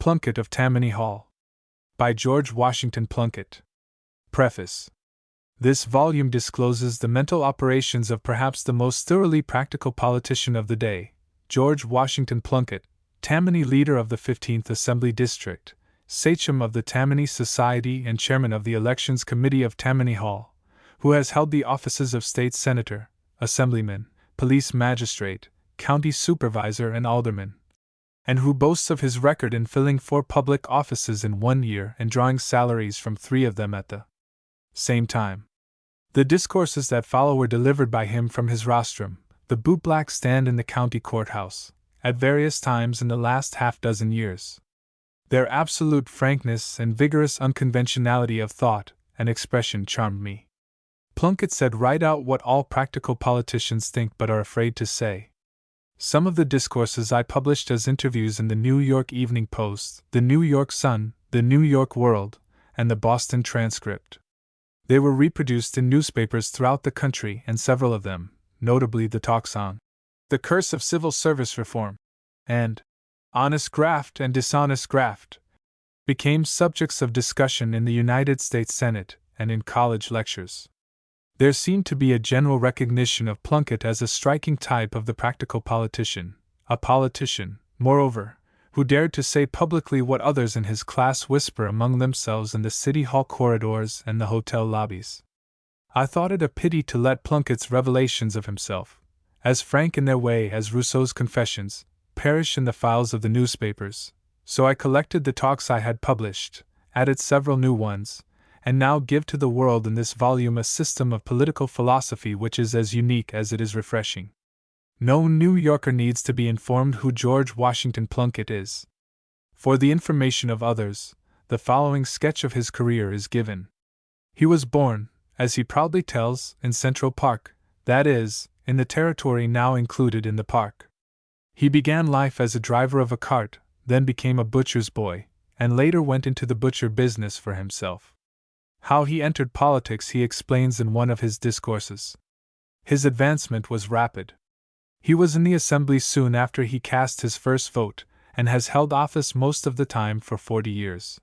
Plunkitt of Tammany Hall. By George Washington Plunkitt. Preface. This volume discloses the mental operations of perhaps the most thoroughly practical politician of the day, George Washington Plunkitt, Tammany leader of the 15th Assembly District, sachem of the Tammany Society and chairman of the Elections Committee of Tammany Hall, who has held the offices of state senator, assemblyman, police magistrate, county supervisor and alderman, and who boasts of his record in filling 4 public offices in 1 year and drawing salaries from 3 of them at the same time. The discourses that follow were delivered by him from his rostrum, the bootblack stand in the county courthouse, at various times in the last half-dozen years. Their absolute frankness and vigorous unconventionality of thought and expression charmed me. Plunkitt said right out what all practical politicians think but are afraid to say. Some of the discourses I published as interviews in the New York Evening Post, the New York Sun, the New York World, and the Boston Transcript. They were reproduced in newspapers throughout the country, and several of them, notably the talks on the curse of civil service reform and honest graft and dishonest graft, became subjects of discussion in the United States Senate and in college lectures. There seemed to be a general recognition of Plunkitt as a striking type of the practical politician, a politician, moreover, who dared to say publicly what others in his class whisper among themselves in the city hall corridors and the hotel lobbies. I thought it a pity to let Plunkitt's revelations of himself, as frank in their way as Rousseau's Confessions, perish in the files of the newspapers, so I collected the talks I had published, added several new ones, and now give to the world in this volume a system of political philosophy which is as unique as it is refreshing. No New Yorker needs to be informed who George Washington Plunkitt is. For the information of others, the following sketch of his career is given. He was born, as he proudly tells, in Central Park, that is, in the territory now included in the park. He began life as a driver of a cart, then became a butcher's boy, and later went into the butcher business for himself. How he entered politics he explains in one of his discourses. His advancement was rapid. He was in the assembly soon after he cast his first vote, and has held office most of the time for 40 years.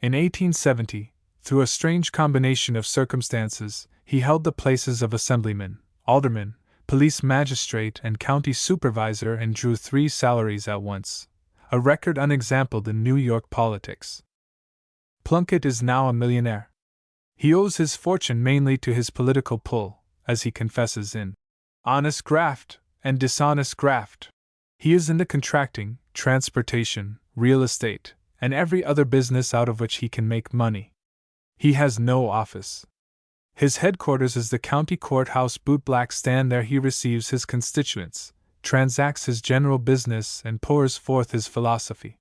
In 1870, through a strange combination of circumstances, he held the places of assemblyman, alderman, police magistrate and county supervisor and drew 3 salaries at once, a record unexampled in New York politics. Plunkitt is now a millionaire. He owes his fortune mainly to his political pull, as he confesses in Honest Graft and Dishonest Graft. He is in the contracting, transportation, real estate, and every other business out of which he can make money. He has no office. His headquarters is the county courthouse bootblack stand. There he receives his constituents, transacts his general business, and pours forth his philosophy.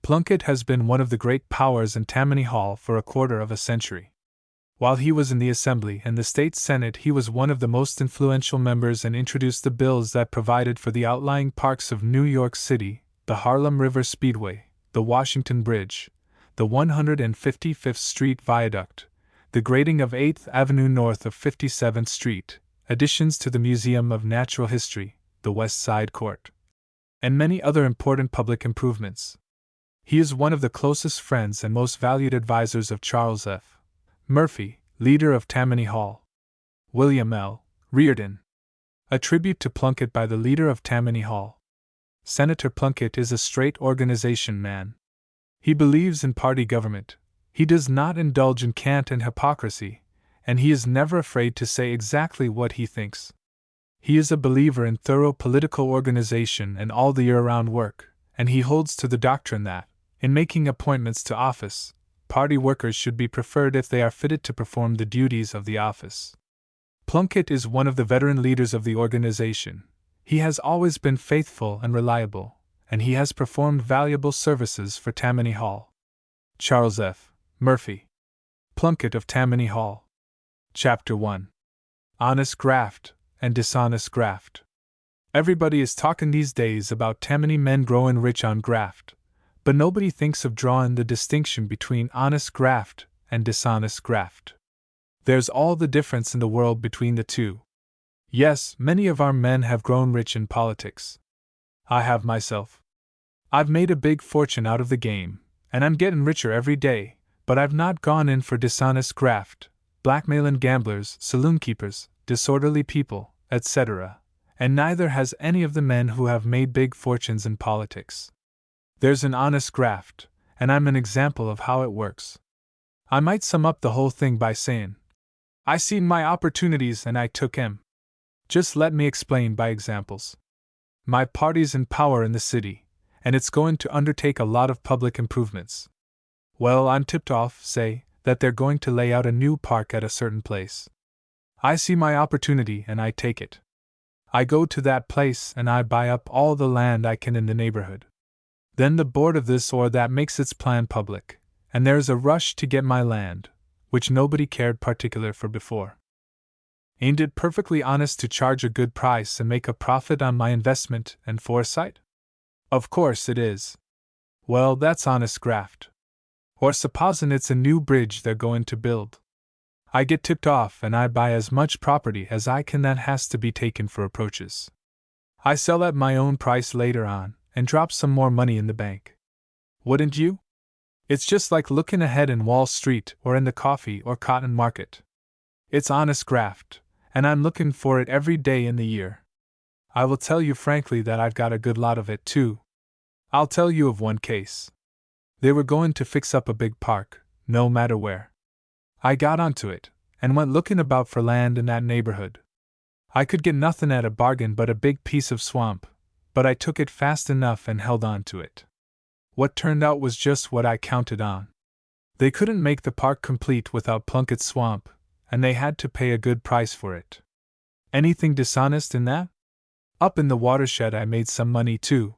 Plunkitt has been one of the great powers in Tammany Hall for a quarter of a century. While he was in the Assembly and the State Senate, he was one of the most influential members and introduced the bills that provided for the outlying parks of New York City, the Harlem River Speedway, the Washington Bridge, the 155th Street Viaduct, the grading of 8th Avenue north of 57th Street, additions to the Museum of Natural History, the West Side Court, and many other important public improvements. He is one of the closest friends and most valued advisors of Charles F. Murphy, leader of Tammany Hall. William L. Riordan. A tribute to Plunkitt by the leader of Tammany Hall. Senator Plunkitt is a straight organization man. He believes in party government. He does not indulge in cant and hypocrisy, and he is never afraid to say exactly what he thinks. He is a believer in thorough political organization and all the year-round work, and he holds to the doctrine that, in making appointments to office, party workers should be preferred if they are fitted to perform the duties of the office. Plunkitt is one of the veteran leaders of the organization. He has always been faithful and reliable, and he has performed valuable services for Tammany Hall. Charles F. Murphy. Plunkitt of Tammany Hall. Chapter 1. Honest Graft and Dishonest Graft. Everybody is talking these days about Tammany men growing rich on graft, but nobody thinks of drawing the distinction between honest graft and dishonest graft. There's all the difference in the world between the two. Yes, many of our men have grown rich in politics. I have myself. I've made a big fortune out of the game, and I'm getting richer every day, but I've not gone in for dishonest graft, blackmailin' gamblers, saloon keepers, disorderly people, etc., and neither has any of the men who have made big fortunes in politics. There's an honest graft, and I'm an example of how it works. I might sum up the whole thing by saying, I seen my opportunities and I took 'em. Just let me explain by examples. My party's in power in the city, and it's going to undertake a lot of public improvements. Well, I'm tipped off, say, that they're going to lay out a new park at a certain place. I see my opportunity and I take it. I go to that place and I buy up all the land I can in the neighborhood. Then the board of this or that makes its plan public, and there's a rush to get my land, which nobody cared particular for before. Ain't it perfectly honest to charge a good price and make a profit on my investment and foresight? Of course it is. Well, that's honest graft. Or supposin' it's a new bridge they're going to build. I get tipped off and I buy as much property as I can that has to be taken for approaches. I sell at my own price later on and drop some more money in the bank. Wouldn't you? It's just like looking ahead in Wall Street or in the coffee or cotton market. It's honest graft, and I'm looking for it every day in the year. I will tell you frankly that I've got a good lot of it too. I'll tell you of one case. They were going to fix up a big park, no matter where. I got onto it, and went looking about for land in that neighborhood. I could get nothing at a bargain but a big piece of swamp, but I took it fast enough and held on to it. What turned out was just what I counted on. They couldn't make the park complete without Plunkitt Swamp, and they had to pay a good price for it. Anything dishonest in that? Up in the watershed I made some money too.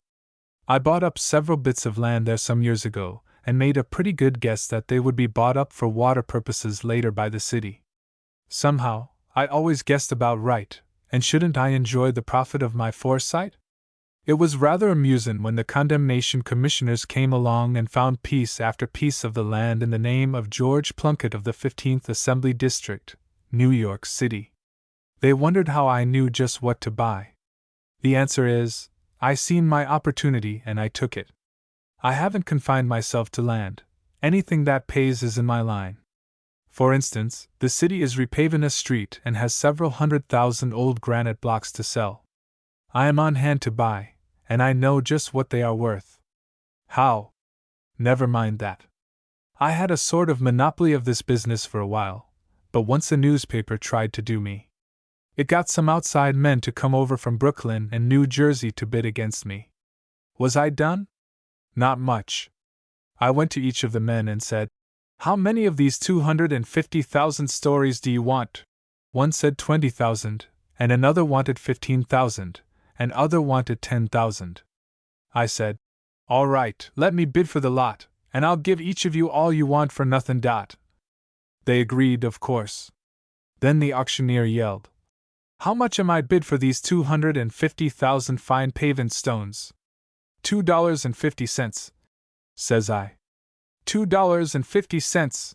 I bought up several bits of land there some years ago, and made a pretty good guess that they would be bought up for water purposes later by the city. Somehow, I always guessed about right, and shouldn't I enjoy the profit of my foresight? It was rather amusing when the condemnation commissioners came along and found piece after piece of the land in the name of George Plunkitt of the 15th Assembly District, New York City. They wondered how I knew just what to buy. The answer is, I seen my opportunity and I took it. I haven't confined myself to land. Anything that pays is in my line. For instance, the city is repaving a street and has several 100,000 old granite blocks to sell. I am on hand to buy, and I know just what they are worth. How? Never mind that. I had a sort of monopoly of this business for a while, but once a newspaper tried to do me. It got some outside men to come over from Brooklyn and New Jersey to bid against me. Was I done? Not much. I went to each of the men and said, How many of these 250,000 stories do you want? One said 20,000, and another wanted 15,000, and other wanted 10,000. I said, All right, let me bid for the lot, and I'll give each of you all you want for nothing. They agreed, of course. Then the auctioneer yelled, How much am I bid for these 250,000 fine paving stones? $2.50, says I. $2.50,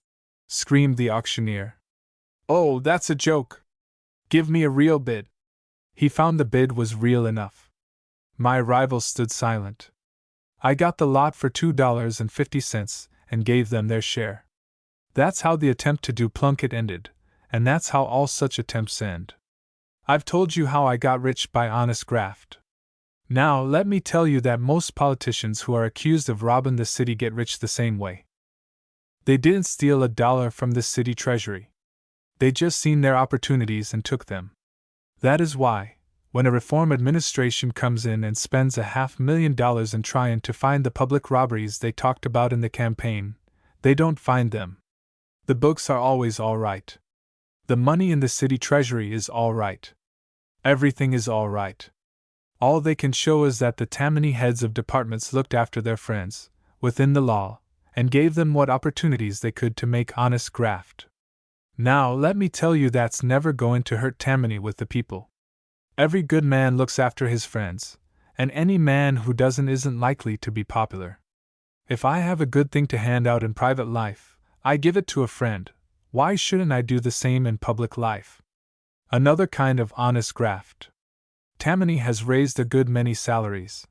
screamed the auctioneer. Oh, that's a joke. Give me a real bid. He found the bid was real enough. My rivals stood silent. I got the lot for $2.50 and gave them their share. That's how the attempt to do Plunkitt ended, and that's how all such attempts end. I've told you how I got rich by honest graft. Now let me tell you that most politicians who are accused of robbing the city get rich the same way. They didn't steal a dollar from the city treasury. They just seen their opportunities and took them. That is why, when a reform administration comes in and spends $500,000 in trying to find the public robberies they talked about in the campaign, they don't find them. The books are always all right. The money in the city treasury is all right. Everything is all right. All they can show is that the Tammany heads of departments looked after their friends, within the law, and gave them what opportunities they could to make honest graft. Now let me tell you that's never going to hurt Tammany with the people. Every good man looks after his friends, and any man who doesn't isn't likely to be popular. If I have a good thing to hand out in private life, I give it to a friend. Why shouldn't I do the same in public life? Another kind of honest graft. Tammany has raised a good many salaries.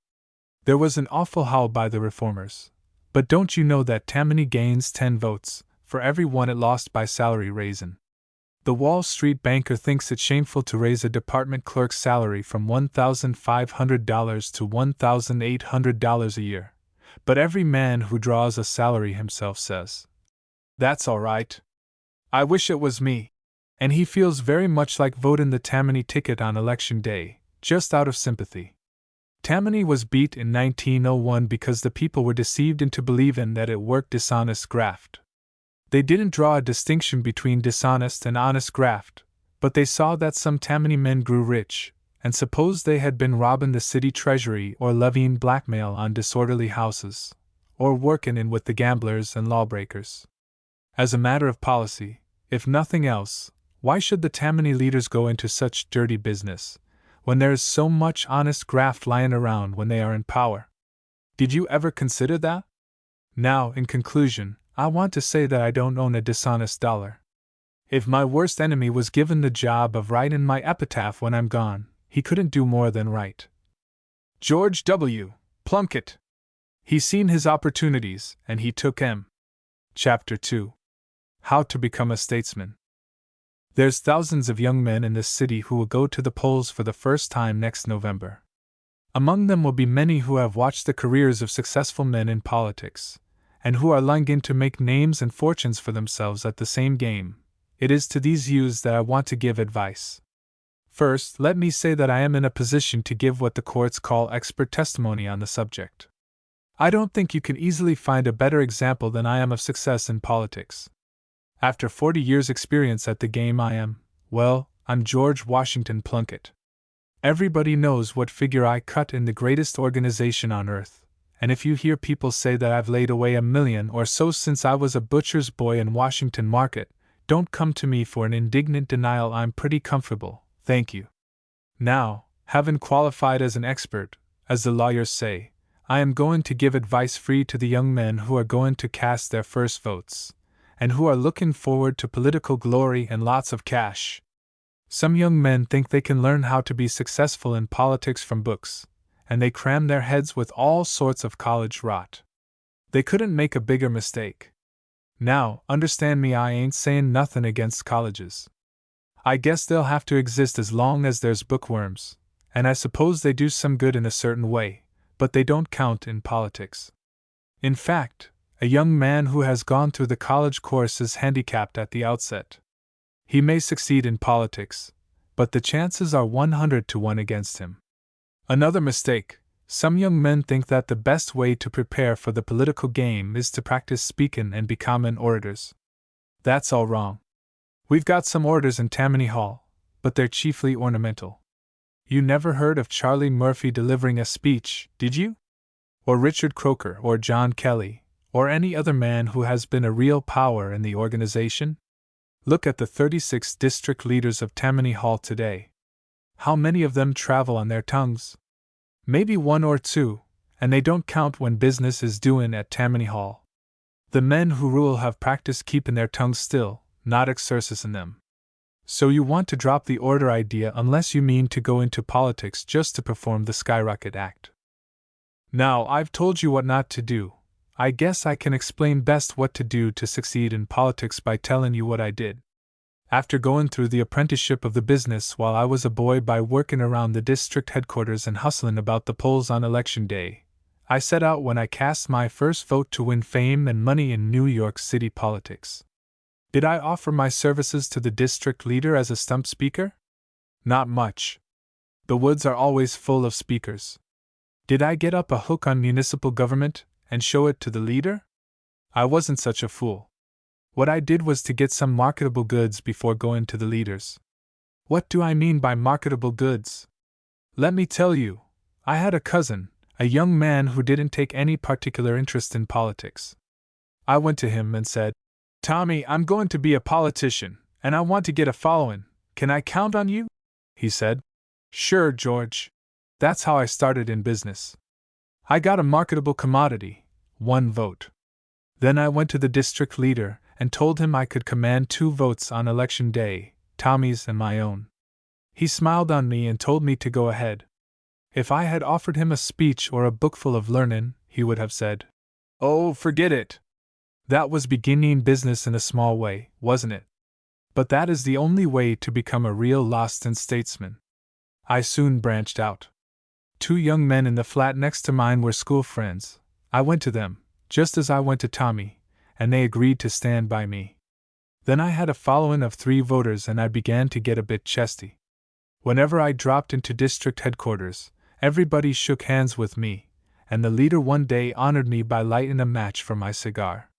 There was an awful howl by the reformers. But don't you know that Tammany gains 10 votes for every one it lost by salary raisin? The Wall Street banker thinks it shameful to raise a department clerk's salary from $1,500 to $1,800 a year. But every man who draws a salary himself says, "That's all right. I wish it was me." And he feels very much like voting the Tammany ticket on election day, just out of sympathy. Tammany was beat in 1901 because the people were deceived into believing that it worked dishonest graft. They didn't draw a distinction between dishonest and honest graft, but they saw that some Tammany men grew rich, and supposed they had been robbing the city treasury or levying blackmail on disorderly houses, or working in with the gamblers and lawbreakers. As a matter of policy, if nothing else, why should the Tammany leaders go into such dirty business, when there is so much honest graft lying around when they are in power? Did you ever consider that? Now, in conclusion, I want to say that I don't own a dishonest dollar. If my worst enemy was given the job of writing my epitaph when I'm gone, he couldn't do more than write. George W. Plunkitt. He seen his opportunities, and he took 'em. Chapter 2. How to Become a Statesman. There's thousands of young men in this city who will go to the polls for the first time next November. Among them will be many who have watched the careers of successful men in politics, and who are longing to make names and fortunes for themselves at the same game. It is to these youths that I want to give advice. First, let me say that I am in a position to give what the courts call expert testimony on the subject. I don't think you can easily find a better example than I am of success in politics. After 40 years' experience at the game, I'm George Washington Plunkitt. Everybody knows what figure I cut in the greatest organization on earth, and if you hear people say that I've laid away $1 million or so since I was a butcher's boy in Washington Market, don't come to me for an indignant denial. I'm pretty comfortable, thank you. Now, having qualified as an expert, as the lawyers say, I am going to give advice free to the young men who are going to cast their first votes, and who are looking forward to political glory and lots of cash. Some young men think they can learn how to be successful in politics from books, and they cram their heads with all sorts of college rot. They couldn't make a bigger mistake. Now, understand me, I ain't saying nothing against colleges. I guess they'll have to exist as long as there's bookworms, and I suppose they do some good in a certain way, but they don't count in politics. In fact, a young man who has gone through the college course is handicapped at the outset. He may succeed in politics, but the chances are 100 to 1 against him. Another mistake: some young men think that the best way to prepare for the political game is to practice speaking and becoming orators. That's all wrong. We've got some orators in Tammany Hall, but they're chiefly ornamental. You never heard of Charlie Murphy delivering a speech, did you? Or Richard Croker, or John Kelly, or any other man who has been a real power in the organization? Look at the 36 district leaders of Tammany Hall today. How many of them travel on their tongues? Maybe 1 or 2, and they don't count when business is doing at Tammany Hall. The men who rule have practiced keeping their tongues still, not exercising them. So you want to drop the order idea unless you mean to go into politics just to perform the skyrocket act. Now, I've told you what not to do. I guess I can explain best what to do to succeed in politics by telling you what I did. After going through the apprenticeship of the business while I was a boy by working around the district headquarters and hustling about the polls on election day, I set out when I cast my first vote to win fame and money in New York City politics. Did I offer my services to the district leader as a stump speaker? Not much. The woods are always full of speakers. Did I get up a hook on municipal government and show it to the leader? I wasn't such a fool. What I did was to get some marketable goods before going to the leaders. What do I mean by marketable goods? Let me tell you. I had a cousin, a young man who didn't take any particular interest in politics. I went to him and said, "Tommy, I'm going to be a politician, and I want to get a following. Can I count on you?" He said, "Sure, George." That's how I started in business. I got a marketable commodity, 1 vote. Then I went to the district leader and told him I could command 2 votes on election day, Tommy's and my own. He smiled on me and told me to go ahead. If I had offered him a speech or a bookful of learning, he would have said, "Oh, forget it." That was beginning business in a small way, wasn't it? But that is the only way to become a real lost in statesman. I soon branched out. 2 young men in the flat next to mine were school friends. I went to them, just as I went to Tommy, and they agreed to stand by me. Then I had a following of 3 voters and I began to get a bit chesty. Whenever I dropped into district headquarters, everybody shook hands with me, and the leader one day honored me by lighting a match for my cigar.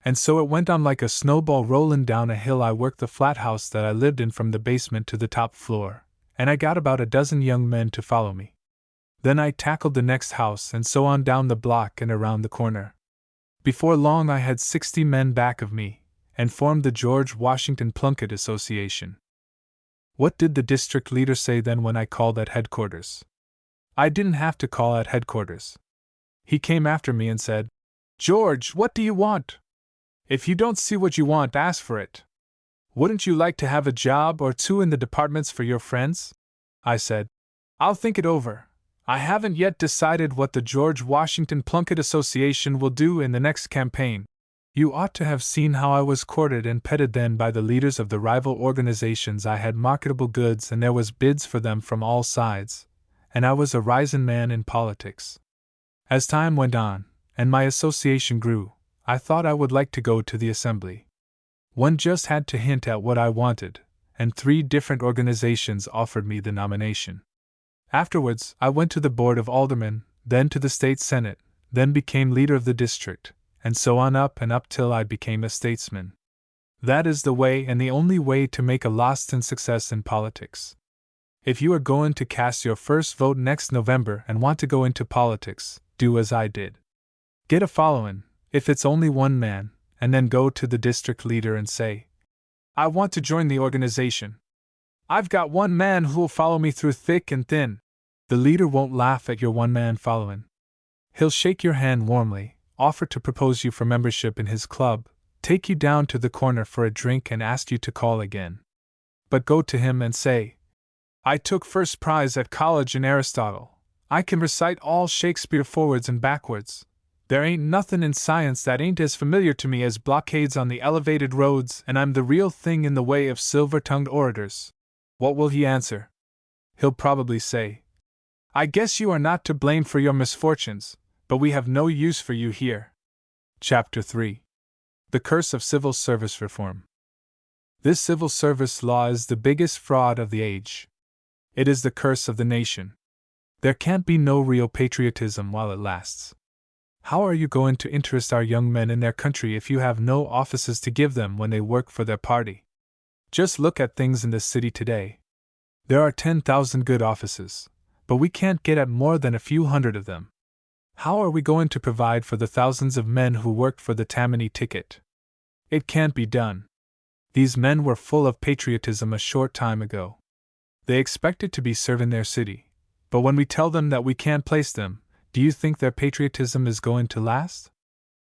And so it went on like a snowball rolling down a hill. I worked the flat house that I lived in from the basement to the top floor, and I got about a dozen young men to follow me. Then I tackled the next house and so on down the block and around the corner. Before long I had 60 men back of me, and formed the George Washington Plunkitt Association. What did the district leader say then when I called at headquarters? I didn't have to call at headquarters. He came after me and said, "George, what do you want? If you don't see what you want, ask for it. Wouldn't you like to have a job or 2 in the departments for your friends?" I said, "I'll think it over. I haven't yet decided what the George Washington Plunkitt Association will do in the next campaign." You ought to have seen how I was courted and petted then by the leaders of the rival organizations. I had marketable goods and there was bids for them from all sides, and I was a rising man in politics. As time went on, and my association grew, I thought I would like to go to the assembly. One just had to hint at what I wanted, and 3 different organizations offered me the nomination. Afterwards, I went to the Board of Aldermen, then to the State Senate, then became leader of the district, and so on up and up till I became a statesman. That is the way and the only way to make a lasting success in politics. If you are going to cast your first vote next November and want to go into politics, do as I did. Get a following, if it's only 1 man, and then go to the district leader and say, "I want to join the organization. I've got 1 man who'll follow me through thick and thin." The leader won't laugh at your 1-man following. He'll shake your hand warmly, offer to propose you for membership in his club, take you down to the corner for a drink and ask you to call again. But go to him and say, "I took first prize at college in Aristotle. I can recite all Shakespeare forwards and backwards. There ain't nothing in science that ain't as familiar to me as blockades on the elevated roads, and I'm the real thing in the way of silver-tongued orators." What will he answer? He'll probably say, "I guess you are not to blame for your misfortunes, but we have no use for you here." Chapter 3. The Curse of Civil Service Reform. This civil service law is the biggest fraud of the age. It is the curse of the nation. There can't be no real patriotism while it lasts. How are you going to interest our young men in their country if you have no offices to give them when they work for their party? Just look at things in the city today. There are 10,000 good offices, but we can't get at more than a few hundred of them. How are we going to provide for the thousands of men who worked for the Tammany ticket? It can't be done. These men were full of patriotism a short time ago. They expected to be serving their city, but when we tell them that we can't place them, do you think their patriotism is going to last?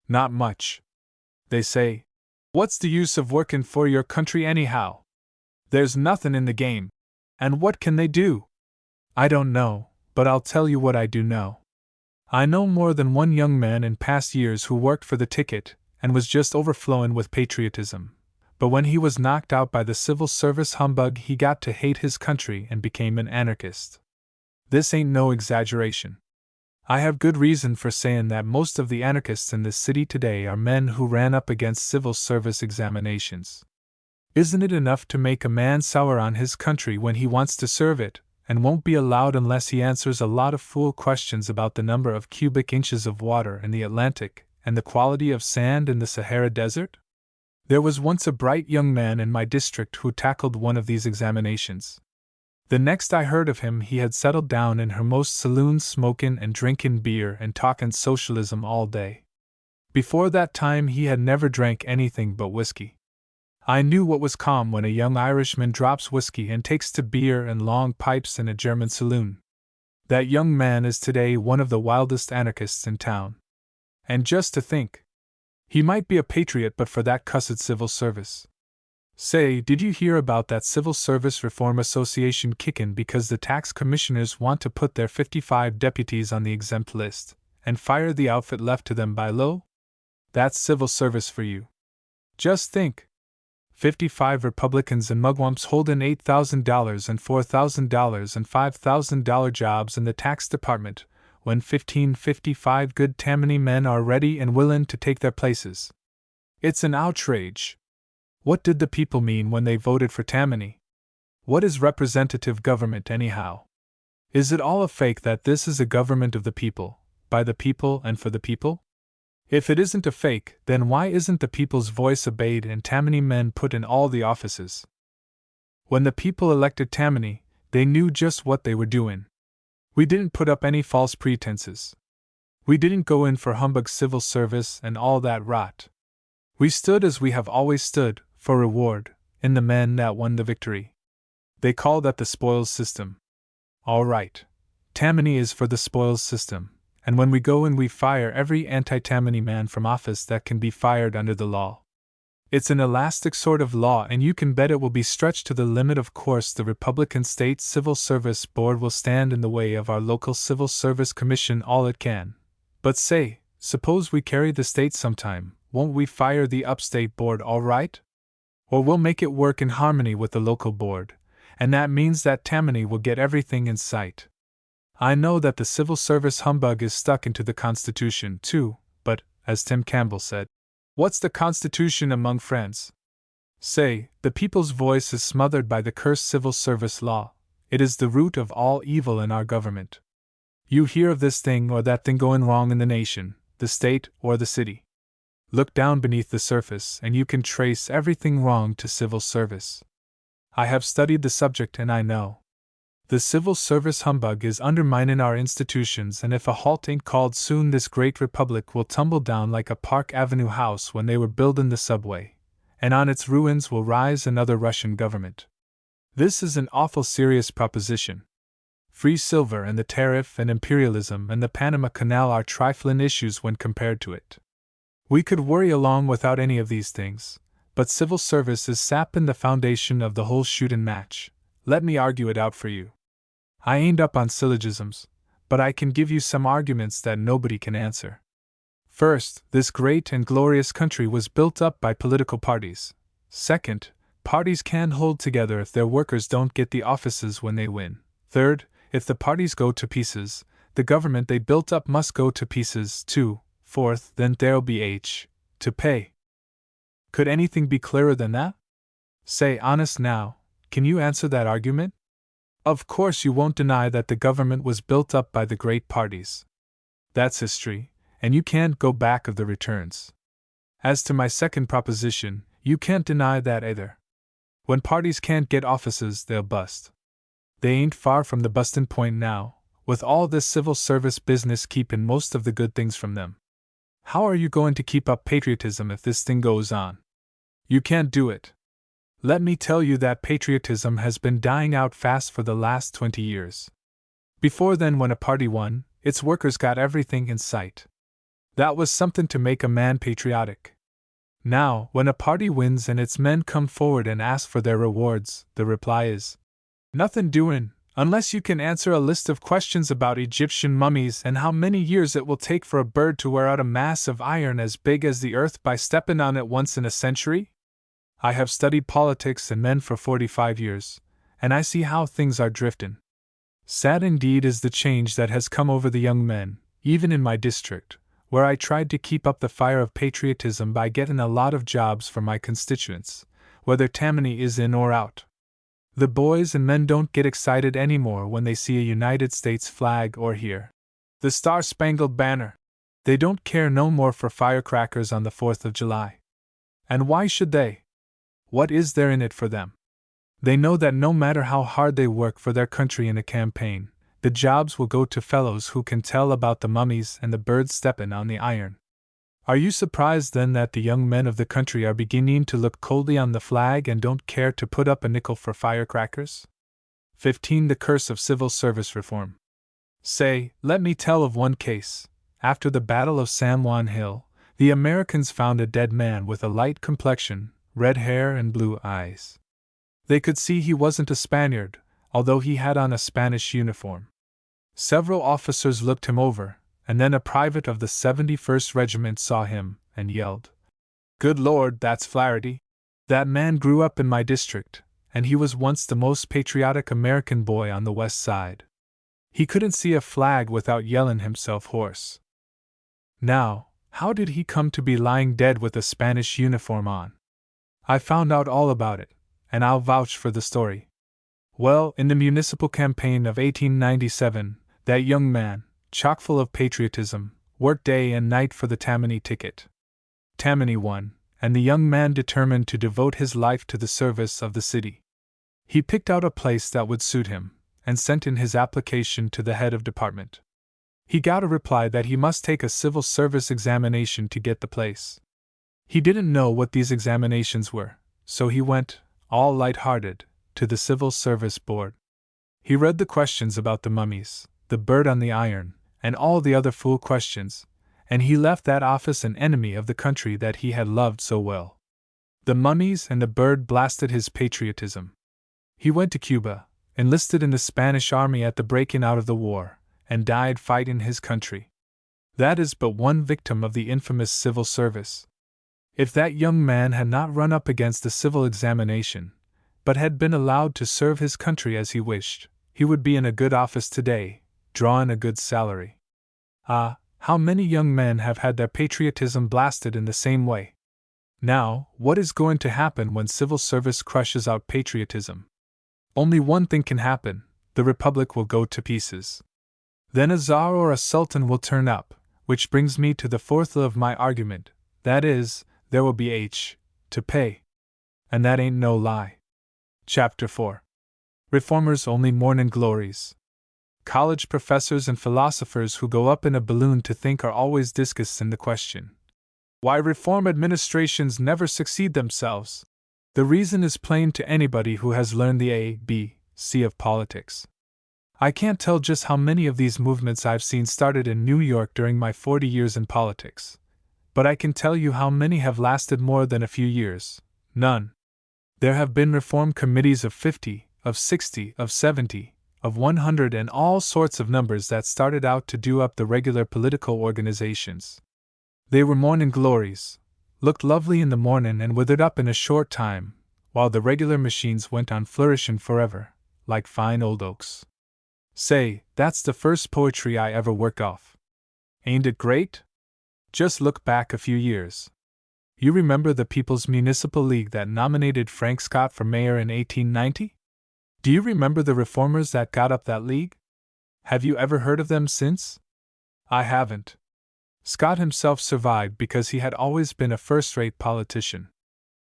Not much. They say, "What's the use of working for your country anyhow? There's nothing in the game." And what can they do? I don't know, but I'll tell you what I do know. I know more than 1 young man in past years who worked for the ticket and was just overflowing with patriotism, but when he was knocked out by the civil service humbug, he got to hate his country and became an anarchist. This ain't no exaggeration. I have good reason for saying that most of the anarchists in this city today are men who ran up against civil service examinations. Isn't it enough to make a man sour on his country when he wants to serve it, and won't be allowed unless he answers a lot of fool questions about the number of cubic inches of water in the Atlantic and the quality of sand in the Sahara Desert? There was once a bright young man in my district who tackled one of these examinations. The next I heard of him, he had settled down in Hermosa saloons smoking and drinking beer and talking socialism all day. Before that time he had never drank anything but whiskey. I knew what was calm when a young Irishman drops whiskey and takes to beer and long pipes in a German saloon. That young man is today one of the wildest anarchists in town. And just to think, he might be a patriot but for that cussed civil service. Say, did you hear about that Civil Service Reform Association kickin' because the tax commissioners want to put their 55 deputies on the exempt list and fire the outfit left to them by law? That's civil service for you. Just think. 55 Republicans and mugwumps holding $8,000 and $4,000 and $5,000 jobs in the tax department, when 1555 good Tammany men are ready and willing to take their places. It's an outrage. What did the people mean when they voted for Tammany? What is representative government, anyhow? Is it all a fake that this is a government of the people, by the people and for the people? If it isn't a fake, then why isn't the people's voice obeyed and Tammany men put in all the offices? When the people elected Tammany, they knew just what they were doing. We didn't put up any false pretenses. We didn't go in for humbug civil service and all that rot. We stood as we have always stood, for reward, in the men that won the victory. They call that the spoils system. All right. Tammany is for the spoils system, and when we go in we fire every anti-Tammany man from office that can be fired under the law. It's an elastic sort of law, and you can bet it will be stretched to the limit. Of course, the Republican State Civil Service Board will stand in the way of our local Civil Service Commission all it can. But say, suppose we carry the state sometime, won't we fire the upstate board all right? Or we'll make it work in harmony with the local board, and that means that Tammany will get everything in sight. I know that the civil service humbug is stuck into the Constitution, too, but, as Tim Campbell said, what's the Constitution among friends? Say, the people's voice is smothered by the cursed civil service law. It is the root of all evil in our government. You hear of this thing or that thing going wrong in the nation, the state, or the city. Look down beneath the surface and you can trace everything wrong to civil service. I have studied the subject and I know. The civil service humbug is undermining our institutions, and if a halt ain't called soon, this great republic will tumble down like a Park Avenue house when they were building the subway, and on its ruins will rise another Russian government. This is an awful serious proposition. Free silver and the tariff and imperialism and the Panama Canal are trifling issues when compared to it. We could worry along without any of these things, but civil service is sapping the foundation of the whole shootin' match. Let me argue it out for you. I ain't up on syllogisms, but I can give you some arguments that nobody can answer. First, this great and glorious country was built up by political parties. Second, parties can hold together if their workers don't get the offices when they win. Third, if the parties go to pieces, the government they built up must go to pieces too. Fourth, then there'll be to pay. Could anything be clearer than that? Say, honest now, can you answer that argument? Of course you won't deny that the government was built up by the great parties. That's history, and you can't go back of the returns. As to my second proposition, you can't deny that either. When parties can't get offices, they'll bust. They ain't far from the bustin' point now, with all this civil service business keepin' most of the good things from them. How are you going to keep up patriotism if this thing goes on? You can't do it. Let me tell you that patriotism has been dying out fast for the last 20 years. Before then, when a party won, its workers got everything in sight. That was something to make a man patriotic. Now, when a party wins and its men come forward and ask for their rewards, the reply is, nothing doing, unless you can answer a list of questions about Egyptian mummies and how many years it will take for a bird to wear out a mass of iron as big as the earth by stepping on it once in a century? I have studied politics and men for 45 years, and I see how things are drifting. Sad indeed is the change that has come over the young men, even in my district, where I tried to keep up the fire of patriotism by getting a lot of jobs for my constituents, whether Tammany is in or out. The boys and men don't get excited anymore when they see a United States flag or hear the Star-Spangled Banner. They don't care no more for firecrackers on the 4th of July. And why should they? What is there in it for them? They know that no matter how hard they work for their country in a campaign, the jobs will go to fellows who can tell about the mummies and the birds stepping on the iron. Are you surprised then that the young men of the country are beginning to look coldly on the flag and don't care to put up a nickel for firecrackers? 15. The curse of civil service reform. Say, let me tell of one case. After the Battle of San Juan Hill, the Americans found a dead man with a light complexion, red hair and blue eyes. They could see he wasn't a Spaniard, although he had on a Spanish uniform. Several officers looked him over, and then a private of the 71st Regiment saw him and yelled, "Good Lord, that's Flaherty! That man grew up in my district, and he was once the most patriotic American boy on the West Side. He couldn't see a flag without yellin' himself hoarse. Now, how did he come to be lying dead with a Spanish uniform on? I found out all about it, and I'll vouch for the story. Well, in the municipal campaign of 1897, that young man, chock full of patriotism, worked day and night for the Tammany ticket. Tammany won, and the young man determined to devote his life to the service of the city. He picked out a place that would suit him, and sent in his application to the head of department. He got a reply that he must take a civil service examination to get the place. He didn't know what these examinations were, so he went, all light-hearted, to the Civil Service Board. He read the questions about the mummies, the bird on the iron, and all the other fool questions, and he left that office an enemy of the country that he had loved so well. The mummies and the bird blasted his patriotism. He went to Cuba, enlisted in the Spanish army at the breaking out of the war, and died fighting his country. That is but one victim of the infamous civil service. If that young man had not run up against the civil examination, but had been allowed to serve his country as he wished, he would be in a good office today, drawing a good salary. Ah, how many young men have had their patriotism blasted in the same way? Now, what is going to happen when civil service crushes out patriotism? Only one thing can happen: the republic will go to pieces. Then a czar or a sultan will turn up, which brings me to the fourth of my argument, that is, there will be to pay. And that ain't no lie. Chapter 4. Reformers only mourn in glories. College professors and philosophers who go up in a balloon to think are always discussed in the question, why reform administrations never succeed themselves. The reason is plain to anybody who has learned the A, B, C of politics. I can't tell just how many of these movements I've seen started in New York during my 40 years in politics, but I can tell you how many have lasted more than a few years. None. There have been reform committees of 50, of 60, of 70, of 100 and all sorts of numbers that started out to do up the regular political organizations. They were morning glories, looked lovely in the morning and withered up in a short time, while the regular machines went on flourishing forever, like fine old oaks. Say, that's the first poetry I ever worked off. Ain't it great? Just look back a few years. You remember the People's Municipal League that nominated Frank Scott for mayor in 1890? Do you remember the reformers that got up that league? Have you ever heard of them since? I haven't. Scott himself survived because he had always been a first-rate politician.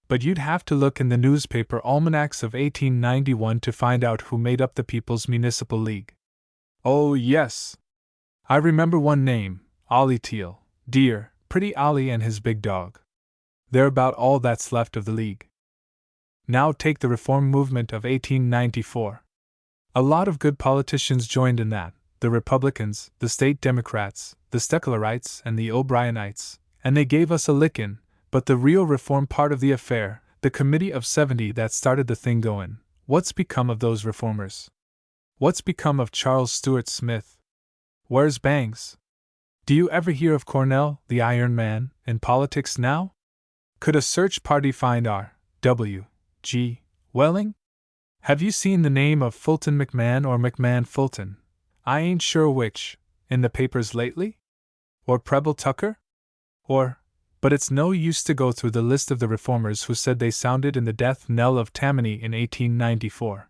But you'd have to look in the newspaper almanacs of 1891 to find out who made up the People's Municipal League. Oh, yes. I remember one name, Ollie Teal, dear, pretty Ollie and his big dog. They're about all that's left of the League. Now take the reform movement of 1894. A lot of good politicians joined in that, the Republicans, the State Democrats, the Stecklerites and the O'Brienites, and they gave us a lickin', but the real reform part of the affair, the Committee of 70 that started the thing goin', what's become of those reformers? What's become of Charles Stuart Smith? Where's Bangs? Do you ever hear of Cornell, the Iron Man, in politics now? Could a search party find R. W. G. Welling? Have you seen the name of Fulton McMahon or McMahon Fulton, I ain't sure which, in the papers lately? Or Preble Tucker? But it's no use to go through the list of the reformers who said they sounded in the death knell of Tammany in 1894.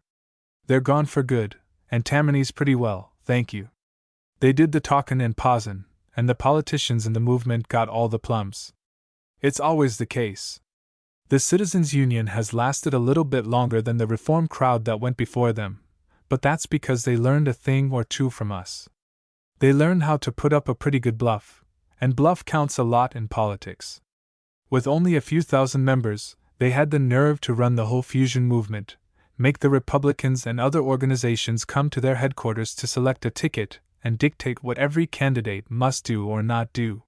They're gone for good, and Tammany's pretty well, thank you. They did the talkin' and pausin', and the politicians in the movement got all the plums. It's always the case. The Citizens' Union has lasted a little bit longer than the reform crowd that went before them, but that's because they learned a thing or two from us. They learned how to put up a pretty good bluff, and bluff counts a lot in politics. With only a few thousand members, they had the nerve to run the whole fusion movement, make the Republicans and other organizations come to their headquarters to select a ticket and dictate what every candidate must do or not do.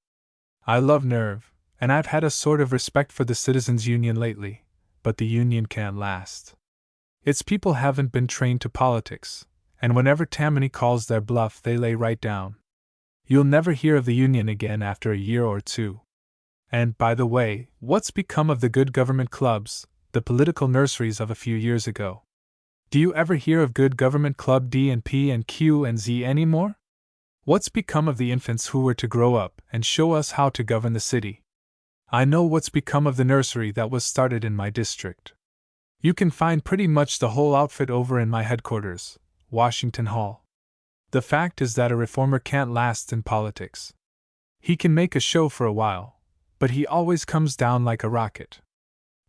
I love nerve, and I've had a sort of respect for the Citizens' Union lately, but the Union can't last. Its people haven't been trained to politics, and whenever Tammany calls their bluff, they lay right down. You'll never hear of the Union again after a year or two. And, by the way, what's become of the good government clubs, the political nurseries of a few years ago? Do you ever hear of Good Government Club D and P and Q and Z anymore? What's become of the infants who were to grow up and show us how to govern the city? I know what's become of the nursery that was started in my district. You can find pretty much the whole outfit over in my headquarters, Washington Hall. The fact is that a reformer can't last in politics. He can make a show for a while, but he always comes down like a rocket.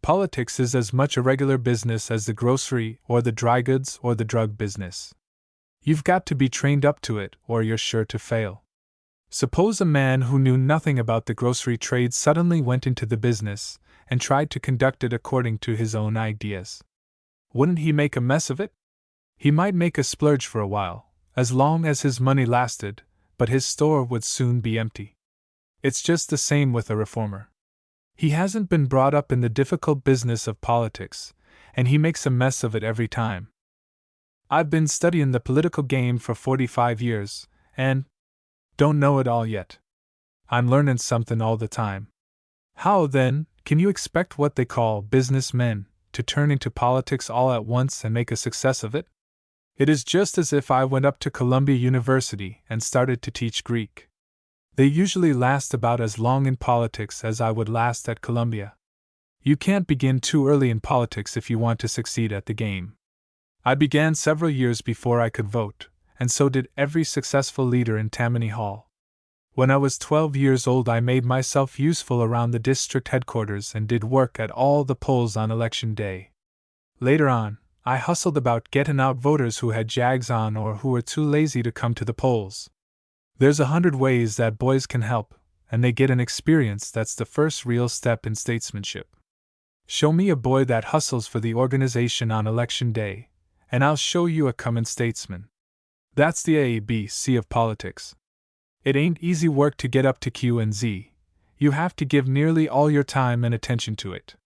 Politics is as much a regular business as the grocery or the dry goods or the drug business. You've got to be trained up to it or you're sure to fail. Suppose a man who knew nothing about the grocery trade suddenly went into the business and tried to conduct it according to his own ideas. Wouldn't he make a mess of it? He might make a splurge for a while, as long as his money lasted, but his store would soon be empty. It's just the same with a reformer. He hasn't been brought up in the difficult business of politics, and he makes a mess of it every time. I've been studying the political game for 45 years, and don't know it all yet. I'm learning something all the time. How, then, can you expect what they call businessmen to turn into politics all at once and make a success of it? It is just as if I went up to Columbia University and started to teach Greek. They usually last about as long in politics as I would last at Columbia. You can't begin too early in politics if you want to succeed at the game. I began several years before I could vote, and so did every successful leader in Tammany Hall. When I was 12 years old, I made myself useful around the district headquarters and did work at all the polls on election day. Later on, I hustled about getting out voters who had jags on or who were too lazy to come to the polls. There's 100 ways that boys can help, and they get an experience that's the first real step in statesmanship. Show me a boy that hustles for the organization on election day, and I'll show you a common statesman. That's the ABC of politics. It ain't easy work to get up to Q and Z. You have to give nearly all your time and attention to it.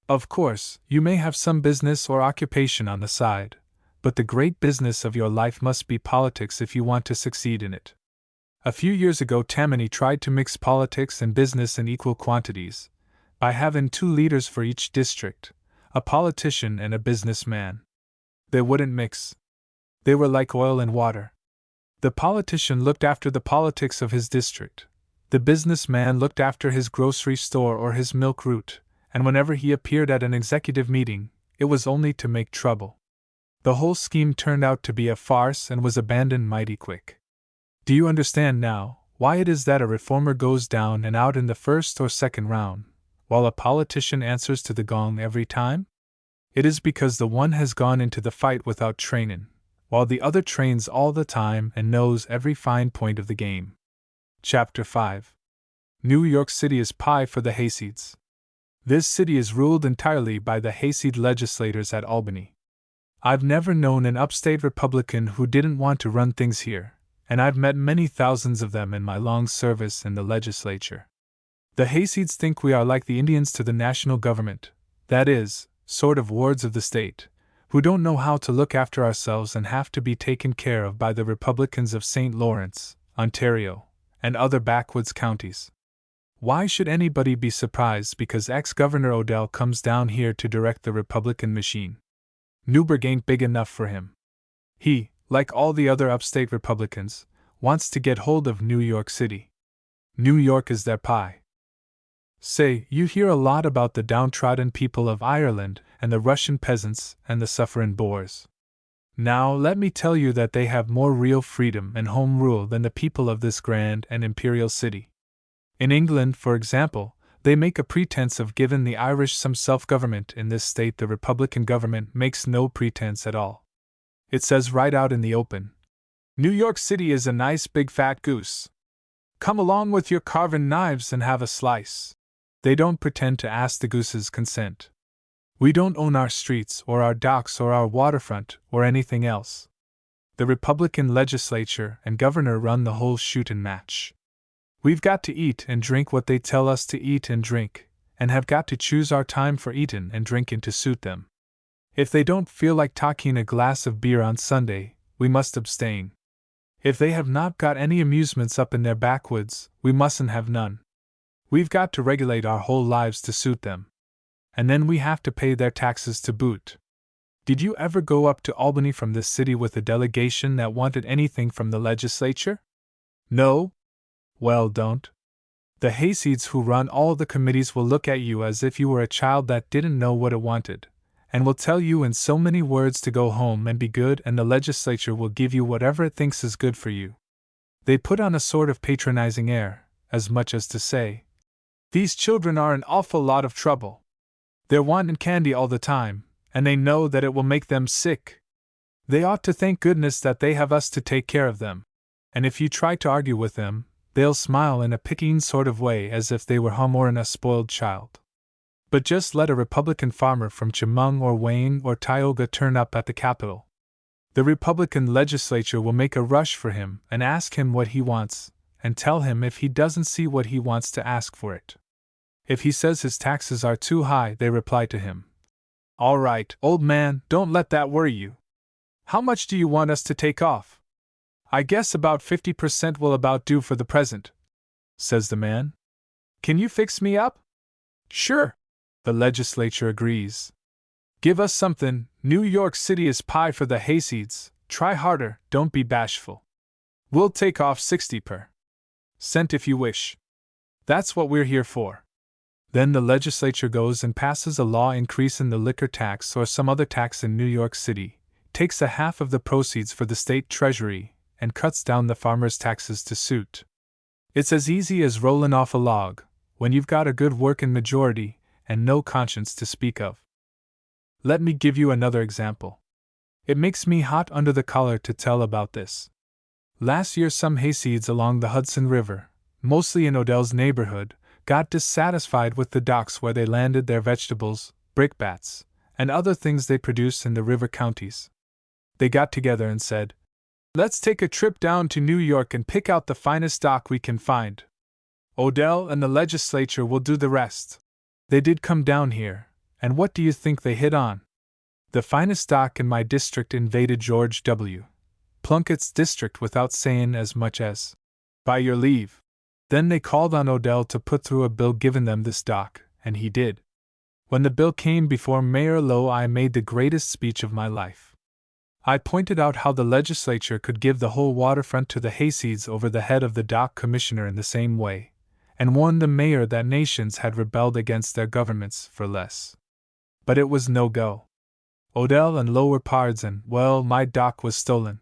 Of course, you may have some business or occupation on the side, but the great business of your life must be politics if you want to succeed in it. A few years ago, Tammany tried to mix politics and business in equal quantities, by having 2 leaders for each district, a politician and a businessman. They wouldn't mix. They were like oil and water. The politician looked after the politics of his district. The businessman looked after his grocery store or his milk route, and whenever he appeared at an executive meeting, it was only to make trouble. The whole scheme turned out to be a farce and was abandoned mighty quick. Do you understand now why it is that a reformer goes down and out in the first or second round, while a politician answers to the gong every time? It is because the one has gone into the fight without training, while the other trains all the time and knows every fine point of the game. Chapter 5. New York City is pie for the hayseeds. This city is ruled entirely by the hayseed legislators at Albany. I've never known an upstate Republican who didn't want to run things here, and I've met many thousands of them in my long service in the legislature. The hayseeds think we are like the Indians to the national government, that is, sort of wards of the state, who don't know how to look after ourselves and have to be taken care of by the Republicans of St. Lawrence, Ontario, and other backwoods counties. Why should anybody be surprised because ex-Governor Odell comes down here to direct the Republican machine? Newburgh ain't big enough for him. He, like all the other upstate Republicans, wants to get hold of New York City. New York is their pie. Say, you hear a lot about the downtrodden people of Ireland and the Russian peasants and the suffering Boers. Now let me tell you that they have more real freedom and home rule than the people of this grand and imperial city. In England, for example, they make a pretense of giving the Irish some self-government. In this state, the Republican government makes no pretense at all. It says right out in the open, New York City is a nice big fat goose. Come along with your carving knives and have a slice. They don't pretend to ask the goose's consent. We don't own our streets or our docks or our waterfront or anything else. The Republican legislature and governor run the whole shooting match. We've got to eat and drink what they tell us to eat and drink, and have got to choose our time for eatin' and drinkin' to suit them. If they don't feel like talking a glass of beer on Sunday, we must abstain. If they have not got any amusements up in their backwoods, we mustn't have none. We've got to regulate our whole lives to suit them. And then we have to pay their taxes to boot. Did you ever go up to Albany from this city with a delegation that wanted anything from the legislature? No? Well, don't. The hayseeds who run all the committees will look at you as if you were a child that didn't know what it wanted, and will tell you in so many words to go home and be good, and the legislature will give you whatever it thinks is good for you. They put on a sort of patronizing air, as much as to say, "These children are an awful lot of trouble. They're wanting candy all the time, and they know that it will make them sick. They ought to thank goodness that they have us to take care of them." And if you try to argue with them, they'll smile in a picking sort of way as if they were humoring a spoiled child. But just let a Republican farmer from Chemung or Wayne or Tioga turn up at the Capitol. The Republican legislature will make a rush for him and ask him what he wants, and tell him if he doesn't see what he wants to ask for it. If he says his taxes are too high, they reply to him, "All right, old man, don't let that worry you. How much do you want us to take off?" "I guess about 50% will about do for the present," says the man. "Can you fix me up?" "Sure," the legislature agrees. "Give us something. New York City is pie for the hayseeds. Try harder, don't be bashful. We'll take off 60% if you wish. That's what we're here for." Then the legislature goes and passes a law increasing the liquor tax or some other tax in New York City, takes a half of the proceeds for the state treasury, and cuts down the farmers' taxes to suit. It's as easy as rolling off a log, when you've got a good working majority and no conscience to speak of. Let me give you another example. It makes me hot under the collar to tell about this. Last year some hayseeds along the Hudson River, mostly in Odell's neighborhood, got dissatisfied with the docks where they landed their vegetables, brickbats, and other things they produce in the river counties. They got together and said, "Let's take a trip down to New York and pick out the finest dock we can find. Odell and the legislature will do the rest." They did come down here, and what do you think they hit on? The finest dock in my district invaded George W. Plunkitt's district without saying as much as, "By your leave." Then they called on Odell to put through a bill giving them this dock, and he did. When the bill came before Mayor Lowe, I made the greatest speech of my life. I pointed out how the legislature could give the whole waterfront to the hayseeds over the head of the dock commissioner in the same way, and warned the mayor that nations had rebelled against their governments for less. But it was no go. Odell and Lowe were pards, and, well, my dock was stolen.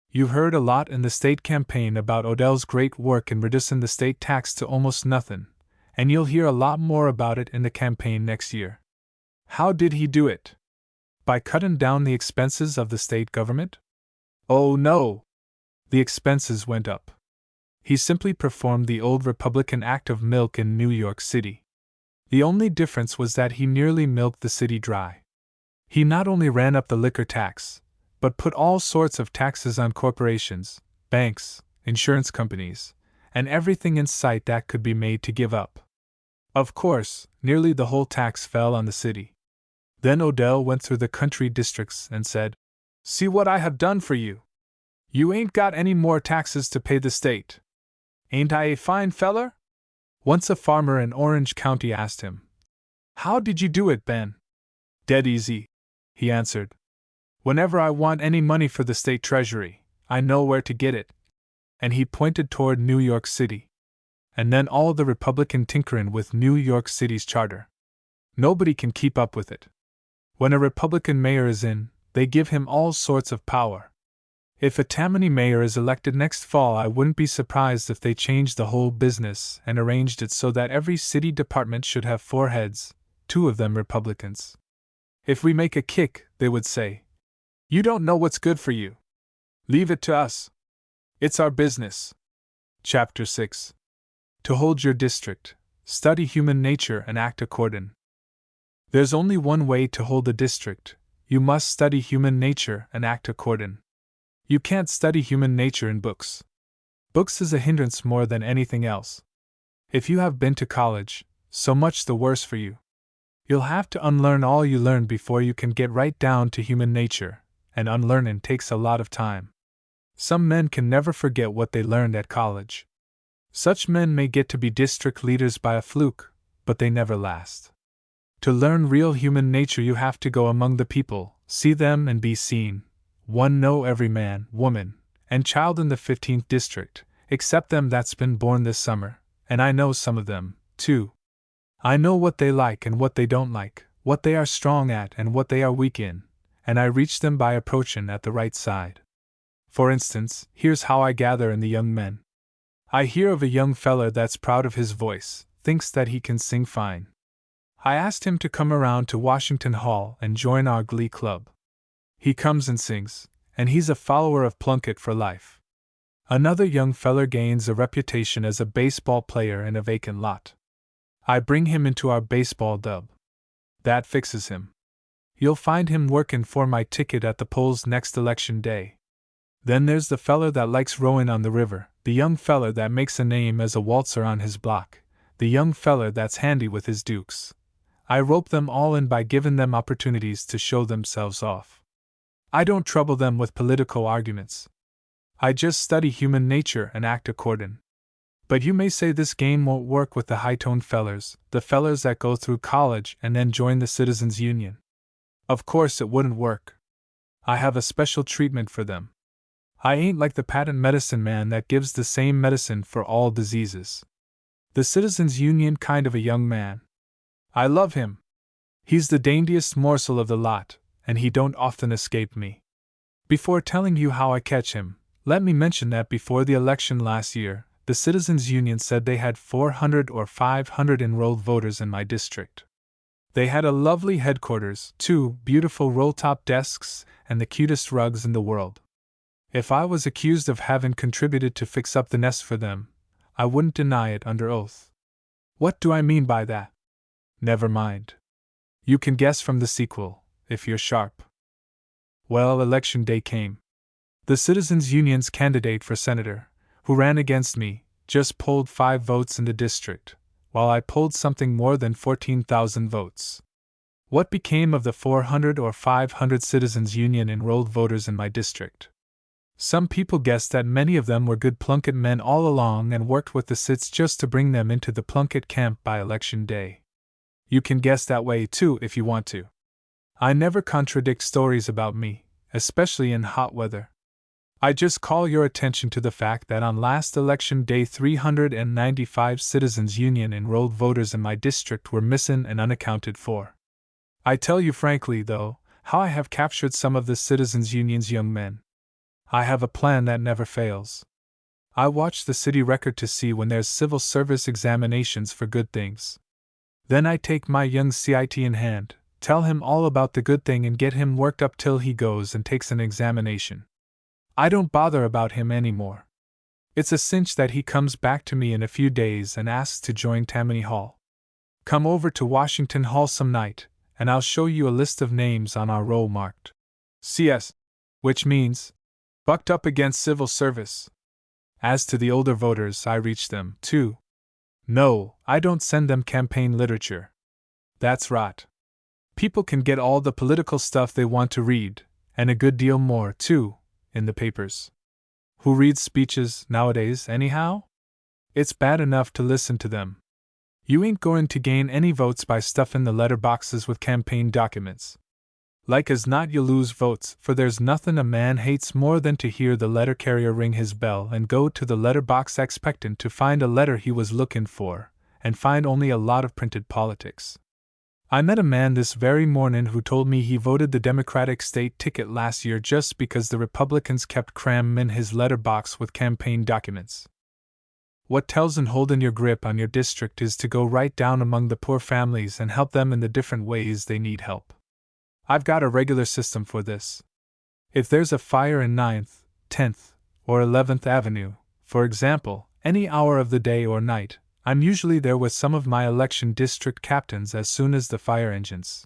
You heard a lot in the state campaign about Odell's great work in reducing the state tax to almost nothing, and you'll hear a lot more about it in the campaign next year. How did he do it? By cutting down the expenses of the state government? Oh no! The expenses went up. He simply performed the old Republican act of milk in New York City. The only difference was that he nearly milked the city dry. He not only ran up the liquor tax, but put all sorts of taxes on corporations, banks, insurance companies, and everything in sight that could be made to give up. Of course, nearly the whole tax fell on the city. Then Odell went through the country districts and said, "See what I have done for you. You ain't got any more taxes to pay the state. Ain't I a fine feller?" Once a farmer in Orange County asked him, "How did you do it, Ben?" "Dead easy," he answered. "Whenever I want any money for the state treasury, I know where to get it." And he pointed toward New York City. And then all the Republican tinkerin' with New York City's charter. Nobody can keep up with it. When a Republican mayor is in, they give him all sorts of power. If a Tammany mayor is elected next fall, I wouldn't be surprised if they changed the whole business and arranged it so that every city department should have 4 heads, 2 of them Republicans. "If we make a kick," they would say, "you don't know what's good for you. Leave it to us. It's our business." Chapter 6. To hold your district, study human nature and act according. There's only one way to hold a district. You must study human nature and act according. You can't study human nature in books. Books is a hindrance more than anything else. If you have been to college, so much the worse for you. You'll have to unlearn all you learned before you can get right down to human nature, and unlearning takes a lot of time. Some men can never forget what they learned at college. Such men may get to be district leaders by a fluke, but they never last. To learn real human nature, you have to go among the people, see them and be seen. Know every man, woman, and child in the 15th district, except them that's been born this summer, and I know some of them, too. I know what they like and what they don't like, what they are strong at and what they are weak in, and I reach them by approaching at the right side. For instance, here's how I gather in the young men. I hear of a young feller that's proud of his voice, thinks that he can sing fine. I asked him to come around to Washington Hall and join our glee club. He comes and sings, and he's a follower of Plunkitt for life. Another young feller gains a reputation as a baseball player in a vacant lot. I bring him into our baseball dub. That fixes him. You'll find him workin' for my ticket at the polls next election day. Then there's the feller that likes rowing on the river, the young feller that makes a name as a waltzer on his block, the young feller that's handy with his dukes. I rope them all in by giving them opportunities to show themselves off. I don't trouble them with political arguments. I just study human nature and act accordin'. But you may say this game won't work with the high-toned fellers, the fellers that go through college and then join the Citizens Union. Of course it wouldn't work. I have a special treatment for them. I ain't like the patent medicine man that gives the same medicine for all diseases. The Citizens Union kind of a young man. I love him. He's the daintiest morsel of the lot, and he don't often escape me. Before telling you how I catch him, let me mention that before the election last year, the Citizens Union said they had 400 or 500 enrolled voters in my district. They had a lovely headquarters, 2 beautiful roll-top desks, and the cutest rugs in the world. If I was accused of having contributed to fix up the nest for them, I wouldn't deny it under oath. What do I mean by that? Never mind. You can guess from the sequel, if you're sharp. Well, election day came. The Citizens Union's candidate for senator, who ran against me, just polled 5 votes in the district, while I polled something more than 14,000 votes. What became of the 400 or 500 Citizens Union enrolled voters in my district? Some people guessed that many of them were good Plunkitt men all along and worked with the Cits just to bring them into the Plunkitt camp by election day. You can guess that way too if you want to. I never contradict stories about me, especially in hot weather. I just call your attention to the fact that on last election day 395 Citizens Union enrolled voters in my district were missing and unaccounted for. I tell you frankly, though, how I have captured some of the Citizens Union's young men. I have a plan that never fails. I watch the city record to see when there's civil service examinations for good things. Then I take my young CIT in hand, tell him all about the good thing and get him worked up till he goes and takes an examination. I don't bother about him anymore. It's a cinch that he comes back to me in a few days and asks to join Tammany Hall. Come over to Washington Hall some night, and I'll show you a list of names on our roll marked CS, which means bucked up against civil service. As to the older voters, I reach them, too. No, I don't send them campaign literature. That's rot. People can get all the political stuff they want to read, and a good deal more, too, in the papers. Who reads speeches nowadays, anyhow? It's bad enough to listen to them. You ain't going to gain any votes by stuffing the letter boxes with campaign documents. Like as not you'll lose votes, for there's nothing a man hates more than to hear the letter carrier ring his bell and go to the letter box expectant to find a letter he was looking for, and find only a lot of printed politics. I met a man this very morning who told me he voted the Democratic state ticket last year just because the Republicans kept cramming his letter box with campaign documents. What tells in holding your grip on your district is to go right down among the poor families and help them in the different ways they need help. I've got a regular system for this. If there's a fire in 9th, 10th, or 11th Avenue, for example, any hour of the day or night, I'm usually there with some of my election district captains as soon as the fire engines.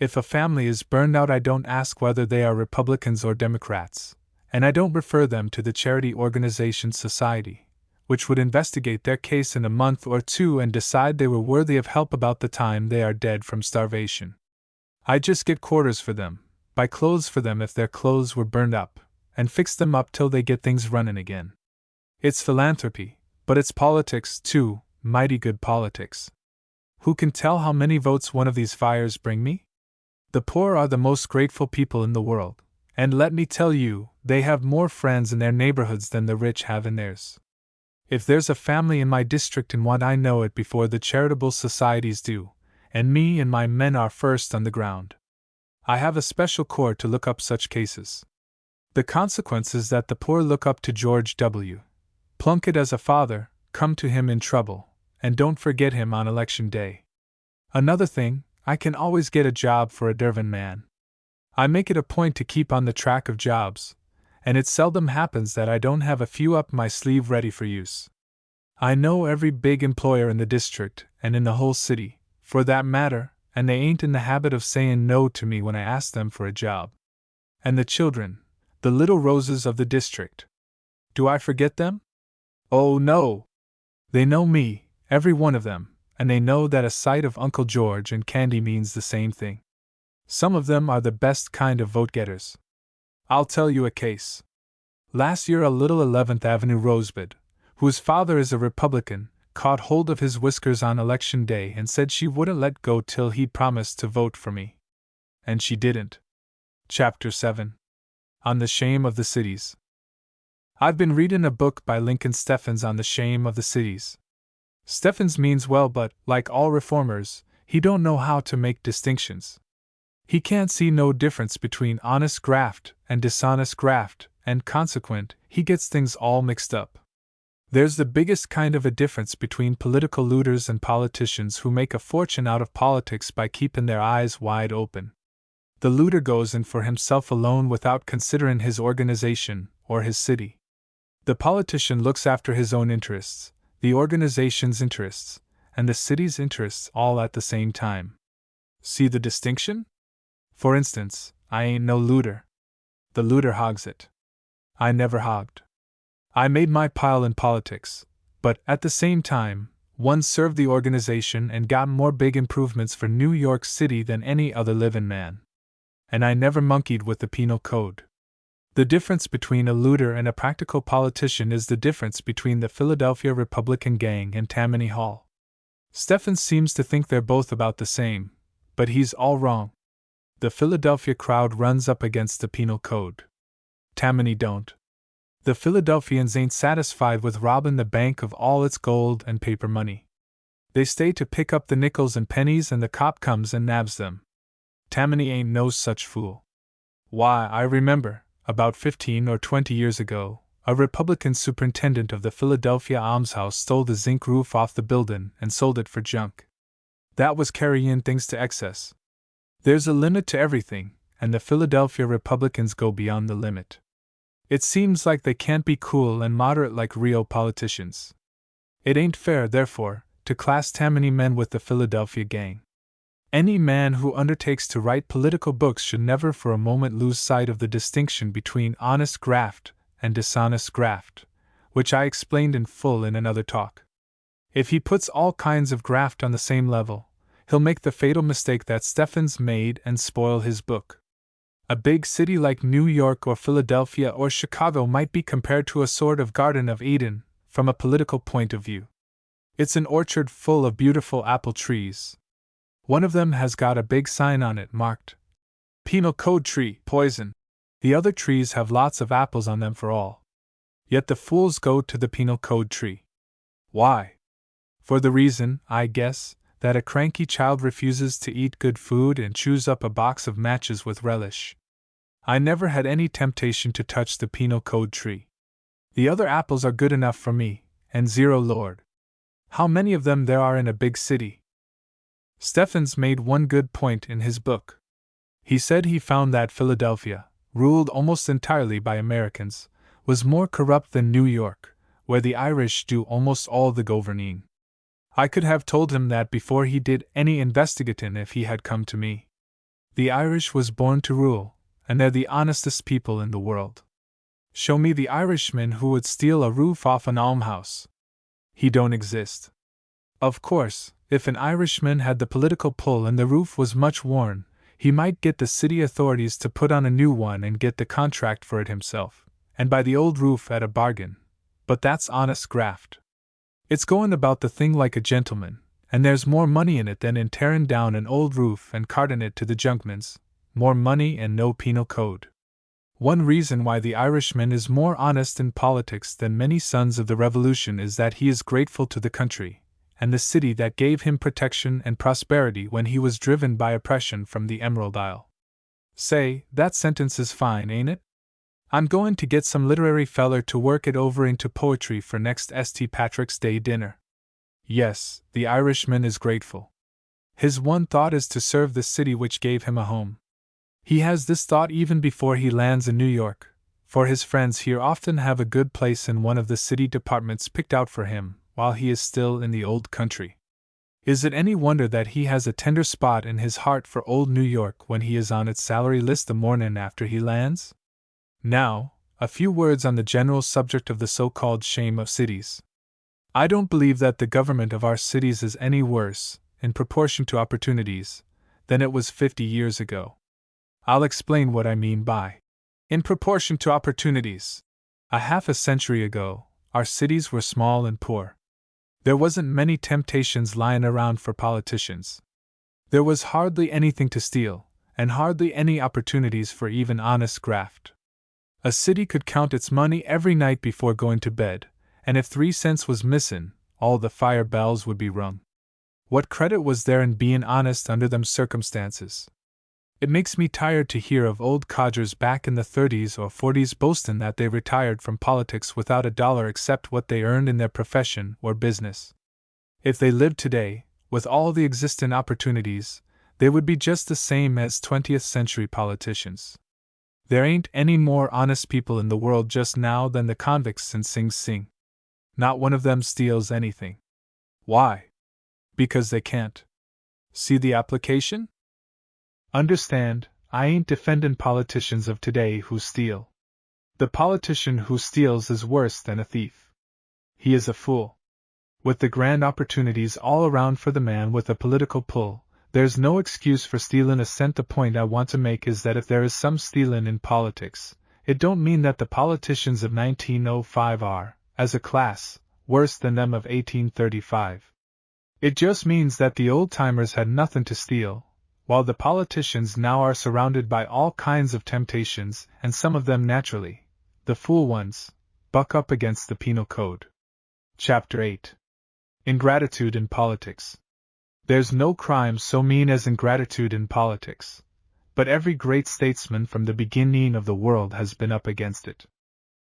If a family is burned out, I don't ask whether they are Republicans or Democrats, and I don't refer them to the charity organization society, which would investigate their case in a month or two and decide they were worthy of help about the time they are dead from starvation. I just get quarters for them, buy clothes for them if their clothes were burned up, and fix them up till they get things running again. It's philanthropy, but it's politics too, mighty good politics. Who can tell how many votes one of these fires bring me? The poor are the most grateful people in the world, and let me tell you, they have more friends in their neighborhoods than the rich have in theirs. If there's a family in my district and want, I know it before the charitable societies do, and me and my men are first on the ground. I have a special corps to look up such cases. The consequence is that the poor look up to George W. Plunkitt as a father, come to him in trouble, and don't forget him on election day. Another thing, I can always get a job for a Dervan man. I make it a point to keep on the track of jobs, and it seldom happens that I don't have a few up my sleeve ready for use. I know every big employer in the district, and in the whole city, for that matter, and they ain't in the habit of saying no to me when I ask them for a job. And the children, the little roses of the district. Do I forget them? Oh no! They know me, every one of them, and they know that a sight of Uncle George and candy means the same thing. Some of them are the best kind of vote-getters. I'll tell you a case. Last year a little 11th Avenue rosebud, whose father is a Republican, caught hold of his whiskers on election day and said she wouldn't let go till he'd promised to vote for me. And she didn't. Chapter 7. On the Shame of the Cities. I've been readin' a book by Lincoln Steffens on the shame of the cities. Steffens means well, but, like all reformers, he don't know how to make distinctions. He can't see no difference between honest graft and dishonest graft, and consequent, he gets things all mixed up. There's the biggest kind of a difference between political looters and politicians who make a fortune out of politics by keeping their eyes wide open. The looter goes in for himself alone without considering his organization or his city. The politician looks after his own interests, the organization's interests, and the city's interests all at the same time. See the distinction? For instance, I ain't no looter. The looter hogs it. I never hogged. I made my pile in politics, but, at the same time, one served the organization and got more big improvements for New York City than any other living man. And I never monkeyed with the penal code. The difference between a looter and a practical politician is the difference between the Philadelphia Republican gang and Tammany Hall. Steffens seems to think they're both about the same, but he's all wrong. The Philadelphia crowd runs up against the penal code. Tammany don't. The Philadelphians ain't satisfied with robbing the bank of all its gold and paper money. They stay to pick up the nickels and pennies and the cop comes and nabs them. Tammany ain't no such fool. Why, I remember, about 15 or 20 years ago, a Republican superintendent of the Philadelphia almshouse stole the zinc roof off the building and sold it for junk. That was carrying things to excess. There's a limit to everything, and the Philadelphia Republicans go beyond the limit. It seems like they can't be cool and moderate like real politicians. It ain't fair, therefore, to class Tammany men with the Philadelphia gang. Any man who undertakes to write political books should never for a moment lose sight of the distinction between honest graft and dishonest graft, which I explained in full in another talk. If he puts all kinds of graft on the same level, he'll make the fatal mistake that Steffens made and spoil his book. A big city like New York or Philadelphia or Chicago might be compared to a sort of Garden of Eden, from a political point of view. It's an orchard full of beautiful apple trees. One of them has got a big sign on it marked Penal Code Tree, Poison. The other trees have lots of apples on them for all. Yet the fools go to the Penal Code Tree. Why? For the reason, I guess, that a cranky child refuses to eat good food and chews up a box of matches with relish. I never had any temptation to touch the Penal Code Tree. The other apples are good enough for me, and zero Lord. How many of them there are in a big city? Steffens made one good point in his book. He said he found that Philadelphia, ruled almost entirely by Americans, was more corrupt than New York, where the Irish do almost all the governing. I could have told him that before he did any investigating if he had come to me. The Irish was born to rule, and they're the honestest people in the world. Show me the Irishman who would steal a roof off an almshouse, He don't exist. Of course, if an Irishman had the political pull and the roof was much worn, he might get the city authorities to put on a new one and get the contract for it himself, and buy the old roof at a bargain. But that's honest graft. It's going about the thing like a gentleman, and there's more money in it than in tearing down an old roof and carting it to the junkmans. More money and no penal code. One reason why the Irishman is more honest in politics than many sons of the Revolution is that he is grateful to the country and the city that gave him protection and prosperity when he was driven by oppression from the Emerald Isle. Say, that sentence is fine, ain't it? I'm going to get some literary feller to work it over into poetry for next St. Patrick's Day dinner. Yes, the Irishman is grateful. His one thought is to serve the city which gave him a home. He has this thought even before he lands in New York, for his friends here often have a good place in one of the city departments picked out for him, while he is still in the old country. Is it any wonder that he has a tender spot in his heart for old New York when he is on its salary list the morning after he lands? Now, a few words on the general subject of the so-called shame of cities. I don't believe that the government of our cities is any worse, in proportion to opportunities, than it was 50 years ago. I'll explain what I mean by in proportion to opportunities. A half a century ago, our cities were small and poor. There wasn't many temptations lying around for politicians. There was hardly anything to steal, and hardly any opportunities for even honest graft. A city could count its money every night before going to bed, and if 3 cents was missin', all the fire bells would be rung. What credit was there in being honest under them circumstances? It makes me tired to hear of old codgers back in the 30s or 40s boasting that they retired from politics without a dollar except what they earned in their profession or business. If they lived today, with all the existing opportunities, they would be just the same as 20th century politicians. There ain't any more honest people in the world just now than the convicts in Sing Sing. Not one of them steals anything. Why? Because they can't. See the application? Understand, I ain't defending politicians of today who steal. The politician who steals is worse than a thief. He is a fool. With the grand opportunities all around for the man with a political pull, there's no excuse for stealing a cent. The point I want to make is that if there is some stealing in politics, it don't mean that the politicians of 1905 are, as a class, worse than them of 1835. It just means that the old-timers had nothing to steal, while the politicians now are surrounded by all kinds of temptations, and some of them naturally, the fool ones, buck up against the penal code. Chapter 8. Ingratitude in Politics. There's no crime so mean as ingratitude in politics, but every great statesman from the beginning of the world has been up against it.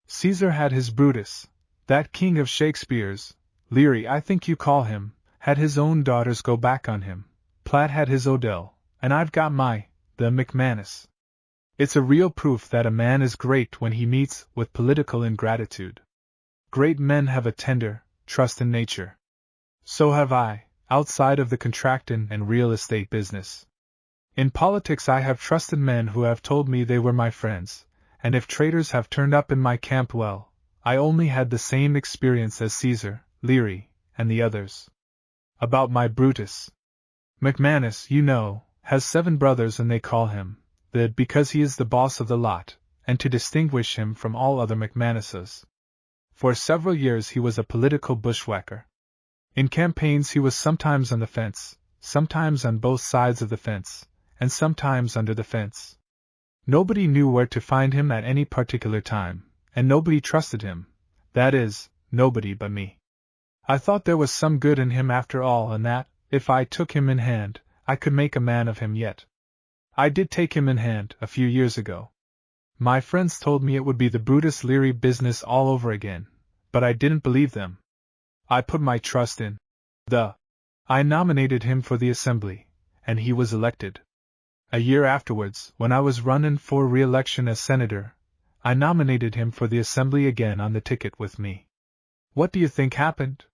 Caesar had his Brutus, that king of Shakespeare's, Leary I think you call him, had his own daughters go back on him, Platt had his Odell, and I've got the McManus. It's a real proof that a man is great when he meets with political ingratitude. Great men have a tender, trusting nature. So have I, outside of the contracting and real estate business. In politics I have trusted men who have told me they were my friends, and if traitors have turned up in my camp, well, I only had the same experience as Caesar, Leary, and the others. About my Brutus. McManus, you know, has 7 brothers and they call him the because he is the boss of the lot, and to distinguish him from all other McManuses. For several years he was a political bushwhacker. In campaigns he was sometimes on the fence, sometimes on both sides of the fence, and sometimes under the fence. Nobody knew where to find him at any particular time, and nobody trusted him, that is, nobody but me. I thought there was some good in him after all, and that, if I took him in hand, I could make a man of him yet. I did take him in hand, a few years ago. My friends told me it would be the Brutus Leary business all over again, but I didn't believe them. I put my trust in I nominated him for the assembly, and he was elected. A year afterwards, when I was running for re-election as senator, I nominated him for the assembly again on the ticket with me. What do you think happened?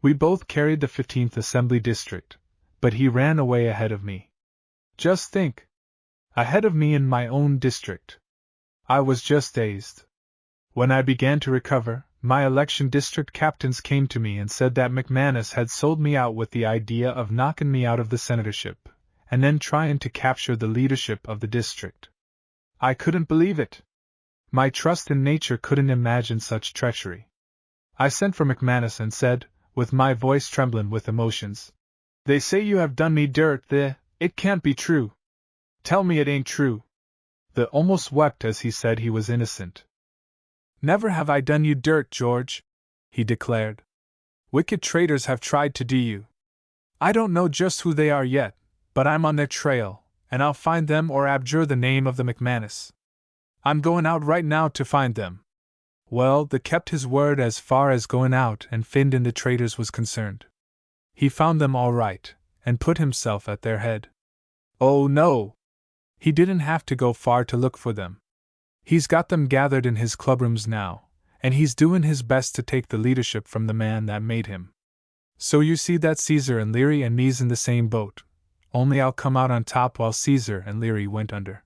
We both carried the 15th Assembly District, but he ran away ahead of me. Just think! Ahead of me in my own district. I was just dazed. When I began to recover, my election district captains came to me and said that McManus had sold me out with the idea of knocking me out of the senatorship, and then trying to capture the leadership of the district. I couldn't believe it. My trust in nature couldn't imagine such treachery. I sent for McManus and said, with my voice trembling with emotions, "They say you have done me dirt. It can't be true. Tell me it ain't true." The almost wept as he said he was innocent. "Never have I done you dirt, George," he declared. "Wicked traitors have tried to do you. I don't know just who they are yet, but I'm on their trail, and I'll find them or abjure the name of the McManus. I'm going out right now to find them." Well, the kept his word as far as going out and find the traitors was concerned. He found them all right, and put himself at their head. Oh no! He didn't have to go far to look for them. He's got them gathered in his clubrooms now, and he's doing his best to take the leadership from the man that made him. So you see that Caesar and Leary and me's in the same boat, only I'll come out on top while Caesar and Leary went under.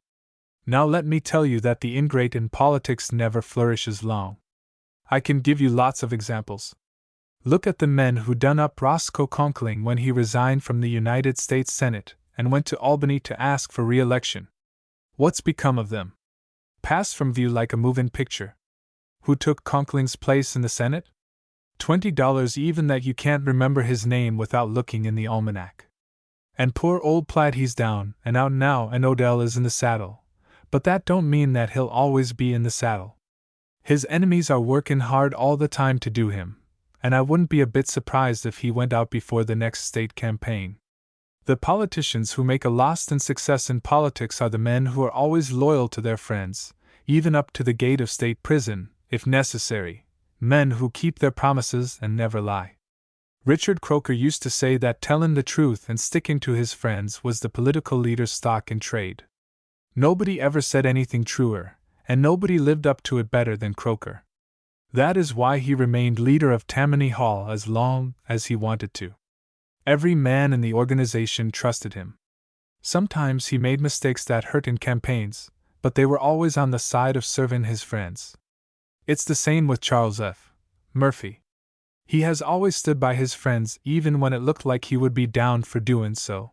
Now let me tell you that the ingrate in politics never flourishes long. I can give you lots of examples. Look at the men who done up Roscoe Conkling when he resigned from the United States Senate and went to Albany to ask for re-election. What's become of them? Passed from view like a moving picture. Who took Conkling's place in the Senate? $20 even that you can't remember his name without looking in the almanac. And poor old Platt, he's down and out now, and Odell is in the saddle. But that don't mean that he'll always be in the saddle. His enemies are working hard all the time to do him, and I wouldn't be a bit surprised if he went out before the next state campaign. The politicians who make a lasting success in politics are the men who are always loyal to their friends, even up to the gate of state prison, if necessary, men who keep their promises and never lie. Richard Croker used to say that telling the truth and sticking to his friends was the political leader's stock in trade. Nobody ever said anything truer, and nobody lived up to it better than Croker. That is why he remained leader of Tammany Hall as long as he wanted to. Every man in the organization trusted him. Sometimes he made mistakes that hurt in campaigns, but they were always on the side of serving his friends. It's the same with Charles F. Murphy. He has always stood by his friends even when it looked like he would be downed for doing so.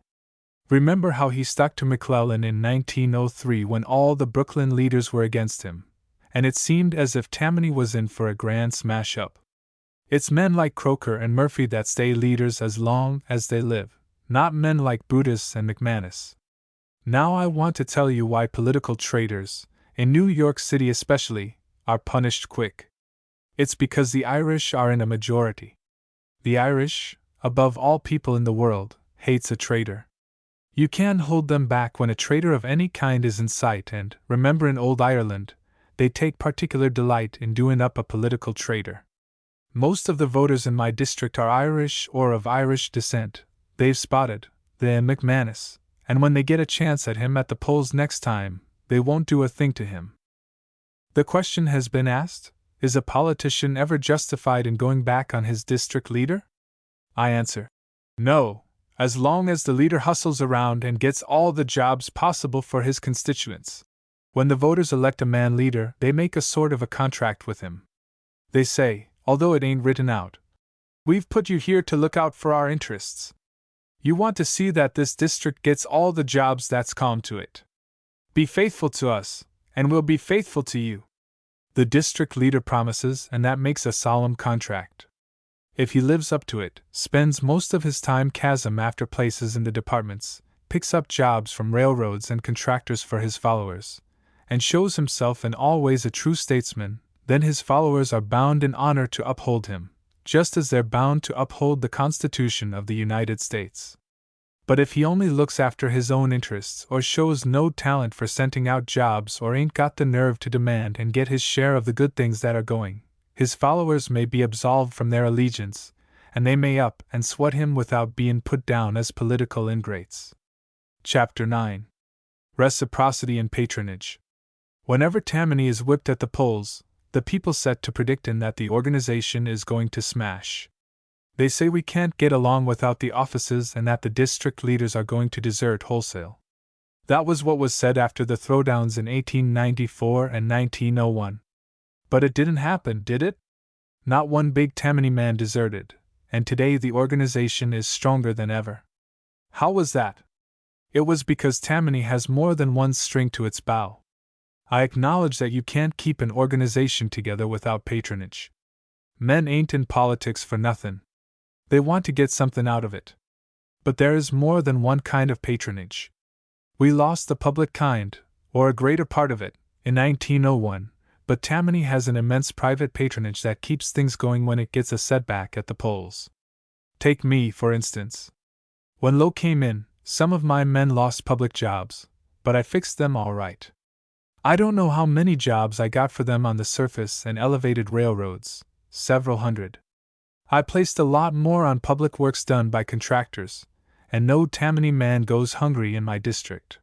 Remember how he stuck to McClellan in 1903 when all the Brooklyn leaders were against him, and it seemed as if Tammany was in for a grand smash-up. It's men like Croker and Murphy that stay leaders as long as they live, not men like Brutus and McManus. Now I want to tell you why political traitors, in New York City especially, are punished quick. It's because the Irish are in a majority. The Irish, above all people in the world, hates a traitor. You can't hold them back when a traitor of any kind is in sight, and, remember in old Ireland, they take particular delight in doing up a political traitor. Most of the voters in my district are Irish or of Irish descent. They've spotted the McManus, and when they get a chance at him at the polls next time, they won't do a thing to him. The question has been asked, is a politician ever justified in going back on his district leader? I answer, no. As long as the leader hustles around and gets all the jobs possible for his constituents. When the voters elect a man leader, they make a sort of a contract with him. They say, although it ain't written out, "We've put you here to look out for our interests. You want to see that this district gets all the jobs that's come to it. Be faithful to us, and we'll be faithful to you." The district leader promises, and that makes a solemn contract. If he lives up to it, spends most of his time chasm after places in the departments, picks up jobs from railroads and contractors for his followers, and shows himself in all ways a true statesman, then his followers are bound in honor to uphold him, just as they're bound to uphold the Constitution of the United States. But if he only looks after his own interests or shows no talent for sending out jobs or ain't got the nerve to demand and get his share of the good things that are going, his followers may be absolved from their allegiance, and they may up and sweat him without being put down as political ingrates. Chapter 9. Reciprocity and Patronage. Whenever Tammany is whipped at the polls, the people set to predicting that the organization is going to smash. They say we can't get along without the offices and that the district leaders are going to desert wholesale. That was what was said after the throwdowns in 1894 and 1901. But it didn't happen, did it? Not one big Tammany man deserted, and today the organization is stronger than ever. How was that? It was because Tammany has more than one string to its bow. I acknowledge that you can't keep an organization together without patronage. Men ain't in politics for nothing. They want to get something out of it. But there is more than one kind of patronage. We lost the public kind, or a greater part of it, in 1901, but Tammany has an immense private patronage that keeps things going when it gets a setback at the polls. Take me, for instance. When Lowe came in, some of my men lost public jobs, but I fixed them all right. I don't know how many jobs I got for them on the surface and elevated railroads, several hundred. I placed a lot more on public works done by contractors, and no Tammany man goes hungry in my district.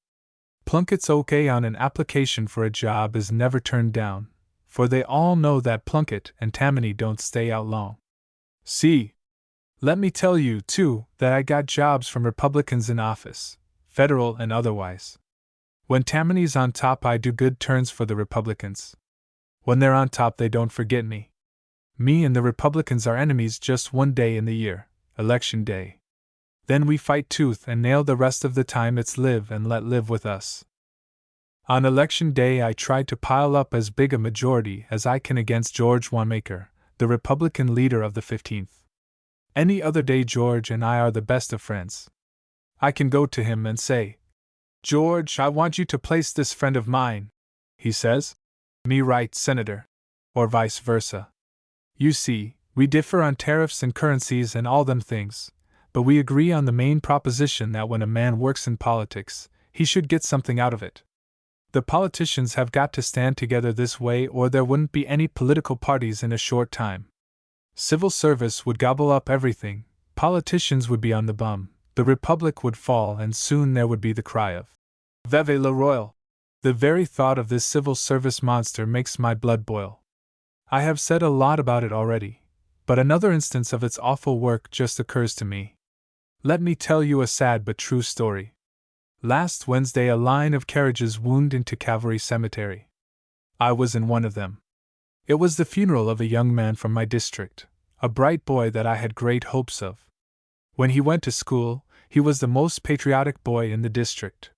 Plunkitt's OK on an application for a job is never turned down, for they all know that Plunkitt and Tammany don't stay out long. See, let me tell you, too, that I got jobs from Republicans in office, federal and otherwise. When Tammany's on top, I do good turns for the Republicans. When they're on top, they don't forget me. Me and the Republicans are enemies just one day in the year, Election Day. Then we fight tooth and nail. The rest of the time it's live and let live with us. On Election Day I tried to pile up as big a majority as I can against George Wanamaker, the Republican leader of the 15th. Any other day George and I are the best of friends. I can go to him and say, "George, I want you to place this friend of mine." He says, "Me right, Senator," or vice versa. You see, we differ on tariffs and currencies and all them things, but we agree on the main proposition that when a man works in politics, he should get something out of it. The politicians have got to stand together this way or there wouldn't be any political parties in a short time. Civil service would gobble up everything, politicians would be on the bum, the republic would fall, and soon there would be the cry of "Vive le Royal!" The very thought of this civil service monster makes my blood boil. I have said a lot about it already, but another instance of its awful work just occurs to me. Let me tell you a sad but true story. Last Wednesday a line of carriages wound into Cavalry Cemetery. I was in one of them. It was the funeral of a young man from my district, a bright boy that I had great hopes of. When he went to school, he was the most patriotic boy in the district.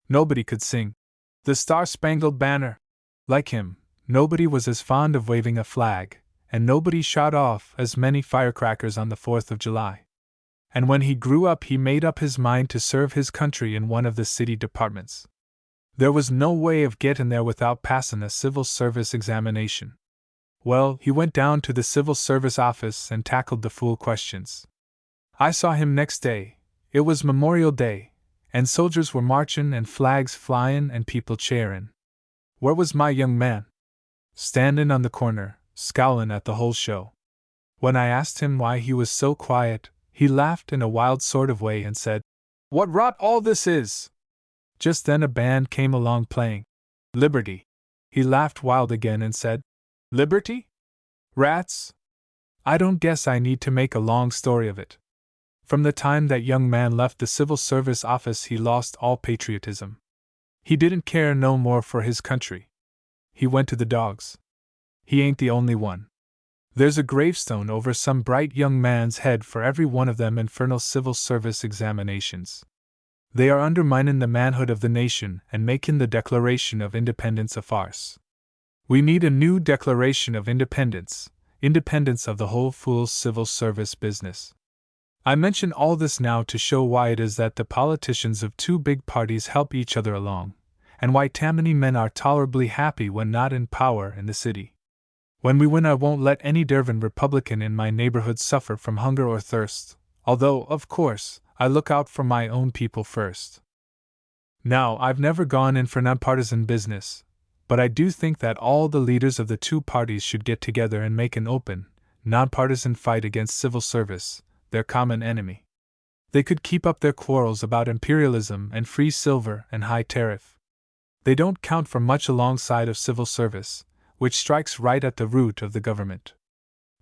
Nobody could sing "The Star-Spangled Banner" like him, nobody was as fond of waving a flag, and nobody shot off as many firecrackers on the 4th of July. And when he grew up he made up his mind to serve his country in one of the city departments. There was no way of getting there without passing a civil service examination. Well, he went down to the civil service office and tackled the fool questions. I saw him next day. It was Memorial Day, and soldiers were marching and flags flying and people cheering. Where was my young man? Standing on the corner, scowling at the whole show. When I asked him why he was so quiet, he laughed in a wild sort of way and said, "What rot all this is!" Just then a band came along playing "Liberty." He laughed wild again and said, "Liberty? Rats?" I don't guess I need to make a long story of it. From the time that young man left the civil service office he lost all patriotism. He didn't care no more for his country. He went to the dogs. He ain't the only one. There's a gravestone over some bright young man's head for every one of them infernal civil service examinations. They are undermining the manhood of the nation and making the Declaration of Independence a farce. We need a new Declaration of Independence, independence of the whole fool's civil service business. I mention all this now to show why it is that the politicians of two big parties help each other along, and why Tammany men are tolerably happy when not in power in the city. When we win I won't let any Dervan Republican in my neighborhood suffer from hunger or thirst, although, of course, I look out for my own people first. Now, I've never gone in for nonpartisan business, but I do think that all the leaders of the two parties should get together and make an open, nonpartisan fight against civil service, their common enemy. They could keep up their quarrels about imperialism and free silver and high tariff. They don't count for much alongside of civil service, which strikes right at the root of the government.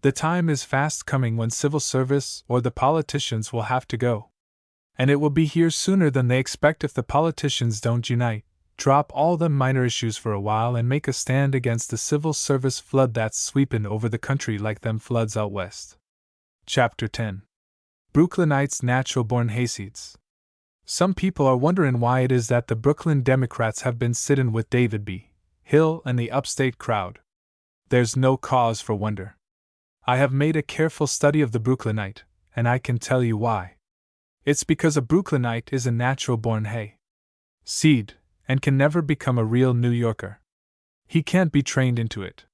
The time is fast coming when civil service or the politicians will have to go. And it will be here sooner than they expect if the politicians don't unite, drop all them minor issues for a while and make a stand against the civil service flood that's sweepin' over the country like them floods out west. Chapter 10. Brooklynites Natural-Born Hayseeds. Some people are wonderin' why it is that the Brooklyn Democrats have been sittin' with David B. Hill and the upstate crowd. There's no cause for wonder. I have made a careful study of the Brooklynite, and I can tell you why. It's because a Brooklynite is a natural-born hay seed, and can never become a real New Yorker. He can't be trained into it.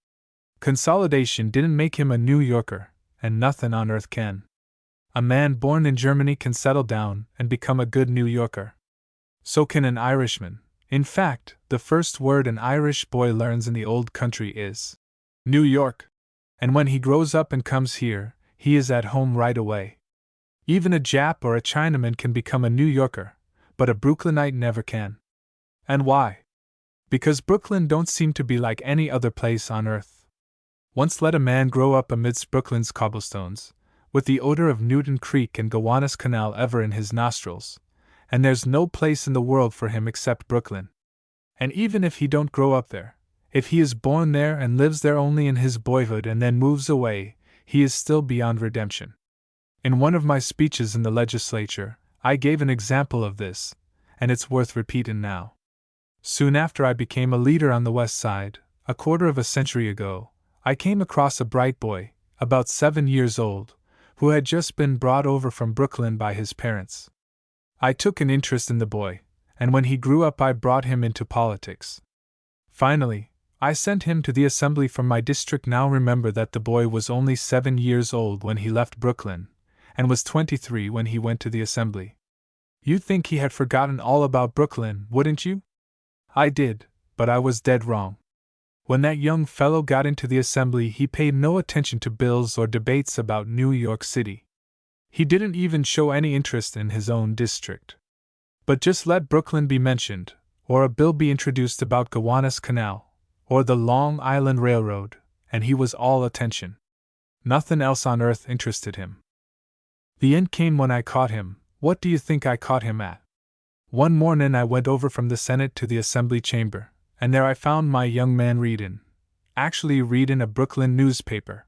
Consolidation didn't make him a New Yorker, and nothing on earth can. A man born in Germany can settle down and become a good New Yorker. So can an Irishman. In fact, the first word an Irish boy learns in the old country is New York. And when he grows up and comes here, he is at home right away. Even a Jap or a Chinaman can become a New Yorker, but a Brooklynite never can. And why? Because Brooklyn don't seem to be like any other place on earth. Once let a man grow up amidst Brooklyn's cobblestones, with the odor of Newton Creek and Gowanus Canal ever in his nostrils, and there's no place in the world for him except Brooklyn. And even if he don't grow up there, if he is born there and lives there only in his boyhood and then moves away, he is still beyond redemption. In one of my speeches in the legislature, I gave an example of this, and it's worth repeating now. Soon after I became a leader on the West Side, a quarter of a century ago, I came across a bright boy, about 7 years old, who had just been brought over from Brooklyn by his parents. I took an interest in the boy, and when he grew up I brought him into politics. Finally, I sent him to the assembly from my district. Now remember that the boy was only 7 years old when he left Brooklyn, and was 23 when he went to the assembly. You'd think he had forgotten all about Brooklyn, wouldn't you? I did, but I was dead wrong. When that young fellow got into the assembly, he paid no attention to bills or debates about New York City. He didn't even show any interest in his own district. But just let Brooklyn be mentioned, or a bill be introduced about Gowanus Canal, or the Long Island Railroad, and he was all attention. Nothing else on earth interested him. The end came when I caught him. What do you think I caught him at? One mornin' I went over from the Senate to the Assembly chamber, and there I found my young man actually readin' a Brooklyn newspaper.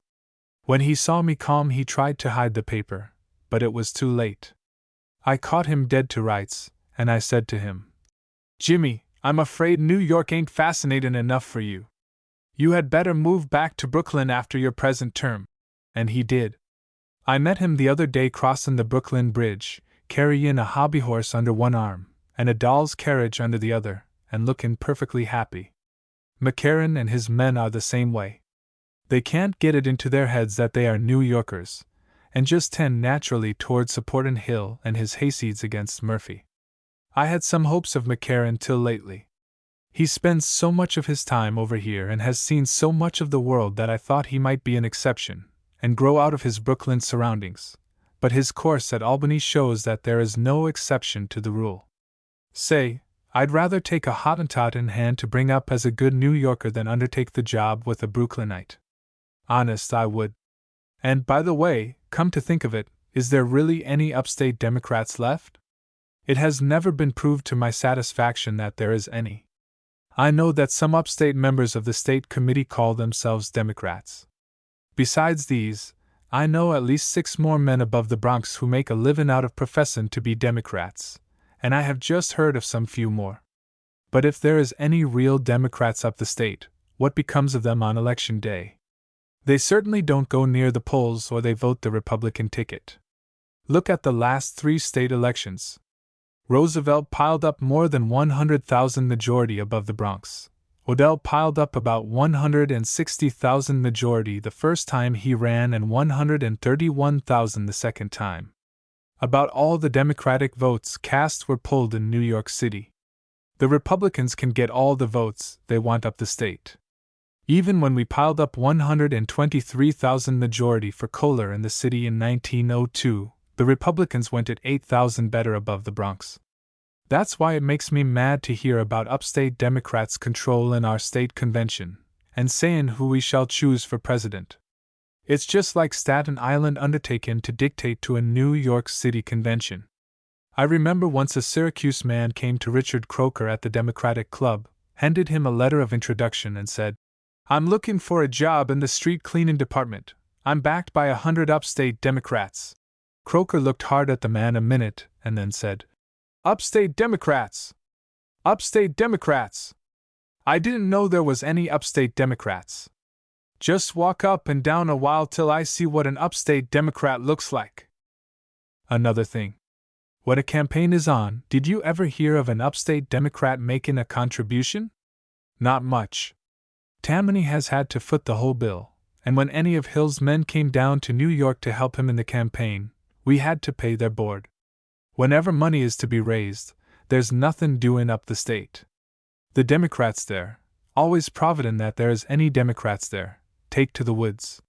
When he saw me calm, he tried to hide the paper, but it was too late. I caught him dead to rights, and I said to him, "Jimmy, I'm afraid New York ain't fascinatin' enough for you. You had better move back to Brooklyn after your present term." And he did. I met him the other day crossin' the Brooklyn Bridge, carryin' a hobby horse under one arm, and a doll's carriage under the other, and lookin' perfectly happy. McCarran and his men are the same way. They can't get it into their heads that they are New Yorkers, and just tend naturally toward supportin' Hill and his hayseeds against Murphy. I had some hopes of McCarran till lately. He spends so much of his time over here and has seen so much of the world that I thought he might be an exception, and grow out of his Brooklyn surroundings, but his course at Albany shows that there is no exception to the rule. Say, I'd rather take a Hottentot in hand to bring up as a good New Yorker than undertake the job with a Brooklynite. Honest, I would. And by the way, come to think of it, is there really any upstate Democrats left? It has never been proved to my satisfaction that there is any. I know that some upstate members of the state committee call themselves Democrats. Besides these, I know at least 6 more men above the Bronx who make a livin' out of professin' to be Democrats, and I have just heard of some few more. But if there is any real Democrats up the state, what becomes of them on election day? They certainly don't go near the polls or they vote the Republican ticket. Look at the last 3 state elections. Roosevelt piled up more than 100,000 majority above the Bronx. Odell piled up about 160,000 majority the first time he ran and 131,000 the second time. About all the Democratic votes cast were pulled in New York City. The Republicans can get all the votes they want up the state. Even when we piled up 123,000 majority for Kohler in the city in 1902, the Republicans went at 8,000 better above the Bronx. That's why it makes me mad to hear about upstate Democrats controllin' our state convention, and sayin' who we shall choose for president. It's just like Staten Island undertakin' to dictate to a New York City convention. I remember once a Syracuse man came to Richard Croker at the Democratic Club, handed him a letter of introduction, and said, "I'm looking for a job in the street cleaning department. I'm backed by 100 upstate Democrats." Croker looked hard at the man a minute and then said, "Upstate Democrats! Upstate Democrats! I didn't know there was any upstate Democrats. Just walk up and down a while till I see what an upstate Democrat looks like." Another thing. When a campaign is on, did you ever hear of an upstate Democrat making a contribution? Not much. Tammany has had to foot the whole bill, and when any of Hill's men came down to New York to help him in the campaign, we had to pay their board. Whenever money is to be raised, there's nothing doing up the state. The Democrats there, always provident that there is any Democrats there, take to the woods.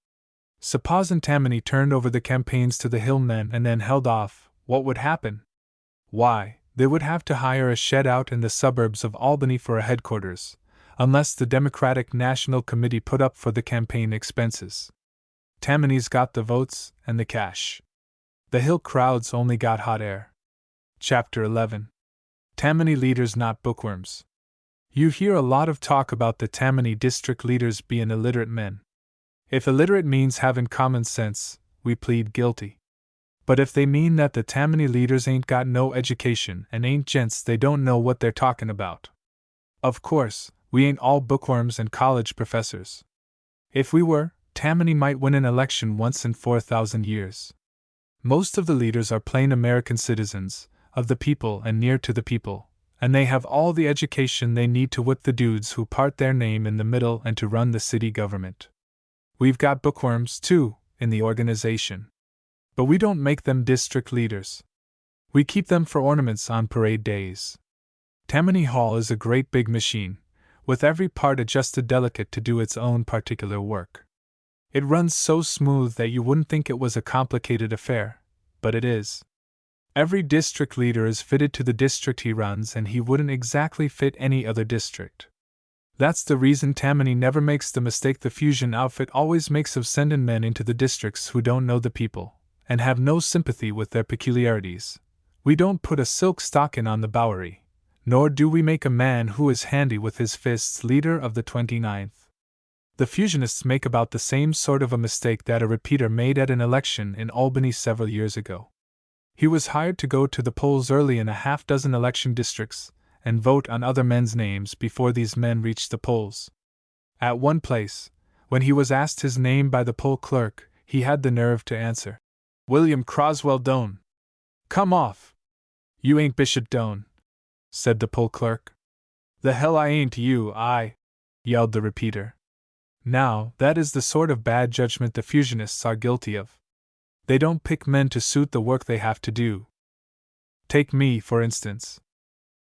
Supposin' Tammany turned over the campaigns to the Hill men and then held off, what would happen? Why, they would have to hire a shed out in the suburbs of Albany for a headquarters, unless the Democratic National Committee put up for the campaign expenses. Tammany's got the votes and the cash. The Hill crowds only got hot air. Chapter 11. Tammany Leaders Not Bookworms. You hear a lot of talk about the Tammany district leaders being illiterate men. If illiterate means having common sense, we plead guilty. But if they mean that the Tammany leaders ain't got no education and ain't gents, they don't know what they're talking about. Of course, we ain't all bookworms and college professors. If we were, Tammany might win an election once in 4,000 years. Most of the leaders are plain American citizens, of the people and near to the people, and they have all the education they need to whip the dudes who part their name in the middle and to run the city government. We've got bookworms, too, in the organization. But we don't make them district leaders. We keep them for ornaments on parade days. Tammany Hall is a great big machine, with every part adjusted delicate to do its own particular work. It runs so smooth that you wouldn't think it was a complicated affair, but it is. Every district leader is fitted to the district he runs, and he wouldn't exactly fit any other district. That's the reason Tammany never makes the mistake the Fusion outfit always makes of sending men into the districts who don't know the people and have no sympathy with their peculiarities. We don't put a silk stocking on the Bowery, nor do we make a man who is handy with his fists leader of the 29th. The Fusionists make about the same sort of a mistake that a repeater made at an election in Albany several years ago. He was hired to go to the polls early in a half-dozen election districts and vote on other men's names before these men reached the polls. At one place, when he was asked his name by the poll clerk, he had the nerve to answer, "William Croswell Doane." "Come off! You ain't Bishop Doane," said the poll clerk. "The hell I ain't I," yelled the repeater. Now, that is the sort of bad judgment the Fusionists are guilty of. They don't pick men to suit the work they have to do. Take me, for instance.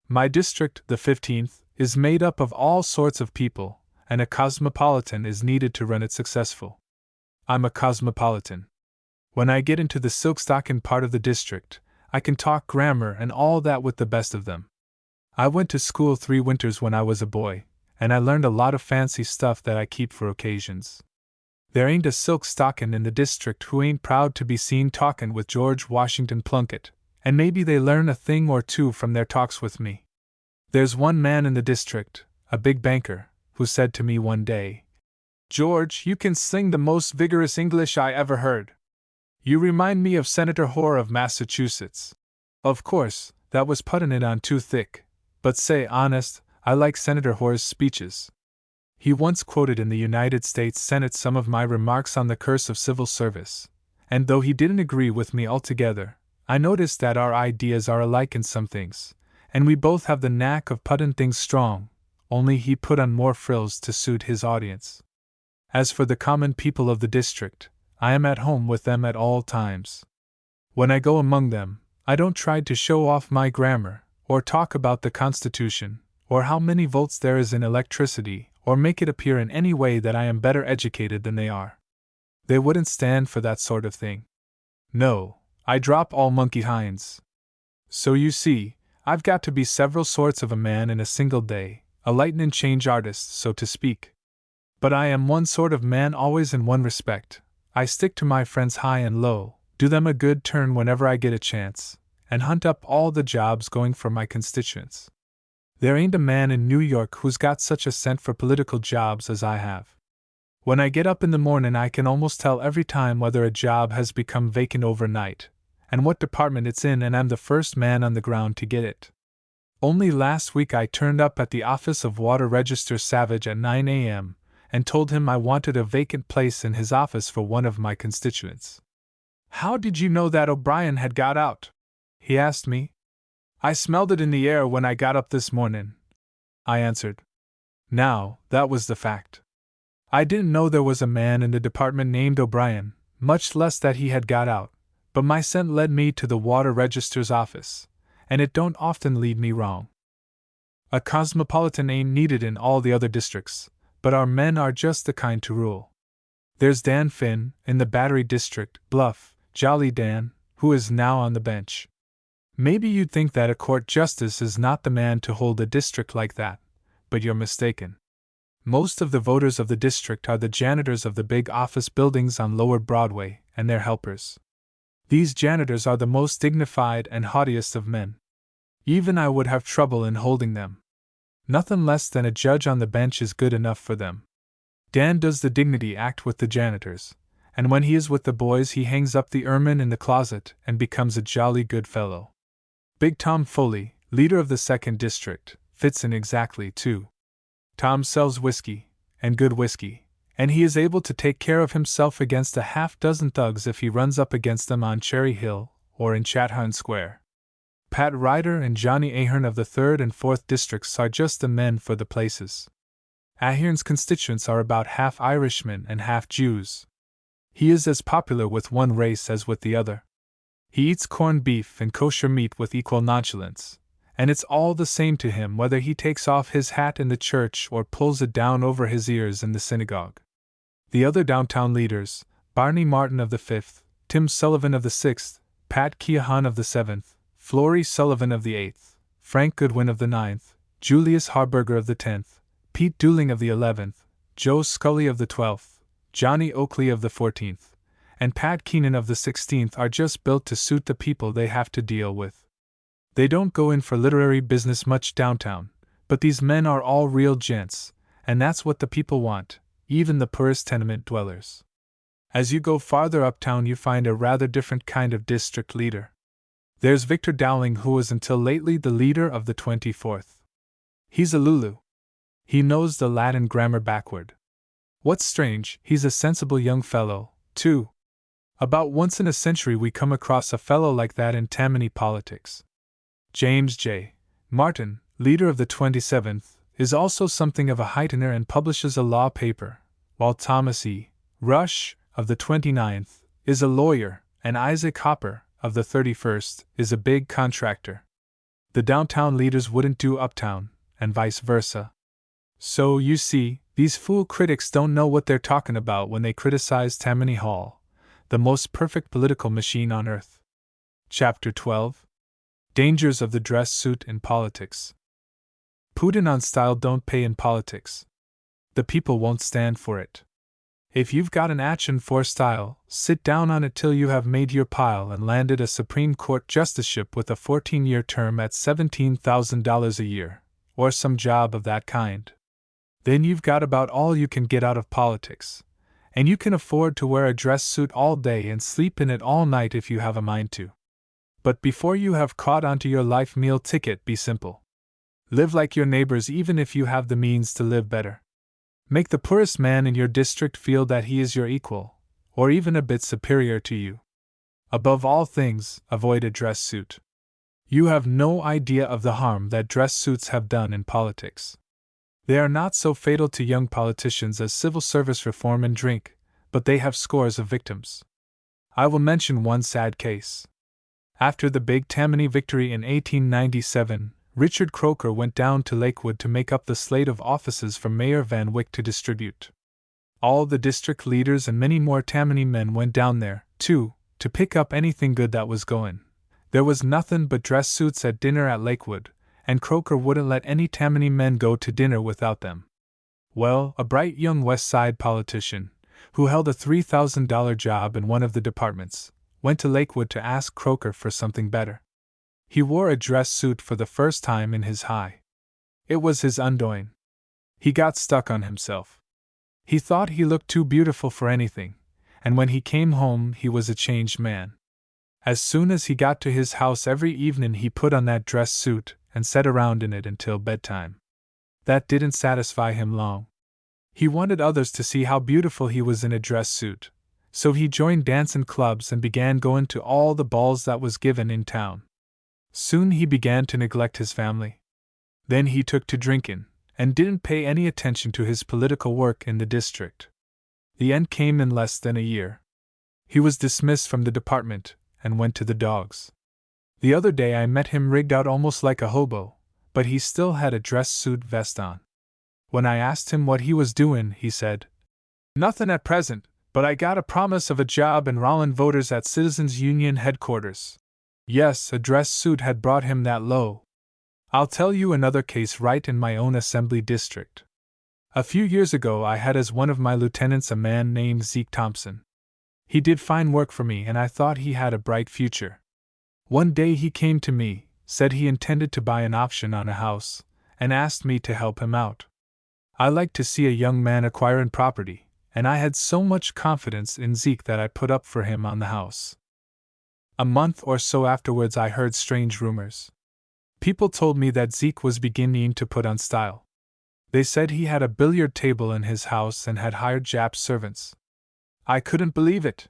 My district, the 15th, is made up of all sorts of people, and a cosmopolitan is needed to run it successful. I'm a cosmopolitan. When I get into the silk-stocking part of the district, I can talk grammar and all that with the best of them. I went to school 3 winters when I was a boy, and I learned a lot of fancy stuff that I keep for occasions. There ain't a silk-stocking in the district who ain't proud to be seen talking with George Washington Plunkitt, and maybe they learn a thing or two from their talks with me. There's one man in the district, a big banker, who said to me one day, "George, you can sing the most vigorous English I ever heard. You remind me of Senator Hoar of Massachusetts." Of course, that was putting it on too thick, but say honest, I like Senator Hoar's speeches. He once quoted in the United States Senate some of my remarks on the curse of civil service, and though he didn't agree with me altogether, I noticed that our ideas are alike in some things, and we both have the knack of putting things strong, only he put on more frills to suit his audience. As for the common people of the district, I am at home with them at all times. When I go among them, I don't try to show off my grammar, or talk about the Constitution, or how many volts there is in electricity, or make it appear in any way that I am better educated than they are. They wouldn't stand for that sort of thing. No, I drop all monkey hinds. So you see, I've got to be several sorts of a man in a single day, a lightning change artist, so to speak. But I am one sort of man always in one respect. I stick to my friends high and low, do them a good turn whenever I get a chance, and hunt up all the jobs going for my constituents. There ain't a man in New York who's got such a scent for political jobs as I have. When I get up in the morning, I can almost tell every time whether a job has become vacant overnight, and what department it's in, and I'm the first man on the ground to get it. Only last week I turned up at the office of Water Register Savage at 9 a.m. and told him I wanted a vacant place in his office for one of my constituents. "How did you know that O'Brien had got out?" he asked me. "I smelled it in the air when I got up this morning," I answered. Now, that was the fact. I didn't know there was a man in the department named O'Brien, much less that he had got out, but my scent led me to the Water Register's office, and it don't often lead me wrong. A cosmopolitan ain't needed in all the other districts, but our men are just the kind to rule. There's Dan Finn, in the Battery District, Bluff, Jolly Dan, who is now on the bench. Maybe you'd think that a court justice is not the man to hold a district like that, but you're mistaken. Most of the voters of the district are the janitors of the big office buildings on Lower Broadway, and their helpers. These janitors are the most dignified and haughtiest of men. Even I would have trouble in holding them. Nothing less than a judge on the bench is good enough for them. Dan does the dignity act with the janitors, and when he is with the boys he hangs up the ermine in the closet and becomes a jolly good fellow. Big Tom Foley, leader of the 2nd District, fits in exactly, too. Tom sells whiskey, and good whiskey, and he is able to take care of himself against a half-dozen thugs if he runs up against them on Cherry Hill or in Chatham Square. Pat Ryder and Johnny Ahern of the 3rd and 4th Districts are just the men for the places. Ahern's constituents are about half Irishmen and half Jews. He is as popular with one race as with the other. He eats corned beef and kosher meat with equal nonchalance, and it's all the same to him whether he takes off his hat in the church or pulls it down over his ears in the synagogue. The other downtown leaders, Barney Martin of the 5th, Tim Sullivan of the 6th, Pat Keohane of the 7th, Flory Sullivan of the 8th, Frank Goodwin of the 9th, Julius Harburger of the 10th, Pete Dooling of the 11th, Joe Scully of the 12th, Johnny Oakley of the 14th, and Pat Keenan of the 16th are just built to suit the people they have to deal with. They don't go in for literary business much downtown, but these men are all real gents, and that's what the people want, even the poorest tenement dwellers. As you go farther uptown you find a rather different kind of district leader. There's Victor Dowling, who was until lately the leader of the 24th. He's a Lulu. He knows the Latin grammar backward. What's strange, he's a sensible young fellow, too. About once in a century we come across a fellow like that in Tammany politics. James J. Martin, leader of the 27th, is also something of a heightener and publishes a law paper, while Thomas E. Rush, of the 29th, is a lawyer, and Isaac Hopper, of the 31st, is a big contractor. The downtown leaders wouldn't do uptown, and vice versa. So, you see, these fool critics don't know what they're talking about when they criticize Tammany Hall, the most perfect political machine on earth. Chapter 12. Dangers of the dress suit in politics. Putting on style don't pay in politics. The people won't stand for it. If you've got an action for style, sit down on it till you have made your pile and landed a Supreme Court justiceship with a 14-year term at $17,000 a year, or some job of that kind. Then you've got about all you can get out of politics, and you can afford to wear a dress suit all day and sleep in it all night if you have a mind to. But before you have caught onto your life meal ticket, be simple. Live like your neighbors even if you have the means to live better. Make the poorest man in your district feel that he is your equal, or even a bit superior to you. Above all things, avoid a dress suit. You have no idea of the harm that dress suits have done in politics. They are not so fatal to young politicians as civil service reform and drink, but they have scores of victims. I will mention one sad case. After the big Tammany victory in 1897, Richard Croker went down to Lakewood to make up the slate of offices for Mayor Van Wyck to distribute. All the district leaders and many more Tammany men went down there, too, to pick up anything good that was going. There was nothing but dress suits at dinner at Lakewood, and Croker wouldn't let any Tammany men go to dinner without them. Well, a bright young West Side politician, who held a $3,000 job in one of the departments, went to Lakewood to ask Croker for something better. He wore a dress suit for the first time in his high. It was his undoing. He got stuck on himself. He thought he looked too beautiful for anything, and when he came home he was a changed man. As soon as he got to his house every evening he put on that dress suit and sat around in it until bedtime. That didn't satisfy him long. He wanted others to see how beautiful he was in a dress suit, so he joined dancing clubs and began going to all the balls that was given in town. Soon he began to neglect his family. Then he took to drinking, and didn't pay any attention to his political work in the district. The end came in less than a year. He was dismissed from the department and went to the dogs. The other day I met him rigged out almost like a hobo, but he still had a dress suit vest on. When I asked him what he was doing, he said, "Nothing at present, but I got a promise of a job in Rollin Voters at Citizens Union headquarters." Yes, a dress suit had brought him that low. I'll tell you another case right in my own assembly district. A few years ago I had as one of my lieutenants a man named Zeke Thompson. He did fine work for me and I thought he had a bright future. One day he came to me, said he intended to buy an option on a house, and asked me to help him out. I like to see a young man acquiring property, and I had so much confidence in Zeke that I put up for him on the house. A month or so afterwards I heard strange rumors. People told me that Zeke was beginning to put on style. They said he had a billiard table in his house and had hired Jap servants. I couldn't believe it.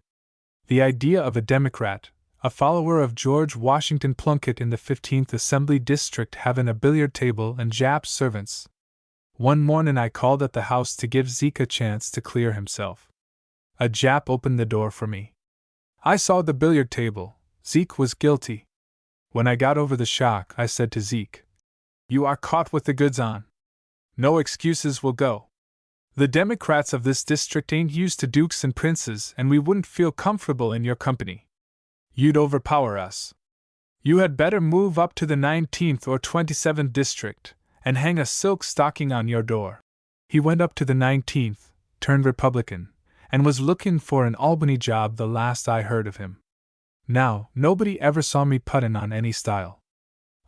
The idea of a Democrat, a follower of George Washington Plunkitt in the 15th Assembly District, having a billiard table and Jap servants. One morning I called at the house to give Zeke a chance to clear himself. A Jap opened the door for me. I saw the billiard table. Zeke was guilty. When I got over the shock, I said to Zeke, "You are caught with the goods on. No excuses will go. The Democrats of this district ain't used to dukes and princes, and we wouldn't feel comfortable in your company. You'd overpower us. You had better move up to the 19th or 27th district, and hang a silk stocking on your door." He went up to the 19th, turned Republican, and was looking for an Albany job the last I heard of him. Now, nobody ever saw me putting on any style.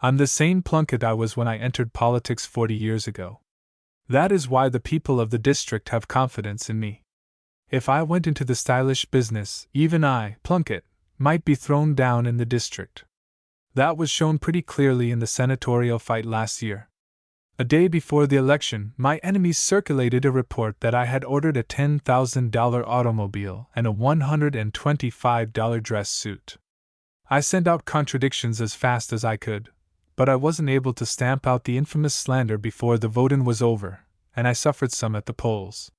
I'm the same Plunkitt I was when I entered politics 40 years ago. That is why the people of the district have confidence in me. If I went into the stylish business, even I, Plunkitt, might be thrown down in the district. That was shown pretty clearly in the senatorial fight last year. A day before the election, my enemies circulated a report that I had ordered a $10,000 automobile and a $125 dress suit. I sent out contradictions as fast as I could, but I wasn't able to stamp out the infamous slander before the voting was over, and I suffered some at the polls.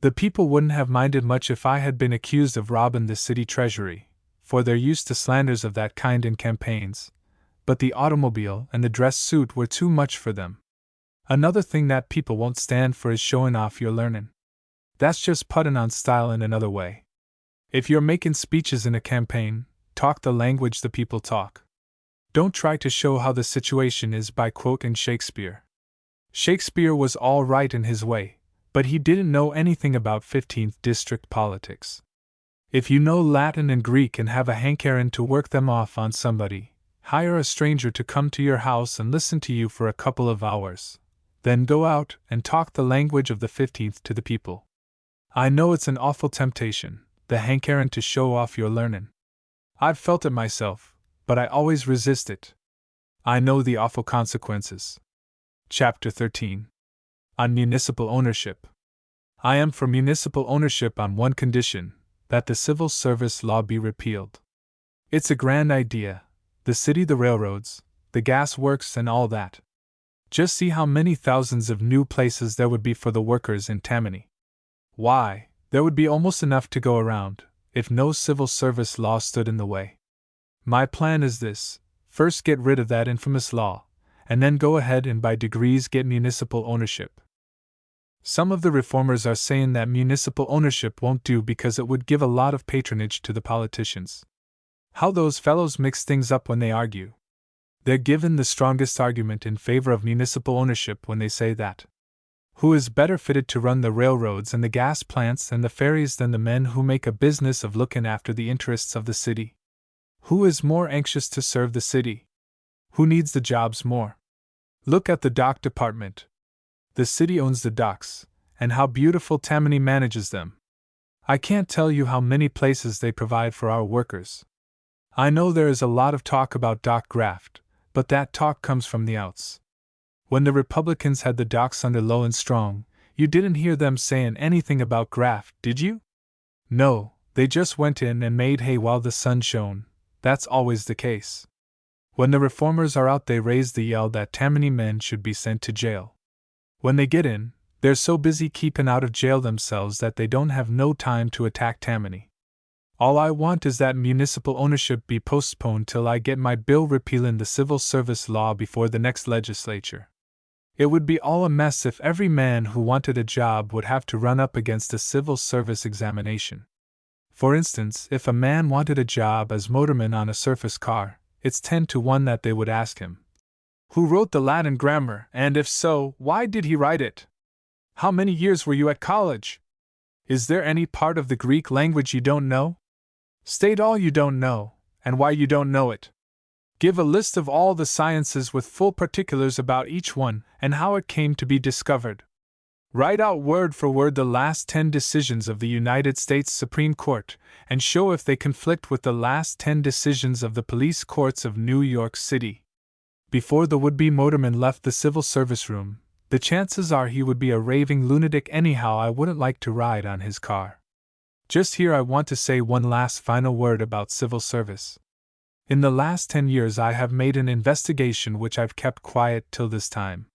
The people wouldn't have minded much if I had been accused of robbing the city treasury, for they're used to slanders of that kind in campaigns, but the automobile and the dress suit were too much for them. Another thing that people won't stand for is showing off your learning. That's just putting on style in another way. If you're making speeches in a campaign, talk the language the people talk. Don't try to show how the situation is by quoting Shakespeare. Shakespeare was all right in his way, but he didn't know anything about 15th district politics. If you know Latin and Greek and have a hankering to work them off on somebody, hire a stranger to come to your house and listen to you for a couple of hours. Then go out and talk the language of the 15th to the people. I know it's an awful temptation, the hankering to show off your learning. I've felt it myself, but I always resist it. I know the awful consequences. Chapter 13. On Municipal Ownership. I am for municipal ownership on one condition, that the civil service law be repealed. It's a grand idea, the city, the railroads, the gas works, and all that. Just see how many thousands of new places there would be for the workers in Tammany. Why, there would be almost enough to go around, if no civil service law stood in the way. My plan is this: first get rid of that infamous law, and then go ahead and by degrees get municipal ownership. Some of the reformers are saying that municipal ownership won't do because it would give a lot of patronage to the politicians. How those fellows mix things up when they argue. They're given the strongest argument in favor of municipal ownership when they say that. Who is better fitted to run the railroads and the gas plants and the ferries than the men who make a business of looking after the interests of the city? Who is more anxious to serve the city? Who needs the jobs more? Look at the dock department. The city owns the docks, and how beautiful Tammany manages them. I can't tell you how many places they provide for our workers. I know there is a lot of talk about dock graft, but that talk comes from the outs. When the Republicans had the docks under Low and Strong, you didn't hear them saying anything about graft, did you? No, they just went in and made hay while the sun shone. That's always the case. When the reformers are out, they raise the yell that Tammany men should be sent to jail. When they get in, they're so busy keeping out of jail themselves that they don't have no time to attack Tammany. All I want is that municipal ownership be postponed till I get my bill repealing the civil service law before the next legislature. It would be all a mess if every man who wanted a job would have to run up against a civil service examination. For instance, if a man wanted a job as motorman on a surface car, it's 10 to 1 that they would ask him, "Who wrote the Latin grammar, and if so, why did he write it? How many years were you at college? Is there any part of the Greek language you don't know? State all you don't know, and why you don't know it. Give a list of all the sciences with full particulars about each one, and how it came to be discovered. Write out word for word the last 10 decisions of the United States Supreme Court, and show if they conflict with the last 10 decisions of the police courts of New York City." Before the would-be motorman left the civil service room, the chances are he would be a raving lunatic anyhow. I wouldn't like to ride on his car. Just here I want to say one last final word about civil service. In the last 10 years I have made an investigation which I've kept quiet till this time.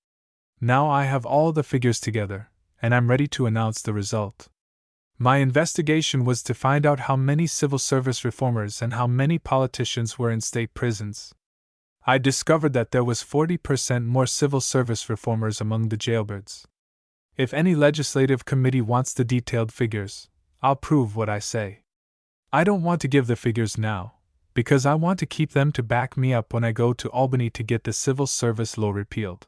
Now I have all the figures together, and I'm ready to announce the result. My investigation was to find out how many civil service reformers and how many politicians were in state prisons. I discovered that there was 40% more civil service reformers among the jailbirds. If any legislative committee wants the detailed figures, I'll prove what I say. I don't want to give the figures now, because I want to keep them to back me up when I go to Albany to get the civil service law repealed.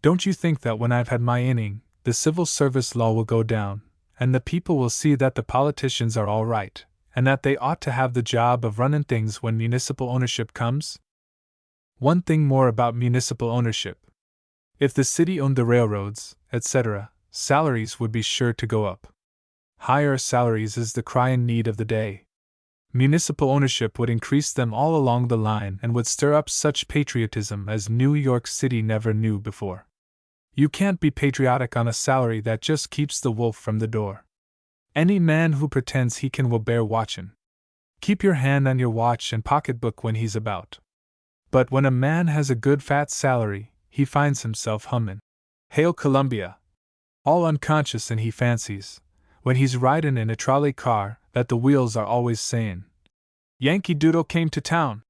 Don't you think that when I've had my inning, the civil service law will go down, and the people will see that the politicians are all right, and that they ought to have the job of running things when municipal ownership comes? One thing more about municipal ownership. If the city owned the railroads, etc., salaries would be sure to go up. Higher salaries is the crying need of the day. Municipal ownership would increase them all along the line and would stir up such patriotism as New York City never knew before. You can't be patriotic on a salary that just keeps the wolf from the door. Any man who pretends he can will bear watchin'. Keep your hand on your watch and pocketbook when he's about. But when a man has a good fat salary, he finds himself hummin' "Hail Columbia," all unconscious, and he fancies, when he's riding in a trolley car, that the wheels are always saying, "Yankee Doodle came to town."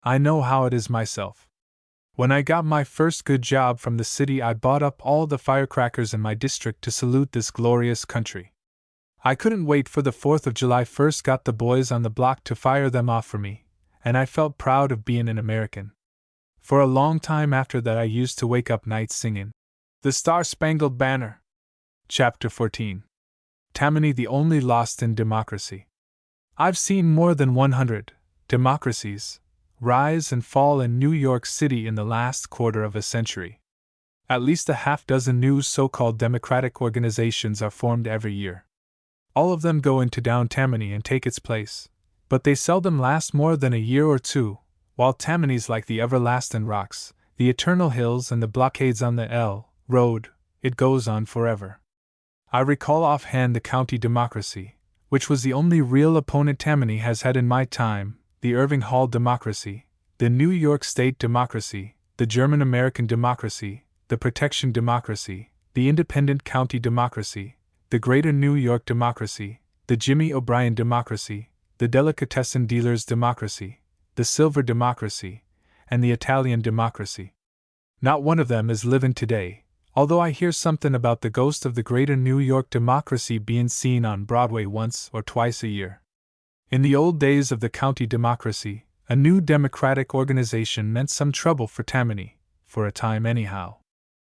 I know how it is myself. When I got my first good job from the city, I bought up all the firecrackers in my district to salute this glorious country. I couldn't wait for the 4th of July. First got the boys on the block to fire them off for me, and I felt proud of being an American. For a long time after that I used to wake up nights singing "The Star-Spangled Banner." Chapter 14. Tammany the only lost in democracy. I've seen more than 100 democracies rise and fall in New York City in the last quarter of a century. At least a half-dozen new so-called democratic organizations are formed every year. All of them go into down Tammany and take its place, but they seldom last more than a year or two, while Tammany's like the everlasting rocks, the eternal hills, and the blockades on the L road. It goes on forever. I recall offhand the county democracy, which was the only real opponent Tammany has had in my time, the Irving Hall democracy, the New York State democracy, the German-American democracy, the Protection democracy, the Independent County democracy, the Greater New York democracy, the Jimmy O'Brien democracy, the Delicatessen Dealers democracy, the Silver democracy, and the Italian democracy. Not one of them is living today, although I hear something about the ghost of the Greater New York democracy being seen on Broadway once or twice a year. In the old days of the county democracy, a new democratic organization meant some trouble for Tammany, for a time anyhow.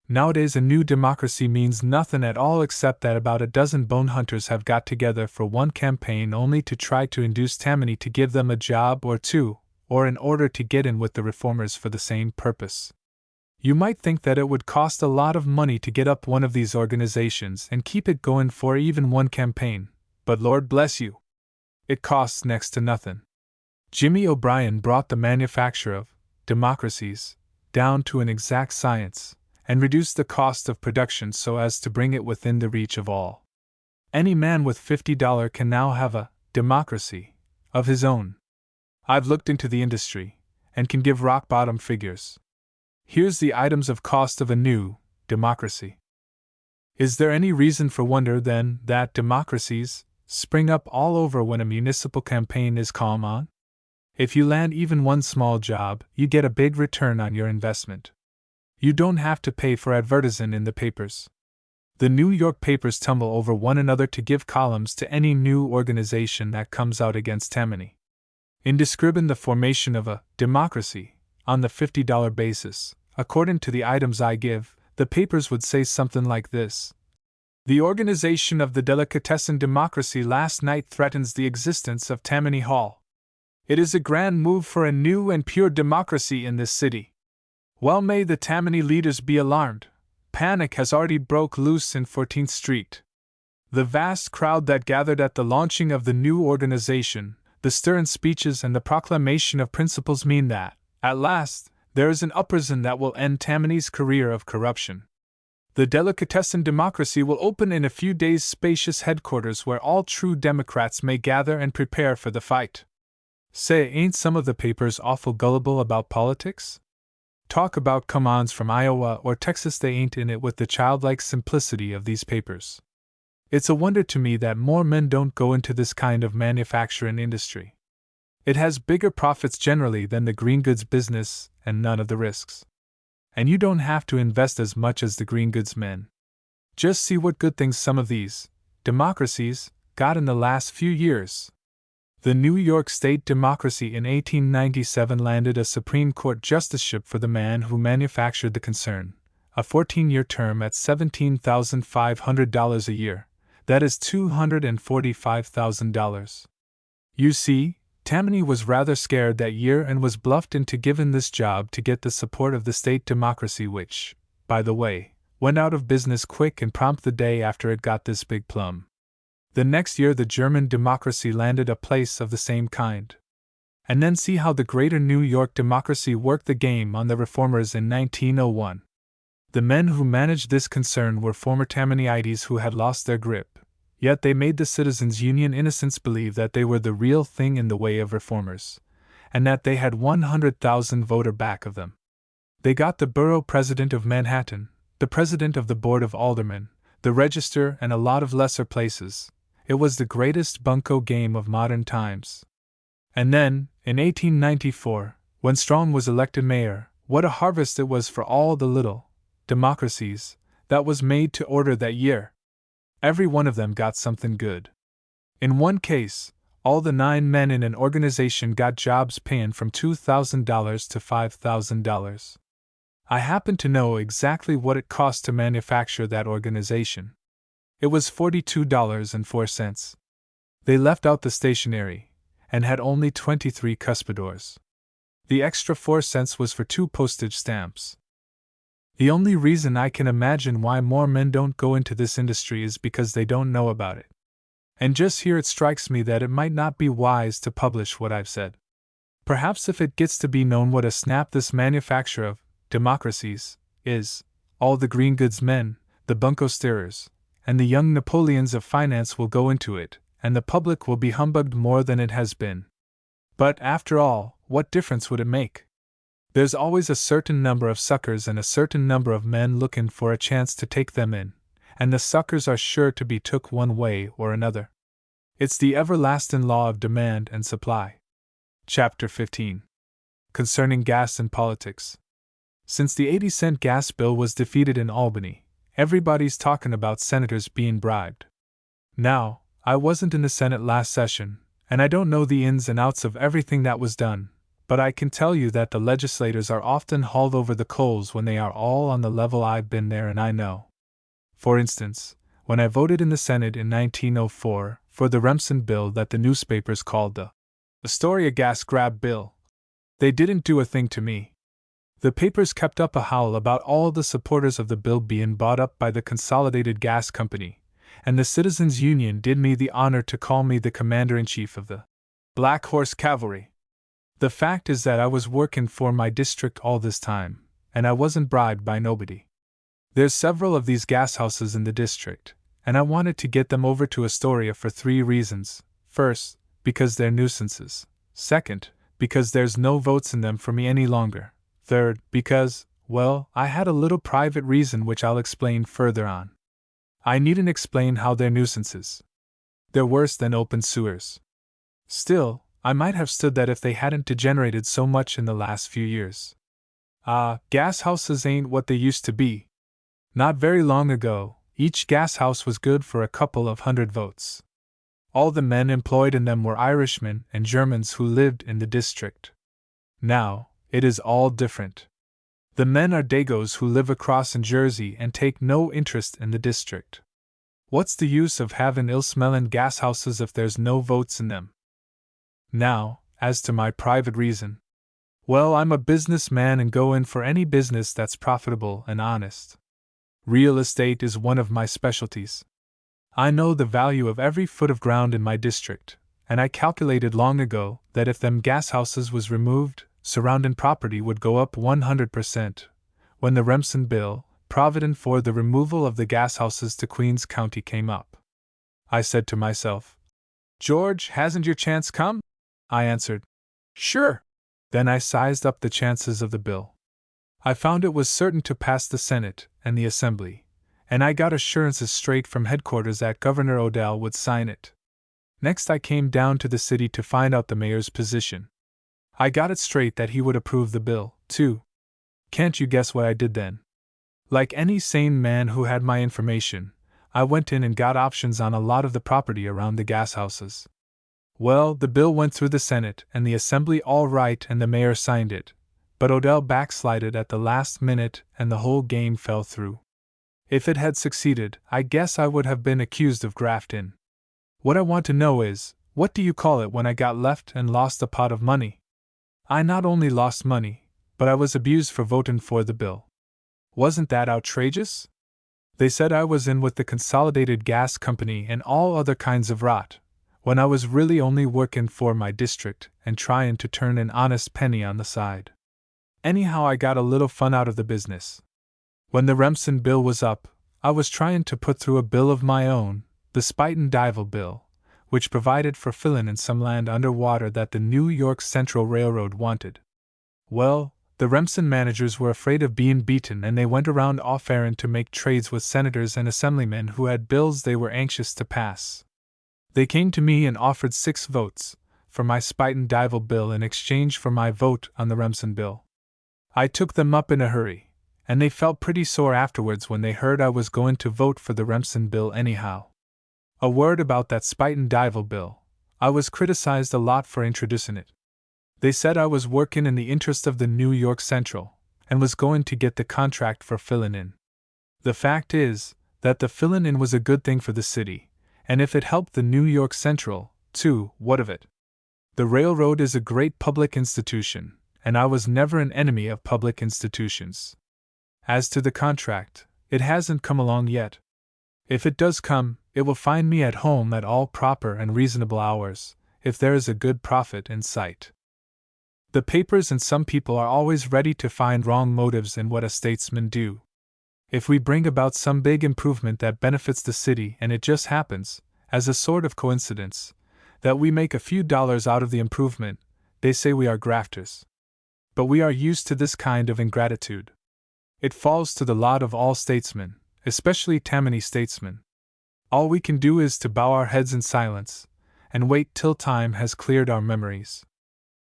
Nowadays a new democracy means nothing at all except that about a dozen bone hunters have got together for one campaign only to try to induce Tammany to give them a job or two, or in order to get in with the reformers for the same purpose. You might think that it would cost a lot of money to get up one of these organizations and keep it going for even one campaign, but Lord bless you, it costs next to nothing. Jimmy O'Brien brought the manufacture of democracies down to an exact science, and reduced the cost of production so as to bring it within the reach of all. Any man with $50 can now have a democracy of his own. I've looked into the industry, and can give rock-bottom figures. Here's the items of cost of a new democracy. Is there any reason for wonder, then, that democracies spring up all over when a municipal campaign is calm on? If you land even one small job, you get a big return on your investment. You don't have to pay for advertising in the papers. The New York papers tumble over one another to give columns to any new organization that comes out against Tammany. In describing the formation of a democracy, on the $50 basis, according to the items I give, the papers would say something like this. The organization of the delicatessen democracy last night threatens the existence of Tammany Hall. It is a grand move for a new and pure democracy in this city. Well may the Tammany leaders be alarmed. Panic has already broke loose in 14th Street. The vast crowd that gathered at the launching of the new organization, the stirring speeches and the proclamation of principles mean that, at last, there is an uprising that will end Tammany's career of corruption. The delicatessen democracy will open in a few days spacious headquarters where all true Democrats may gather and prepare for the fight. Say, ain't some of the papers awful gullible about politics? Talk about come-ons from Iowa or Texas, they ain't in it with the childlike simplicity of these papers. It's a wonder to me that more men don't go into this kind of manufacturing industry. It has bigger profits generally than the green goods business and none of the risks. And you don't have to invest as much as the green goods men. Just see what good things some of these democracies got in the last few years. The New York State Democracy in 1897 landed a Supreme Court justiceship for the man who manufactured the concern, a 14-year term at $17,500 a year, that is $245,000. You see, Tammany was rather scared that year and was bluffed into giving this job to get the support of the state democracy, which, by the way, went out of business quick and prompt the day after it got this big plum. The next year the German democracy landed a place of the same kind. And then see how the greater New York democracy worked the game on the reformers in 1901. The men who managed this concern were former Tammany-ites who had lost their grip, yet they made the Citizens Union innocents believe that they were the real thing in the way of reformers, and that they had 100,000 voter back of them. They got the borough president of Manhattan, the president of the board of aldermen, the register, and a lot of lesser places. It was the greatest bunco game of modern times. And then, in 1894, when Strong was elected mayor, what a harvest it was for all the little democracies that was made to order that year. Every one of them got something good. In one case, all the 9 men in an organization got jobs paying from $2,000 to $5,000. I happen to know exactly what it cost to manufacture that organization. It was $42.04. They left out the stationery, and had only 23 cuspidors. The extra 4 cents was for 2 postage stamps. The only reason I can imagine why more men don't go into this industry is because they don't know about it. And just here it strikes me that it might not be wise to publish what I've said. Perhaps if it gets to be known what a snap this manufacture of democracies is, all the green goods men, the bunco stirrers, and the young Napoleons of finance will go into it, and the public will be humbugged more than it has been. But, after all, what difference would it make? There's always a certain number of suckers and a certain number of men looking for a chance to take them in, and the suckers are sure to be took one way or another. It's the everlasting law of demand and supply. Chapter 15. Concerning Gas and Politics. Since the 80-cent gas bill was defeated in Albany, everybody's talking about senators being bribed. Now, I wasn't in the Senate last session, and I don't know the ins and outs of everything that was done, but I can tell you that the legislators are often hauled over the coals when they are all on the level. I've been there and I know. For instance, when I voted in the Senate in 1904 for the Remsen bill that the newspapers called the Astoria Gas Grab Bill, They didn't do a thing to me. The papers kept up a howl about all the supporters of the bill being bought up by the Consolidated Gas Company, and the Citizens' Union did me the honor to call me the Commander-in-Chief of the Black Horse Cavalry. The fact is that I was working for my district all this time, and I wasn't bribed by nobody. There's several of these gas houses in the district, and I wanted to get them over to Astoria for 3 reasons. First, because they're nuisances. Second, because there's no votes in them for me any longer. Third, because, well, I had a little private reason which I'll explain further on. I needn't explain how they're nuisances. They're worse than open sewers. Still, I might have stood that if they hadn't degenerated so much in the last few years. Gas houses ain't what they used to be. Not very long ago, each gas house was good for a couple of 100 votes. All the men employed in them were Irishmen and Germans who lived in the district. Now, it is all different. The men are Dagos who live across in Jersey and take no interest in the district. What's the use of having ill-smelling gas houses if there's no votes in them? Now, as to my private reason. Well, I'm a businessman and go in for any business that's profitable and honest. Real estate is one of my specialties. I know the value of every foot of ground in my district, and I calculated long ago that if them gas houses was removed, surrounding property would go up 100%. When the Remsen bill, provident for the removal of the gas houses to Queens County, came up, I said to myself, "George, hasn't your chance come?" I answered, "Sure." Then I sized up the chances of the bill. I found it was certain to pass the Senate and the Assembly, and I got assurances straight from headquarters that Governor Odell would sign it. Next I came down to the city to find out the mayor's position. I got it straight that he would approve the bill, too. Can't you guess what I did then? Like any sane man who had my information, I went in and got options on a lot of the property around the gas houses. Well, the bill went through the Senate and the Assembly all right and the mayor signed it, but Odell backslided at the last minute and the whole game fell through. If it had succeeded, I guess I would have been accused of grafting. What I want to know is, what do you call it when I got left and lost a pot of money? I not only lost money, but I was abused for voting for the bill. Wasn't that outrageous? They said I was in with the Consolidated Gas Company and all other kinds of rot, when I was really only working for my district and trying to turn an honest penny on the side. Anyhow, I got a little fun out of the business. When the Remsen bill was up, I was trying to put through a bill of my own, the Spuyten-Duyvil bill, which provided for filling in some land underwater that the New York Central Railroad wanted. Well, the Remsen managers were afraid of being beaten and they went around off-errand to make trades with senators and assemblymen who had bills they were anxious to pass. They came to me and offered 6 votes for my Spuyten-Duyvil bill in exchange for my vote on the Remsen bill. I took them up in a hurry, and they felt pretty sore afterwards when they heard I was going to vote for the Remsen bill anyhow. A word about that Spuyten-Duyvil bill. I was criticized a lot for introducing it. They said I was working in the interest of the New York Central, and was going to get the contract for filling in. The fact is, that the filling in was a good thing for the city, and if it helped the New York Central, too, what of it? The railroad is a great public institution, and I was never an enemy of public institutions. As to the contract, it hasn't come along yet. If it does come, it will find me at home at all proper and reasonable hours, if there is a good profit in sight. The papers and some people are always ready to find wrong motives in what a statesman do. If we bring about some big improvement that benefits the city and it just happens, as a sort of coincidence, that we make a few dollars out of the improvement, they say we are grafters. But we are used to this kind of ingratitude. It falls to the lot of all statesmen, especially Tammany statesmen. All we can do is to bow our heads in silence, and wait till time has cleared our memories.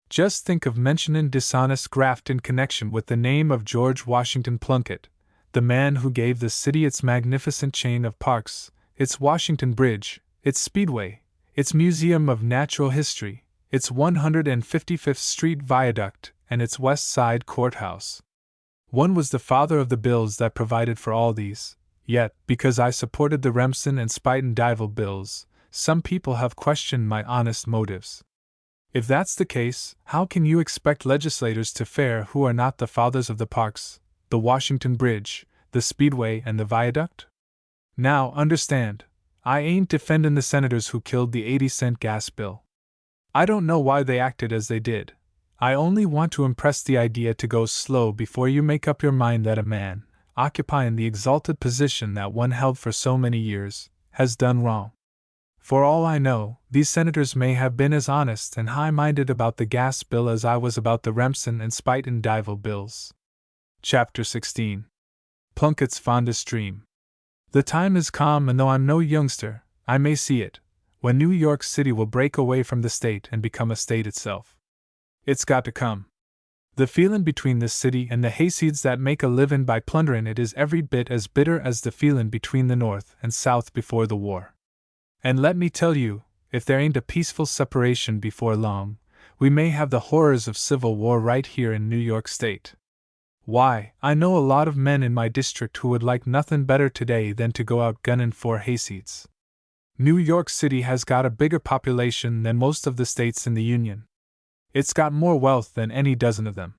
Just think of mentioning dishonest graft in connection with the name of George Washington Plunkitt, the man who gave the city its magnificent chain of parks, its Washington Bridge, its Speedway, its Museum of Natural History, its 155th Street Viaduct, and its West Side Courthouse. One was the father of the bills that provided for all these. Yet, because I supported the Remsen and Spuyten-Duyvil bills, some people have questioned my honest motives. If that's the case, how can you expect legislators to fare who are not the fathers of the parks, the Washington Bridge, the Speedway, and the Viaduct? Now, understand, I ain't defending the senators who killed the 80-cent gas bill. I don't know why they acted as they did. I only want to impress the idea to go slow before you make up your mind that a man, occupying the exalted position that one held for so many years, has done wrong. For all I know, these senators may have been as honest and high-minded about the gas bill as I was about the Remsen and Spite and Dival bills. Chapter 16. Plunkitt's Fondest Dream. The time is come, and though I'm no youngster, I may see it, when New York City will break away from the state and become a state itself. It's got to come. The feelin' between this city and the hayseeds that make a livin' by plunderin' it is every bit as bitter as the feelin' between the North and South before the war. And let me tell you, if there ain't a peaceful separation before long, we may have the horrors of civil war right here in New York State. Why, I know a lot of men in my district who would like nothing better today than to go out gunnin' for hayseeds. New York City has got a bigger population than most of the states in the Union. It's got more wealth than any dozen of them.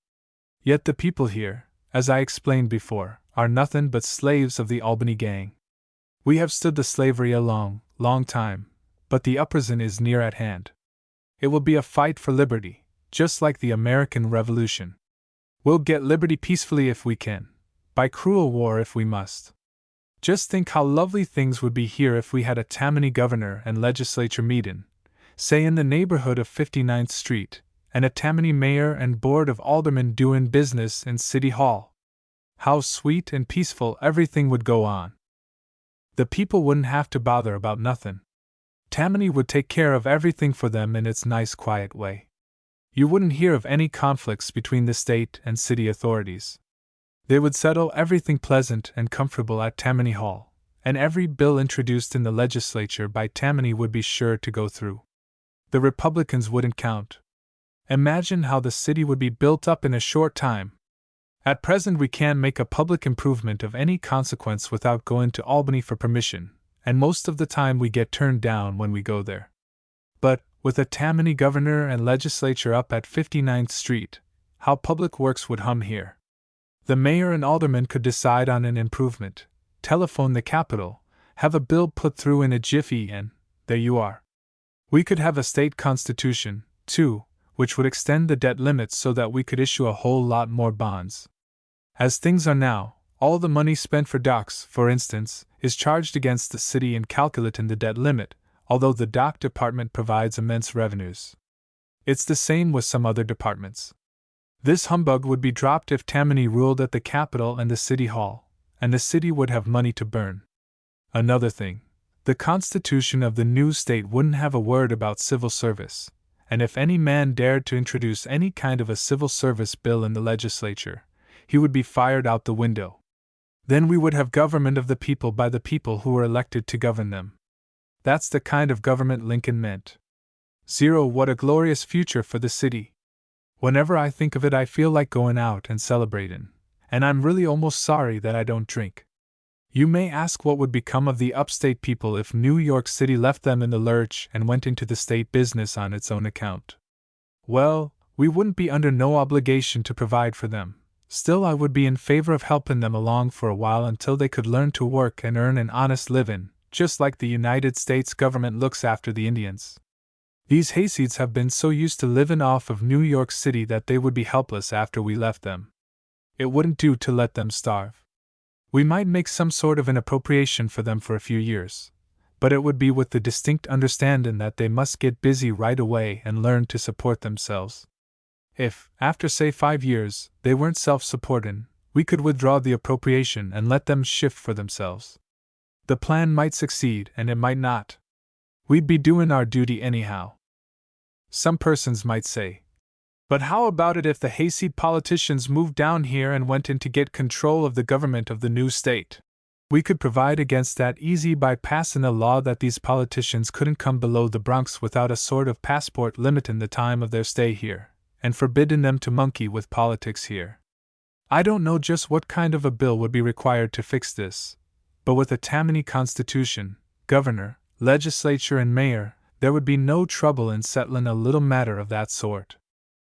Yet the people here, as I explained before, are nothing but slaves of the Albany gang. We have stood the slavery a long, long time, but the uprising is near at hand. It will be a fight for liberty, just like the American Revolution. We'll get liberty peacefully if we can, by cruel war if we must. Just think how lovely things would be here if we had a Tammany governor and legislature meetin', say in the neighborhood of 59th Street, and a Tammany mayor and board of aldermen doin' business in City Hall. How sweet and peaceful everything would go on. The people wouldn't have to bother about nothin'. Tammany would take care of everything for them in its nice quiet way. You wouldn't hear of any conflicts between the state and city authorities. They would settle everything pleasant and comfortable at Tammany Hall, and every bill introduced in the legislature by Tammany would be sure to go through. The Republicans wouldn't count. Imagine how the city would be built up in a short time. At present we can't make a public improvement of any consequence without going to Albany for permission, and most of the time we get turned down when we go there. But, with a Tammany governor and legislature up at 59th Street, how public works would hum here. The mayor and aldermen could decide on an improvement, telephone the Capitol, have a bill put through in a jiffy, and there you are. We could have a state constitution, too, which would extend the debt limits so that we could issue a whole lot more bonds. As things are now, all the money spent for docks, for instance, is charged against the city and calculated in the debt limit, although the dock department provides immense revenues. It's the same with some other departments. This humbug would be dropped if Tammany ruled at the Capitol and the City Hall, and the city would have money to burn. Another thing, the Constitution of the new state wouldn't have a word about civil service, and if any man dared to introduce any kind of a civil service bill in the legislature, he would be fired out the window. Then we would have government of the people by the people who were elected to govern them. That's the kind of government Lincoln meant. What a glorious future for the city. Whenever I think of it I feel like going out and celebrating, and I'm really almost sorry that I don't drink. You may ask what would become of the upstate people if New York City left them in the lurch and went into the state business on its own account. Well, we wouldn't be under no obligation to provide for them. Still, I would be in favor of helping them along for a while until they could learn to work and earn an honest living, just like the United States government looks after the Indians. These hayseeds have been so used to living off of New York City that they would be helpless after we left them. It wouldn't do to let them starve. We might make some sort of an appropriation for them for a few years, but it would be with the distinct understanding that they must get busy right away and learn to support themselves. If, after say 5 years, they weren't self-supporting, we could withdraw the appropriation and let them shift for themselves. The plan might succeed and it might not. We'd be doing our duty anyhow. Some persons might say, but how about it if the hayseed politicians moved down here and went in to get control of the government of the new state? We could provide against that easy by passing a law that these politicians couldn't come below the Bronx without a sort of passport limiting the time of their stay here, and forbidding them to monkey with politics here. I don't know just what kind of a bill would be required to fix this, but with a Tammany Constitution, governor, legislature, and mayor, there would be no trouble in settling a little matter of that sort.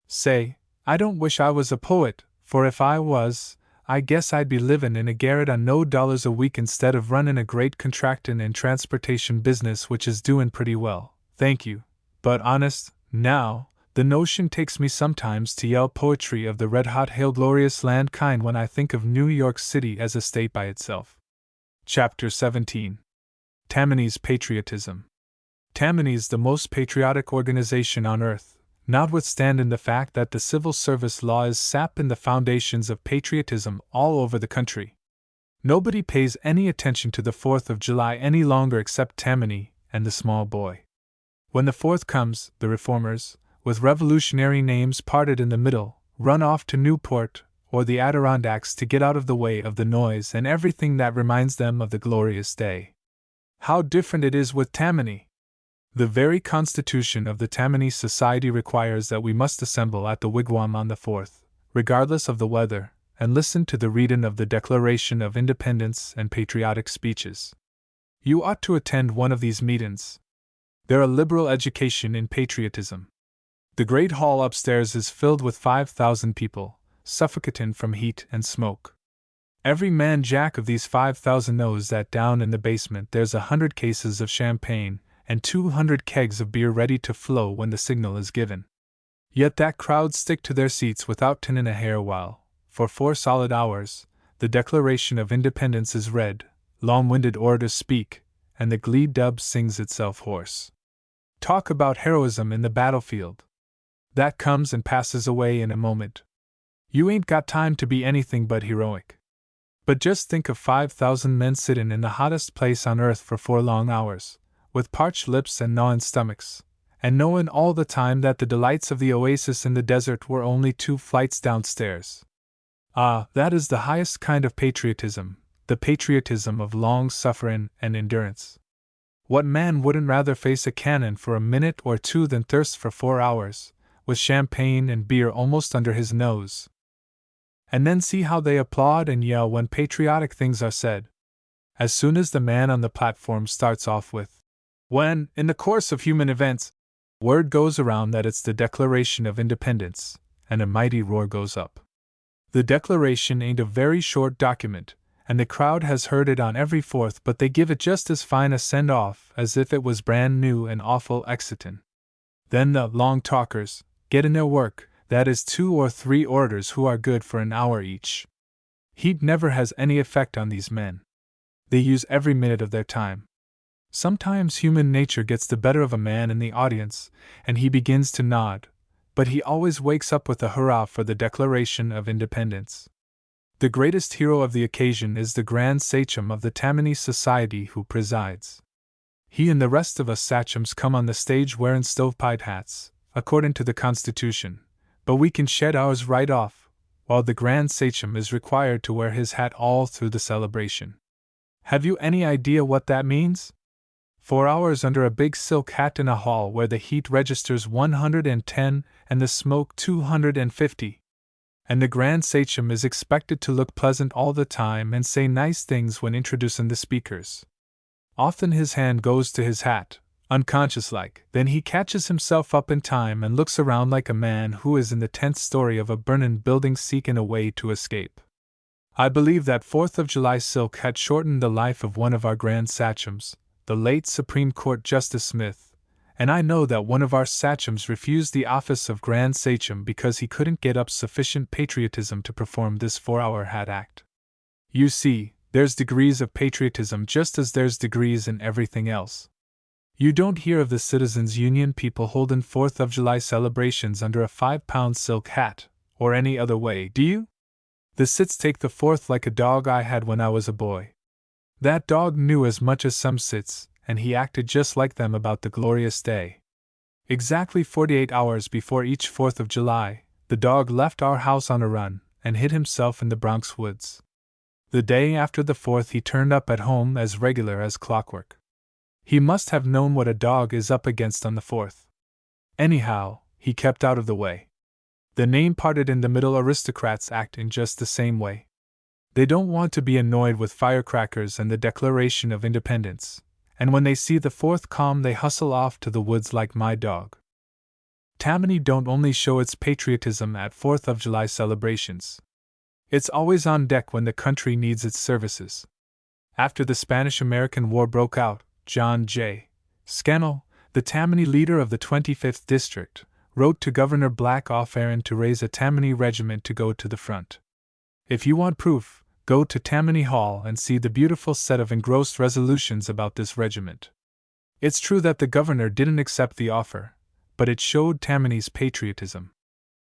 Say, I don't wish I was a poet, for if I was, I guess I'd be livin' in a garret on no dollars a week instead of runnin' a great contractin' and transportation business which is doin' pretty well, thank you. But honest, now, the notion takes me sometimes to yell poetry of the red-hot hail glorious land kind when I think of New York City as a state by itself. Chapter 17. Tammany's Patriotism. Tammany's the most patriotic organization on earth, notwithstanding the fact that the civil service law is sapping the foundations of patriotism all over the country. Nobody pays any attention to the 4th of July any longer except Tammany and the small boy. When the 4th comes, the reformers, with revolutionary names parted in the middle, run off to Newport or the Adirondacks to get out of the way of the noise and everything that reminds them of the glorious day. How different it is with Tammany! The very constitution of the Tammany Society requires that we must assemble at the wigwam on the 4th, regardless of the weather, and listen to the reading of the Declaration of Independence and patriotic speeches. You ought to attend one of these meetings. They're a liberal education in patriotism. The great hall upstairs is filled with 5,000 people, suffocating from heat and smoke. Every man jack of these 5,000 knows that down in the basement there's 100 cases of champagne and 200 kegs of beer ready to flow when the signal is given. Yet that crowd stick to their seats without tinning a hair while, for 4 solid hours, the Declaration of Independence is read, long-winded orators speak, and the glee dub sings itself hoarse. Talk about heroism in the battlefield. That comes and passes away in a moment. You ain't got time to be anything but heroic. But just think of 5,000 men sitting in the hottest place on earth for 4 long hours, with parched lips and gnawing stomachs, and knowing all the time that the delights of the oasis in the desert were only 2 flights downstairs. Ah, that is the highest kind of patriotism, the patriotism of long suffering and endurance. What man wouldn't rather face a cannon for a minute or 2 than thirst for 4 hours, with champagne and beer almost under his nose? And then see how they applaud and yell when patriotic things are said. As soon as the man on the platform starts off with, when, in the course of human events, word goes around that it's the Declaration of Independence, and a mighty roar goes up. The Declaration ain't a very short document, and the crowd has heard it on every 4th, but they give it just as fine a send-off as if it was brand new and awful excitin'. Then the long talkers get in their work, that is 2 or 3 orators who are good for an hour each. Heat never has any effect on these men. They use every minute of their time. Sometimes human nature gets the better of a man in the audience, and he begins to nod, but he always wakes up with a hurrah for the Declaration of Independence. The greatest hero of the occasion is the Grand Sachem of the Tammany Society who presides. He and the rest of us sachems come on the stage wearing stovepipe hats, according to the Constitution, but we can shed ours right off, while the Grand Sachem is required to wear his hat all through the celebration. Have you any idea what that means? 4 hours under a big silk hat in a hall where the heat registers 110 and the smoke 250. And the Grand Sachem is expected to look pleasant all the time and say nice things when introducing the speakers. Often his hand goes to his hat, unconscious-like, then he catches himself up in time and looks around like a man who is in the 10th story of a burning building seeking a way to escape. I believe that 4th of July silk had shortened the life of one of our Grand Sachems, the late Supreme Court Justice Smith, and I know that one of our sachems refused the office of Grand Sachem because he couldn't get up sufficient patriotism to perform this 4-hour hat act. You see, there's degrees of patriotism just as there's degrees in everything else. You don't hear of the Citizens Union people holding 4th of July celebrations under a 5-pound silk hat, or any other way, do you? The Cits take the 4th like a dog I had when I was a boy. That dog knew as much as some Cits, and he acted just like them about the glorious day. Exactly 48 hours before each 4th of July, the dog left our house on a run, and hid himself in the Bronx woods. The day after the 4th he turned up at home as regular as clockwork. He must have known what a dog is up against on the 4th. Anyhow, he kept out of the way. The name-parted in the middle aristocrats act in just the same way. They don't want to be annoyed with firecrackers and the Declaration of Independence, and when they see the 4th come they hustle off to the woods like my dog. Tammany don't only show its patriotism at 4th of July celebrations. It's always on deck when the country needs its services. After the Spanish-American War broke out, John J. Scannell, the Tammany leader of the 25th District, wrote to Governor Black offering to raise a Tammany regiment to go to the front. If you want proof, go to Tammany Hall and see the beautiful set of engrossed resolutions about this regiment. It's true that the governor didn't accept the offer, but it showed Tammany's patriotism.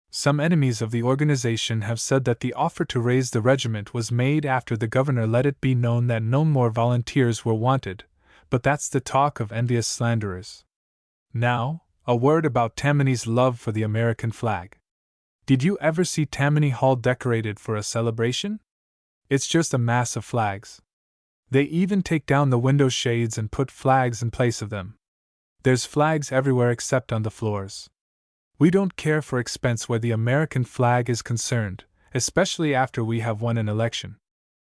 Some enemies of the organization have said that the offer to raise the regiment was made after the governor let it be known that no more volunteers were wanted, but that's the talk of envious slanderers. Now, a word about Tammany's love for the American flag. Did you ever see Tammany Hall decorated for a celebration? It's just a mass of flags. They even take down the window shades and put flags in place of them. There's flags everywhere except on the floors. We don't care for expense where the American flag is concerned, especially after we have won an election.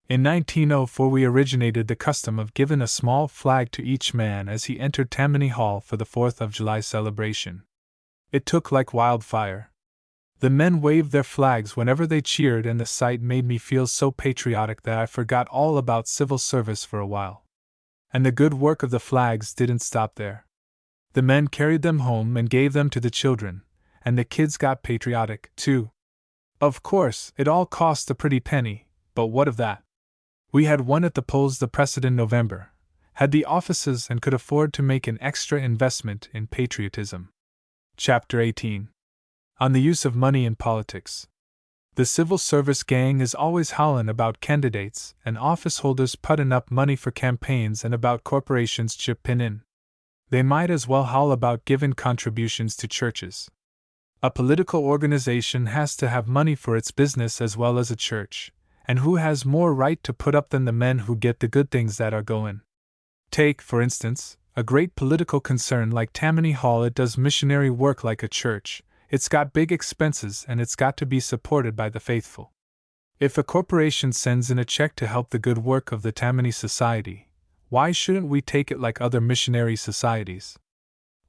In 1904 we originated the custom of giving a small flag to each man as he entered Tammany Hall for the 4th of July celebration. It took like wildfire. The men waved their flags whenever they cheered, and the sight made me feel so patriotic that I forgot all about civil service for a while. And the good work of the flags didn't stop there. The men carried them home and gave them to the children, and the kids got patriotic, too. Of course, it all cost a pretty penny, but what of that? We had won at the polls the precedent November, had the offices, and could afford to make an extra investment in patriotism. Chapter 18. On the use of money in politics. The civil service gang is always howlin' about candidates and office holders puttin' up money for campaigns and about corporations chippin' in. They might as well howl about giving contributions to churches. A political organization has to have money for its business as well as a church, and who has more right to put up than the men who get the good things that are goin'? Take, for instance, a great political concern like Tammany Hall. It does missionary work like a church, it's got big expenses, and it's got to be supported by the faithful. If a corporation sends in a check to help the good work of the Tammany Society, why shouldn't we take it like other missionary societies?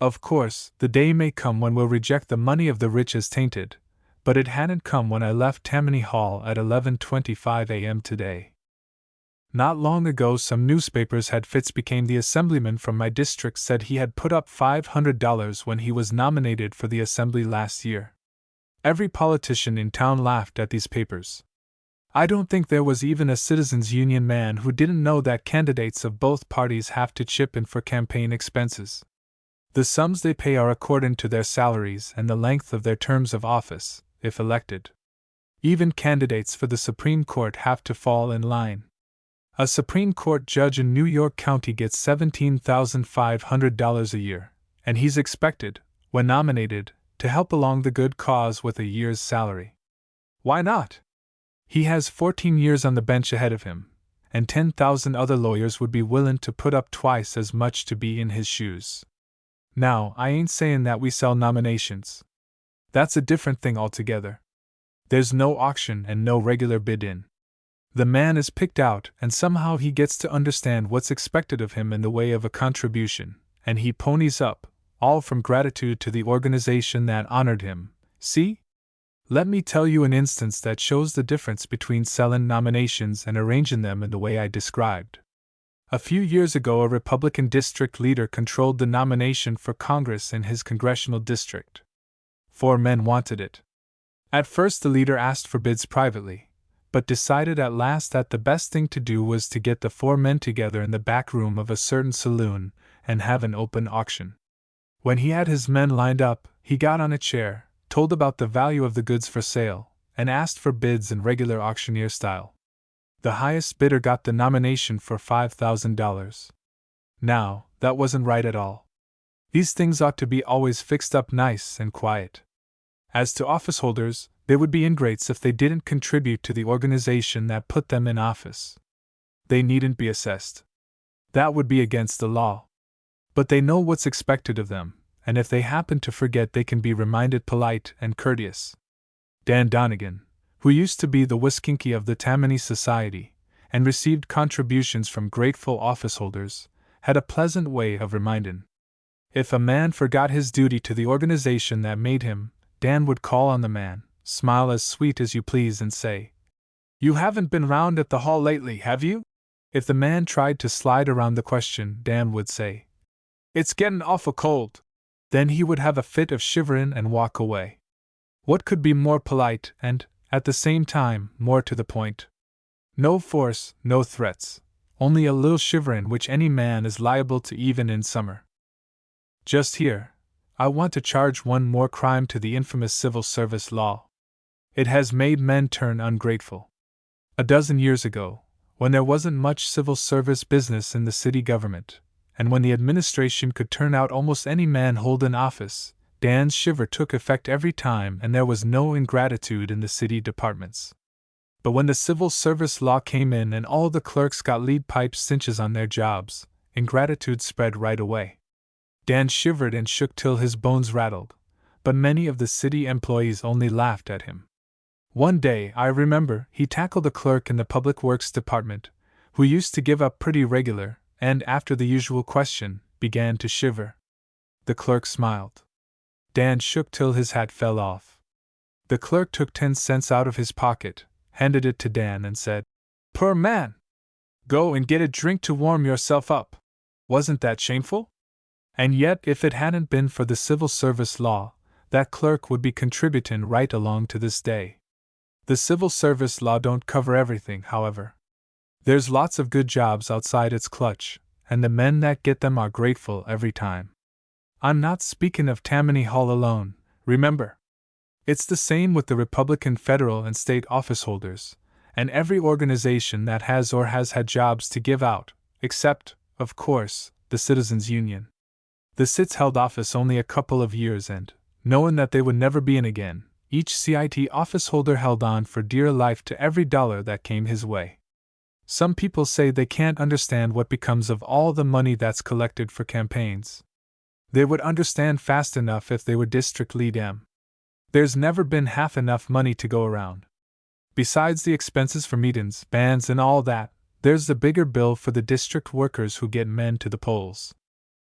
Of course, the day may come when we'll reject the money of the rich as tainted, but it hadn't come when I left Tammany Hall at 11:25 a.m. today. Not long ago some newspapers had Fitz became the assemblyman from my district said he had put up $500 when he was nominated for the assembly last year. Every politician in town laughed at these papers. I don't think there was even a citizens' union man who didn't know that candidates of both parties have to chip in for campaign expenses. The sums they pay are according to their salaries and the length of their terms of office, if elected. Even candidates for the Supreme Court have to fall in line. A Supreme Court judge in New York County gets $17,500 a year, and he's expected, when nominated, to help along the good cause with a year's salary. Why not? He has 14 years on the bench ahead of him, and 10,000 other lawyers would be willing to put up twice as much to be in his shoes. Now, I ain't saying that we sell nominations. That's a different thing altogether. There's no auction and no regular bid-in. The man is picked out, and somehow he gets to understand what's expected of him in the way of a contribution, and he ponies up, all from gratitude to the organization that honored him. See? Let me tell you an instance that shows the difference between selling nominations and arranging them in the way I described. A few years ago, a Republican district leader controlled the nomination for Congress in his congressional district. 4 men wanted it. At first, the leader asked for bids privately, but decided at last that the best thing to do was to get the 4 men together in the back room of a certain saloon and have an open auction. When he had his men lined up, he got on a chair, told about the value of the goods for sale, and asked for bids in regular auctioneer style. The highest bidder got the nomination for $5,000. Now, that wasn't right at all. These things ought to be always fixed up nice and quiet. As to office holders, they would be ingrates if they didn't contribute to the organization that put them in office. They needn't be assessed. That would be against the law. But they know what's expected of them, and if they happen to forget, they can be reminded polite and courteous. Dan Donegan, who used to be the Wiskinkie of the Tammany Society, and received contributions from grateful office holders, had a pleasant way of reminding. If a man forgot his duty to the organization that made him, Dan would call on the man, smile as sweet as you please, and say, "You haven't been round at the hall lately, have you?" If the man tried to slide around the question, Dan would say, "It's gettin' awful cold." Then he would have a fit of shiverin' and walk away. What could be more polite and, at the same time, more to the point? No force, no threats, only a little shiverin' which any man is liable to even in summer. Just here, I want to charge one more crime to the infamous civil service law. It has made men turn ungrateful. A dozen years ago, when there wasn't much civil service business in the city government, and when the administration could turn out almost any man holding office, Dan's shiver took effect every time and there was no ingratitude in the city departments. But when the civil service law came in and all the clerks got lead pipe cinches on their jobs, ingratitude spread right away. Dan shivered and shook till his bones rattled, but many of the city employees only laughed at him. One day, I remember, he tackled a clerk in the Public Works Department, who used to give up pretty regular, and after the usual question, began to shiver. The clerk smiled. Dan shook till his hat fell off. The clerk took 10 cents out of his pocket, handed it to Dan, and said, "Poor man! Go and get a drink to warm yourself up." Wasn't that shameful? And yet, if it hadn't been for the civil service law, that clerk would be contributin' right along to this day. The civil service law don't cover everything, however. There's lots of good jobs outside its clutch, and the men that get them are grateful every time. I'm not speaking of Tammany Hall alone, remember. It's the same with the Republican federal and state office holders, and every organization that has or has had jobs to give out, except, of course, the Citizens Union. The Cits held office only a couple of years and, knowing that they would never be in again, each CIT office holder held on for dear life to every dollar that came his way. Some people say they can't understand what becomes of all the money that's collected for campaigns. They would understand fast enough if they were district lead M. There's never been half enough money to go around. Besides the expenses for meetings, bands, and all that, there's the bigger bill for the district workers who get men to the polls.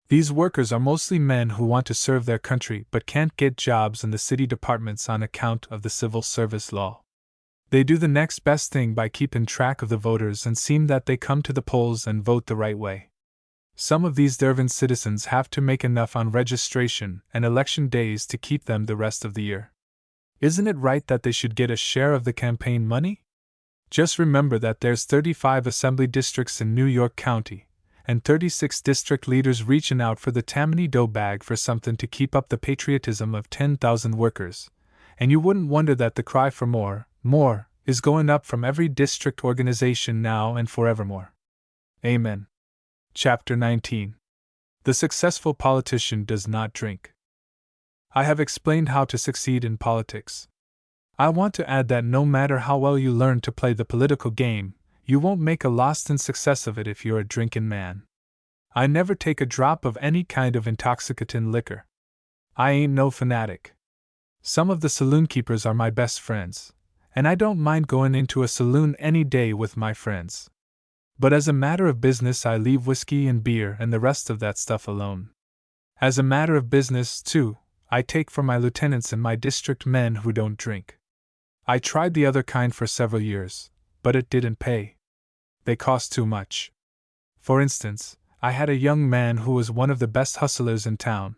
These workers are mostly men who want to serve their country but can't get jobs in the city departments on account of the civil service law. They do the next best thing by keeping track of the voters and seeing that they come to the polls and vote the right way. Some of these Dervan citizens have to make enough on registration and election days to keep them the rest of the year. Isn't it right that they should get a share of the campaign money? Just remember that there's 35 assembly districts in New York County, and 36 district leaders reaching out for the Tammany dough bag for something to keep up the patriotism of 10,000 workers, and you wouldn't wonder that the cry for more, is going up from every district organization now and forevermore. Amen. Chapter 19. The successful politician does not drink. I have explained how to succeed in politics. I want to add that no matter how well you learn to play the political game, you won't make a lasting success of it if you're a drinking man. I never take a drop of any kind of intoxicating liquor. I ain't no fanatic. Some of the saloon keepers are my best friends, and I don't mind going into a saloon any day with my friends. But as a matter of business, I leave whiskey and beer and the rest of that stuff alone. As a matter of business, too, I take for my lieutenants and my district men who don't drink. I tried the other kind for several years, but it didn't pay. They cost too much. For instance, I had a young man who was one of the best hustlers in town.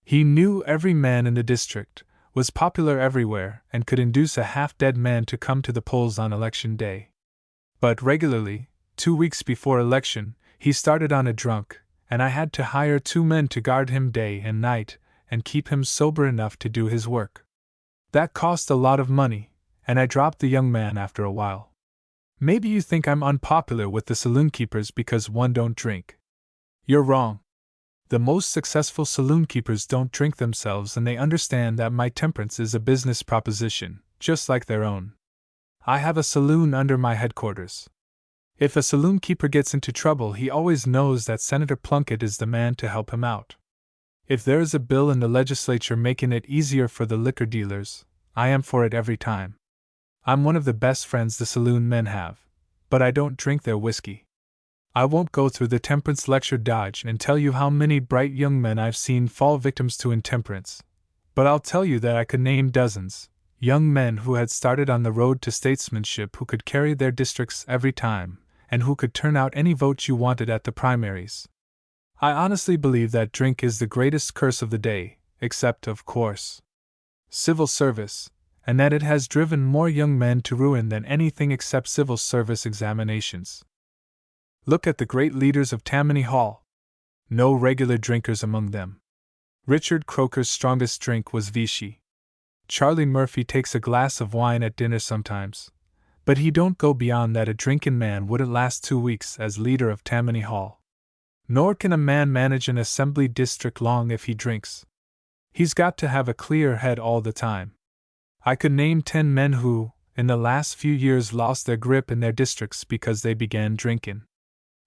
He knew every man in the district, was popular everywhere, and could induce a half-dead man to come to the polls on election day. But regularly, 2 weeks before election, he started on a drunk, and I had to hire 2 men to guard him day and night, and keep him sober enough to do his work. That cost a lot of money, and I dropped the young man after a while. Maybe you think I'm unpopular with the saloon keepers because one don't drink. You're wrong. The most successful saloon keepers don't drink themselves, and they understand that my temperance is a business proposition, just like their own. I have a saloon under my headquarters. If a saloon keeper gets into trouble, he always knows that Senator Plunkitt is the man to help him out. If there is a bill in the legislature making it easier for the liquor dealers, I am for it every time. I'm one of the best friends the saloon men have, but I don't drink their whiskey. I won't go through the temperance lecture dodge and tell you how many bright young men I've seen fall victims to intemperance, but I'll tell you that I could name dozens, young men who had started on the road to statesmanship who could carry their districts every time, and who could turn out any vote you wanted at the primaries. I honestly believe that drink is the greatest curse of the day, except, of course, civil service, and that it has driven more young men to ruin than anything except civil service examinations. Look at the great leaders of Tammany Hall. No regular drinkers among them. Richard Croker's strongest drink was Vichy. Charlie Murphy takes a glass of wine at dinner sometimes, but he don't go beyond that. A drinking man wouldn't last 2 weeks as leader of Tammany Hall. Nor can a man manage an assembly district long if he drinks. He's got to have a clear head all the time. I could name 10 men who, in the last few years, lost their grip in their districts because they began drinking.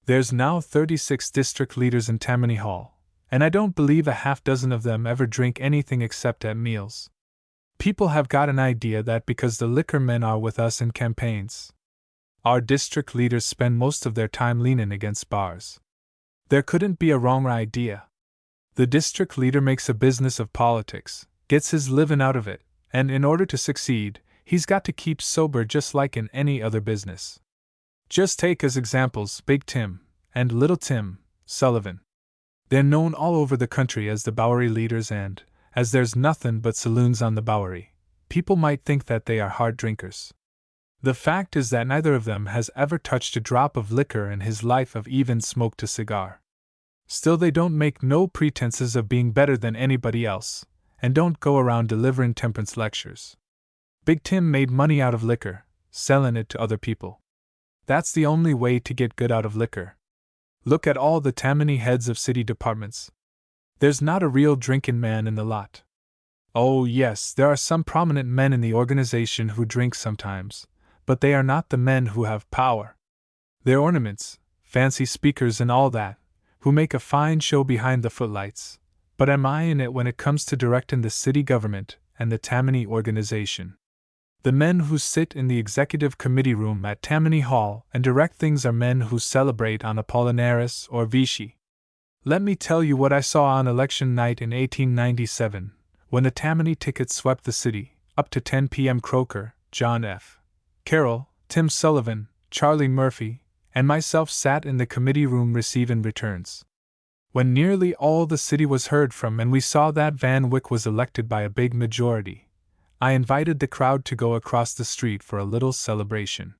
There's now 36 district leaders in Tammany Hall, and I don't believe a half dozen of them ever drink anything except at meals. People have got an idea that because the liquor men are with us in campaigns, our district leaders spend most of their time leaning against bars. There couldn't be a wronger idea. The district leader makes a business of politics, gets his living out of it, and in order to succeed, he's got to keep sober just like in any other business. Just take as examples Big Tim and Little Tim Sullivan. They're known all over the country as the Bowery leaders, and, as there's nothing but saloons on the Bowery, people might think that they are hard drinkers. The fact is that neither of them has ever touched a drop of liquor in his life, of even smoked a cigar. Still, they don't make no pretenses of being better than anybody else, and don't go around delivering temperance lectures. Big Tim made money out of liquor, selling it to other people. That's the only way to get good out of liquor. Look at all the Tammany heads of city departments. There's not a real drinking man in the lot. Oh yes, there are some prominent men in the organization who drink sometimes, but they are not the men who have power. They're ornaments, fancy speakers and all that, who make a fine show behind the footlights, but am I in it when it comes to directing the city government and the Tammany organization? The men who sit in the executive committee room at Tammany Hall and direct things are men who celebrate on Apollinaris or Vichy. Let me tell you what I saw on election night in 1897, when the Tammany ticket swept the city. Up to 10 p.m. Croker, John F. Carroll, Tim Sullivan, Charlie Murphy, and myself sat in the committee room receiving returns. When nearly all the city was heard from and we saw that Van Wyck was elected by a big majority, I invited the crowd to go across the street for a little celebration.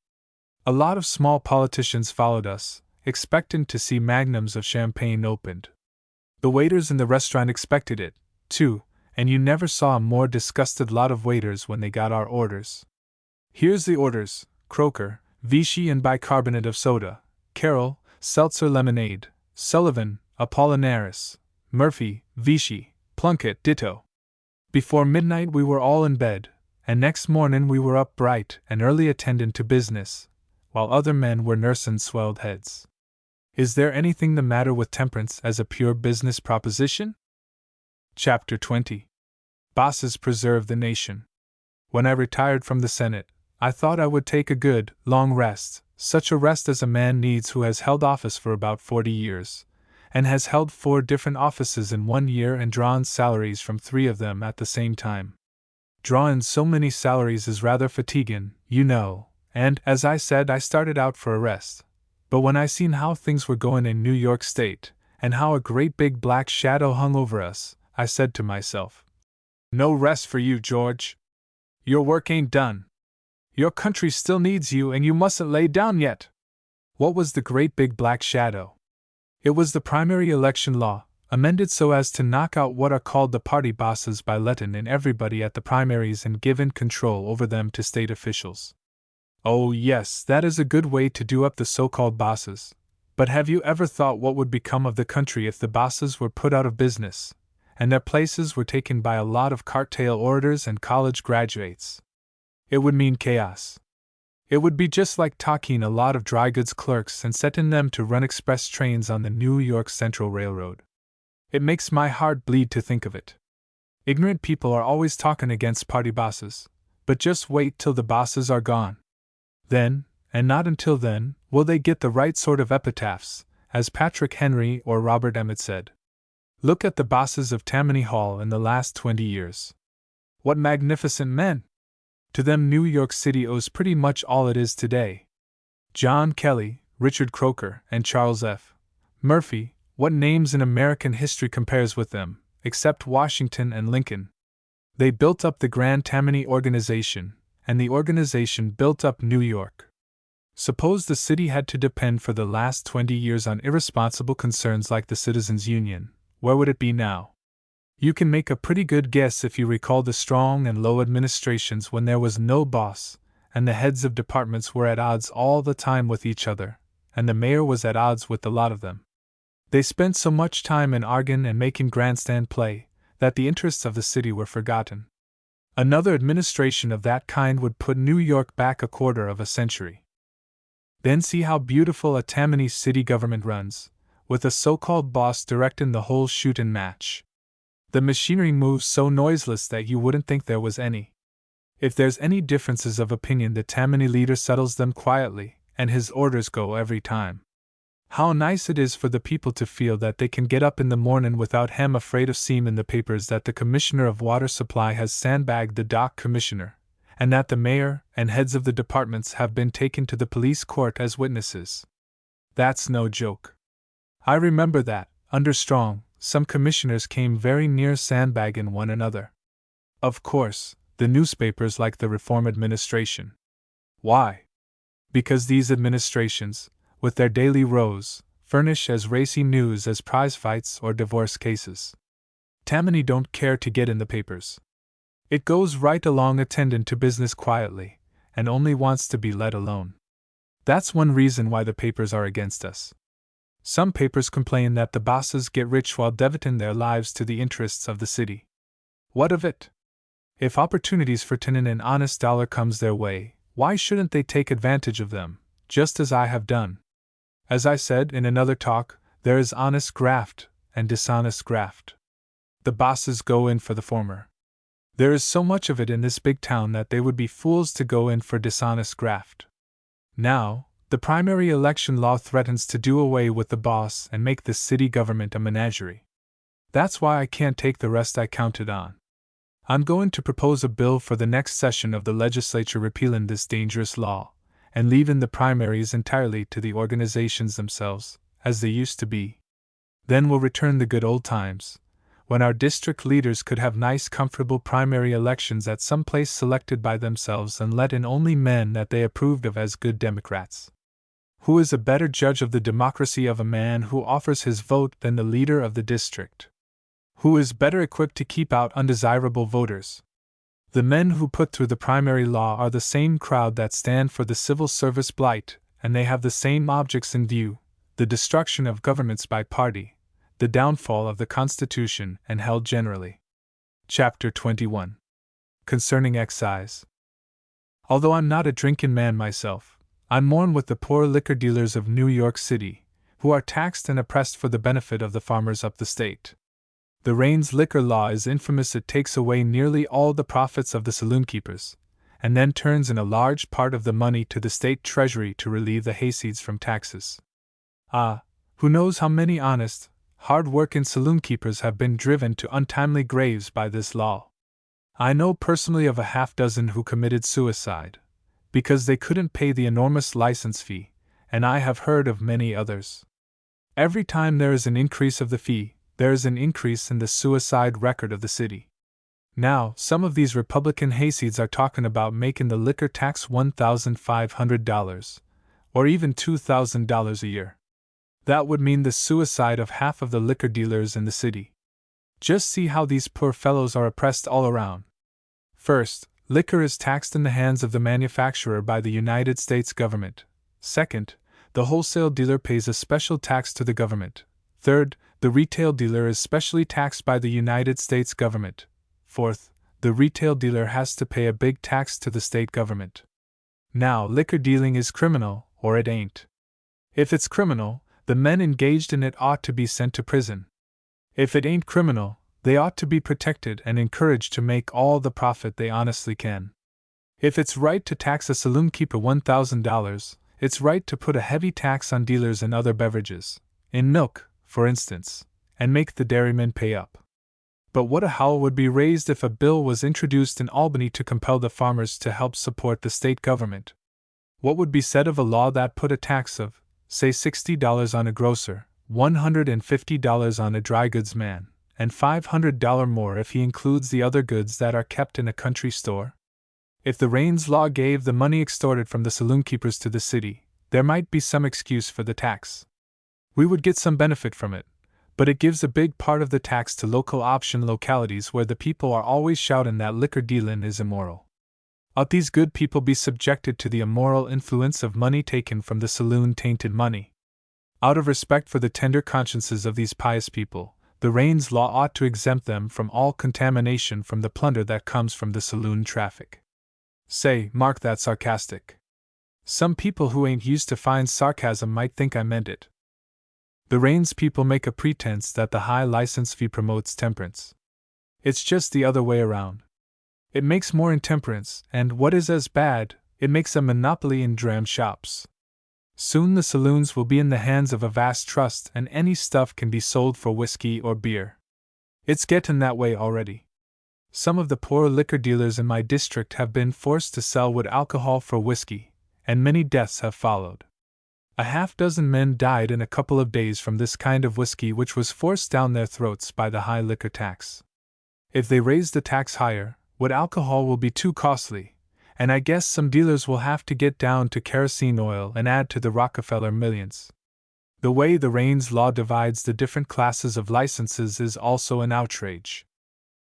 A lot of small politicians followed us, expectant to see magnums of champagne opened. The waiters in the restaurant expected it, too, and you never saw a more disgusted lot of waiters when they got our orders. Here's the orders: Croker, Vichy and bicarbonate of soda; Carroll, seltzer lemonade; Sullivan, Apollinaris; Murphy, Vichy; Plunkitt, ditto. Before midnight we were all in bed, and next morning we were up bright and early attending to business, while other men were nursing swelled heads. Is there anything the matter with temperance as a pure business proposition? Chapter 20. Bosses Preserve the Nation. When I retired from the Senate, I thought I would take a good, long rest, such a rest as a man needs who has held office for about 40 years, and has held 4 different offices in 1 year and drawn salaries from 3 of them at the same time. Drawing so many salaries is rather fatiguing, you know, and, as I said, I started out for a rest. But when I seen how things were going in New York State, and how a great big black shadow hung over us, I said to myself, "No rest for you, George. Your work ain't done. Your country still needs you and you mustn't lay down yet." What was the great big black shadow? It was the primary election law, amended so as to knock out what are called the party bosses by letting in everybody at the primaries and giving control over them to state officials. Oh yes, that is a good way to do up the so-called bosses, but have you ever thought what would become of the country if the bosses were put out of business, and their places were taken by a lot of cart-tail orators and college graduates? It would mean chaos. It would be just like taking a lot of dry goods clerks and setting them to run express trains on the New York Central Railroad. It makes my heart bleed to think of it. Ignorant people are always talking against party bosses, but just wait till the bosses are gone. Then, and not until then will they get the right sort of epitaphs, as Patrick Henry or Robert Emmet said. Look at the bosses of Tammany Hall in the last 20 years. What magnificent men! To them New York City owes pretty much all it is today. John Kelly, Richard Croker, and Charles F. Murphy, what names in American history compares with them, except Washington and Lincoln? They built up the Grand Tammany Organization, and the organization built up New York. Suppose the city had to depend for the last 20 years on irresponsible concerns like the Citizens' Union, where would it be now? You can make a pretty good guess if you recall the strong and low administrations when there was no boss, and the heads of departments were at odds all the time with each other, and the mayor was at odds with the lot of them. They spent so much time in arguing and making grandstand play, that the interests of the city were forgotten. Another administration of that kind would put New York back a quarter of a century. Then see how beautiful a Tammany city government runs, with a so-called boss directing the whole shoot and match. The machinery moves so noiseless that you wouldn't think there was any. If there's any differences of opinion, the Tammany leader settles them quietly, and his orders go every time. How nice it is for the people to feel that they can get up in the morning without hem afraid of seeing in the papers that the Commissioner of Water Supply has sandbagged the dock commissioner, and that the mayor and heads of the departments have been taken to the police court as witnesses. That's no joke. I remember that, under Strong, some commissioners came very near sandbagging one another. Of course, the newspapers like the Reform administration. Why? Because these administrations, with their daily rows, furnish as racy news as prize fights or divorce cases. Tammany don't care to get in the papers. It goes right along attending to business quietly, and only wants to be let alone. That's one reason why the papers are against us. Some papers complain that the bosses get rich while devoting their lives to the interests of the city. What of it? If opportunities for turning an honest dollar comes their way, why shouldn't they take advantage of them, just as I have done? As I said in another talk, there is honest graft and dishonest graft. The bosses go in for the former. There is so much of it in this big town that they would be fools to go in for dishonest graft. Now, the primary election law threatens to do away with the boss and make the city government a menagerie. That's why I can't take the rest I counted on. I'm going to propose a bill for the next session of the legislature repealing this dangerous law, and leaving the primaries entirely to the organizations themselves, as they used to be. Then we'll return the good old times, when our district leaders could have nice comfortable primary elections at some place selected by themselves and let in only men that they approved of as good Democrats. Who is a better judge of the democracy of a man who offers his vote than the leader of the district? Who is better equipped to keep out undesirable voters? The men who put through the primary law are the same crowd that stand for the civil service blight, and they have the same objects in view: the destruction of governments by party, the downfall of the Constitution and hell generally. Chapter 21. Concerning Excise. Although I'm not a drinking man myself, I mourn with the poor liquor dealers of New York City, who are taxed and oppressed for the benefit of the farmers up the state. The Raines liquor law is infamous. It takes away nearly all the profits of the saloon-keepers, and then turns in a large part of the money to the state treasury to relieve the hayseeds from taxes. Ah, who knows how many honest, hard-working saloon-keepers have been driven to untimely graves by this law. I know personally of a half-dozen who committed suicide, because they couldn't pay the enormous license fee, and I have heard of many others. Every time there is an increase of the fee, there is an increase in the suicide record of the city. Now, some of these Republican hayseeds are talking about making the liquor tax $1,500, or even $2,000 a year. That would mean the suicide of half of the liquor dealers in the city. Just see how these poor fellows are oppressed all around. First, liquor is taxed in the hands of the manufacturer by the United States government. Second, the wholesale dealer pays a special tax to the government. Third, the retail dealer is specially taxed by the United States government. Fourth, the retail dealer has to pay a big tax to the state government. Now, liquor dealing is criminal, or it ain't. If it's criminal, the men engaged in it ought to be sent to prison. If it ain't criminal, they ought to be protected and encouraged to make all the profit they honestly can. If it's right to tax a saloon-keeper $1,000, it's right to put a heavy tax on dealers in other beverages, in milk, for instance, and make the dairymen pay up. But what a howl would be raised if a bill was introduced in Albany to compel the farmers to help support the state government. What would be said of a law that put a tax of, say, $60 on a grocer, $150 on a dry goods man, and $500 more if he includes the other goods that are kept in a country store? If the Raines law gave the money extorted from the saloon keepers to the city, there might be some excuse for the tax. We would get some benefit from it, but it gives a big part of the tax to local option localities where the people are always shouting that liquor dealin' is immoral. Ought these good people be subjected to the immoral influence of money taken from the saloon-tainted money? Out of respect for the tender consciences of these pious people, the Raines law ought to exempt them from all contamination from the plunder that comes from the saloon traffic. Say, mark that sarcastic. Some people who ain't used to fine sarcasm might think I meant it. The Raines people make a pretense that the high license fee promotes temperance. It's just the other way around. It makes more intemperance, and what is as bad, it makes a monopoly in dram shops. Soon the saloons will be in the hands of a vast trust and any stuff can be sold for whiskey or beer. It's gettin' that way already. Some of the poor liquor dealers in my district have been forced to sell wood alcohol for whiskey, and many deaths have followed. A half-dozen men died in a couple of days from this kind of whiskey which was forced down their throats by the high liquor tax. If they raise the tax higher, wood alcohol will be too costly, and I guess some dealers will have to get down to kerosene oil and add to the Rockefeller millions. The way the Raines law divides the different classes of licenses is also an outrage.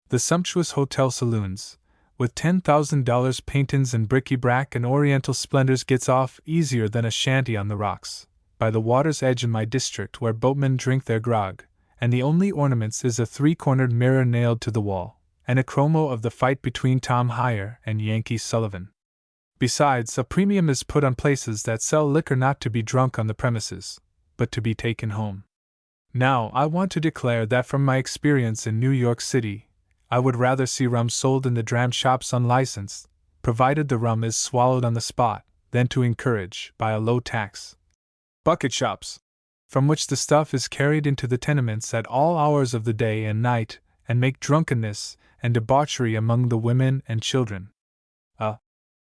The sumptuous hotel saloons, with $10,000 paintings and bric-a-brac and oriental splendors, gets off easier than a shanty on the rocks, by the water's edge in my district where boatmen drink their grog, and the only ornaments is a three-cornered mirror nailed to the wall, and a chromo of the fight between Tom Hyer and Yankee Sullivan. Besides, a premium is put on places that sell liquor not to be drunk on the premises, but to be taken home. Now, I want to declare that from my experience in New York City, I would rather see rum sold in the dram shops unlicensed, provided the rum is swallowed on the spot, than to encourage, by a low tax, bucket shops, from which the stuff is carried into the tenements at all hours of the day and night, and make drunkenness and debauchery among the women and children. A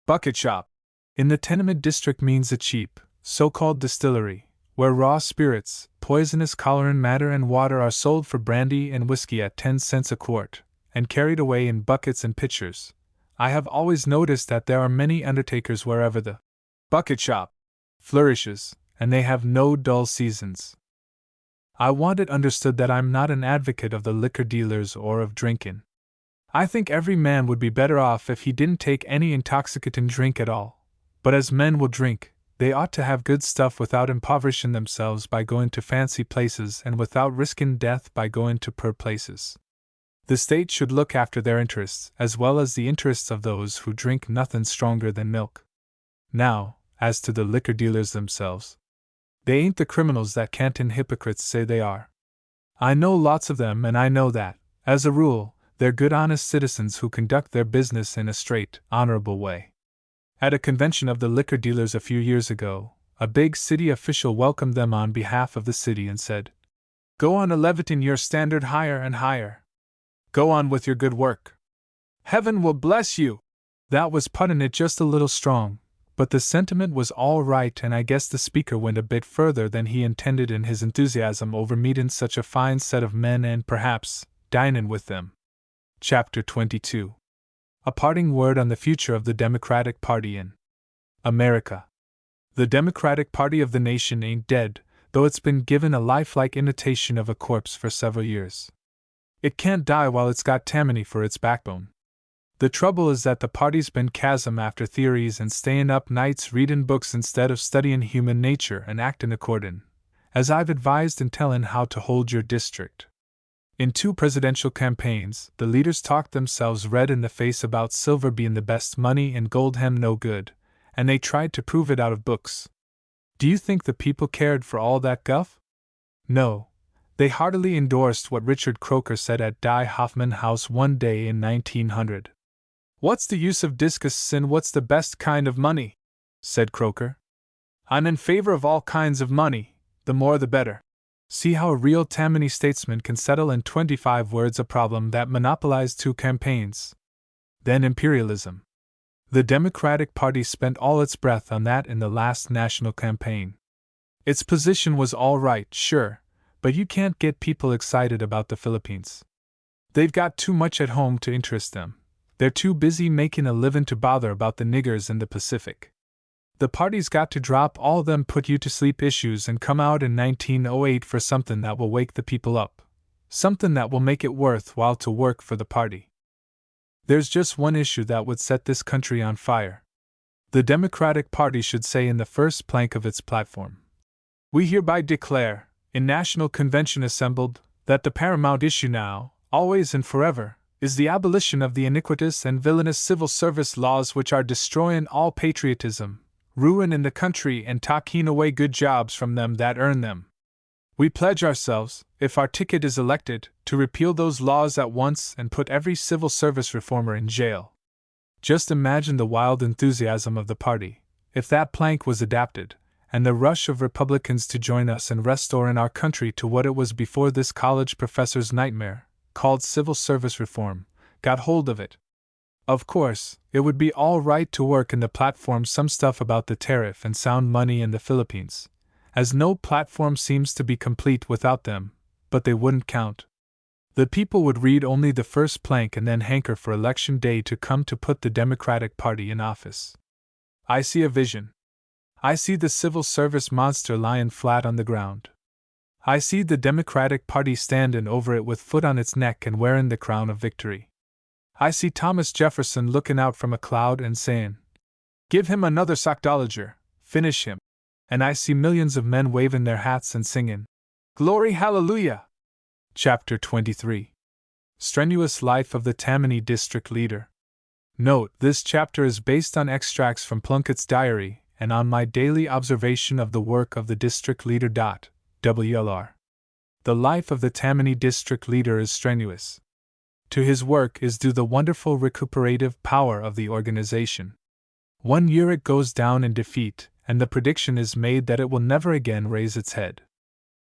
bucket shop in the tenement district means a cheap, so-called distillery, where raw spirits, poisonous colorin matter and water are sold for brandy and whiskey at 10 cents a quart, and carried away in buckets and pitchers. I have always noticed that there are many undertakers wherever the bucket shop flourishes, and they have no dull seasons. I want it understood that I'm not an advocate of the liquor dealers or of drinkin'. I think every man would be better off if he didn't take any intoxicating drink at all, but as men will drink, they ought to have good stuff without impoverishin' themselves by going to fancy places and without riskin' death by going to poor places. The state should look after their interests as well as the interests of those who drink nothin' stronger than milk. Now, as to the liquor dealers themselves. They ain't the criminals that canton hypocrites say they are. I know lots of them, and I know that, as a rule, they're good honest citizens who conduct their business in a straight, honorable way. At a convention of the liquor dealers a few years ago, a big city official welcomed them on behalf of the city and said, "Go on elevating your standard higher and higher. Go on with your good work. Heaven will bless you." That was putting it just a little strong, but the sentiment was all right, and I guess the speaker went a bit further than he intended in his enthusiasm over meeting such a fine set of men and, perhaps, dining with them. Chapter 22. A parting word on the future of the Democratic Party in America. The Democratic Party of the nation ain't dead, though it's been given a lifelike imitation of a corpse for several years. It can't die while it's got Tammany for its backbone. The trouble is that the party's been chasm after theories and stayin' up nights readin' books instead of studyin' human nature and actin' accordin', as I've advised in tellin' how to hold your district. In 2 presidential campaigns, the leaders talked themselves red in the face about silver being the best money and gold hem no good, and they tried to prove it out of books. Do you think the people cared for all that guff? No. They heartily endorsed what Richard Croker said at Die Hoffman House one day in 1900. "What's the use of discus and what's the best kind of money?" said Croker. I'm in favor of all kinds of money, the more the better. See how a real Tammany statesman can settle in 25 words a problem that monopolized 2 campaigns. Then imperialism. The Democratic Party spent all its breath on that in the last national campaign. Its position was all right, sure, but you can't get people excited about the Philippines. They've got too much at home to interest them. They're too busy making a living to bother about the niggers in the Pacific. The party's got to drop all them put-you-to-sleep issues and come out in 1908 for something that will wake the people up. Something that will make it worthwhile to work for the party. There's just one issue that would set this country on fire. The Democratic Party should say in the first plank of its platform, "We hereby declare, in National Convention assembled, that the paramount issue now, always and forever, is the abolition of the iniquitous and villainous civil service laws which are destroying all patriotism, ruin in the country and taking away good jobs from them that earn them. We pledge ourselves, if our ticket is elected, to repeal those laws at once and put every civil service reformer in jail." Just imagine the wild enthusiasm of the party, if that plank was adapted, and the rush of Republicans to join us in restoring our country to what it was before this college professor's nightmare, called civil service reform, got hold of it. Of course, it would be all right to work in the platform some stuff about the tariff and sound money in the Philippines, as no platform seems to be complete without them, but they wouldn't count. The people would read only the first plank and then hanker for election day to come to put the Democratic Party in office. I see a vision. I see the civil service monster lying flat on the ground. I see the Democratic Party standing over it with foot on its neck and wearing the crown of victory. I see Thomas Jefferson looking out from a cloud and saying, "Give him another sockdolager, finish him." And I see millions of men waving their hats and singing, "Glory Hallelujah!" Chapter 23. Strenuous Life of the Tammany District Leader. Note, this chapter is based on extracts from Plunkitt's diary and on my daily observation of the work of the district leader. WLR. The life of the Tammany district leader is strenuous. To his work is due the wonderful recuperative power of the organization. One year it goes down in defeat, and the prediction is made that it will never again raise its head.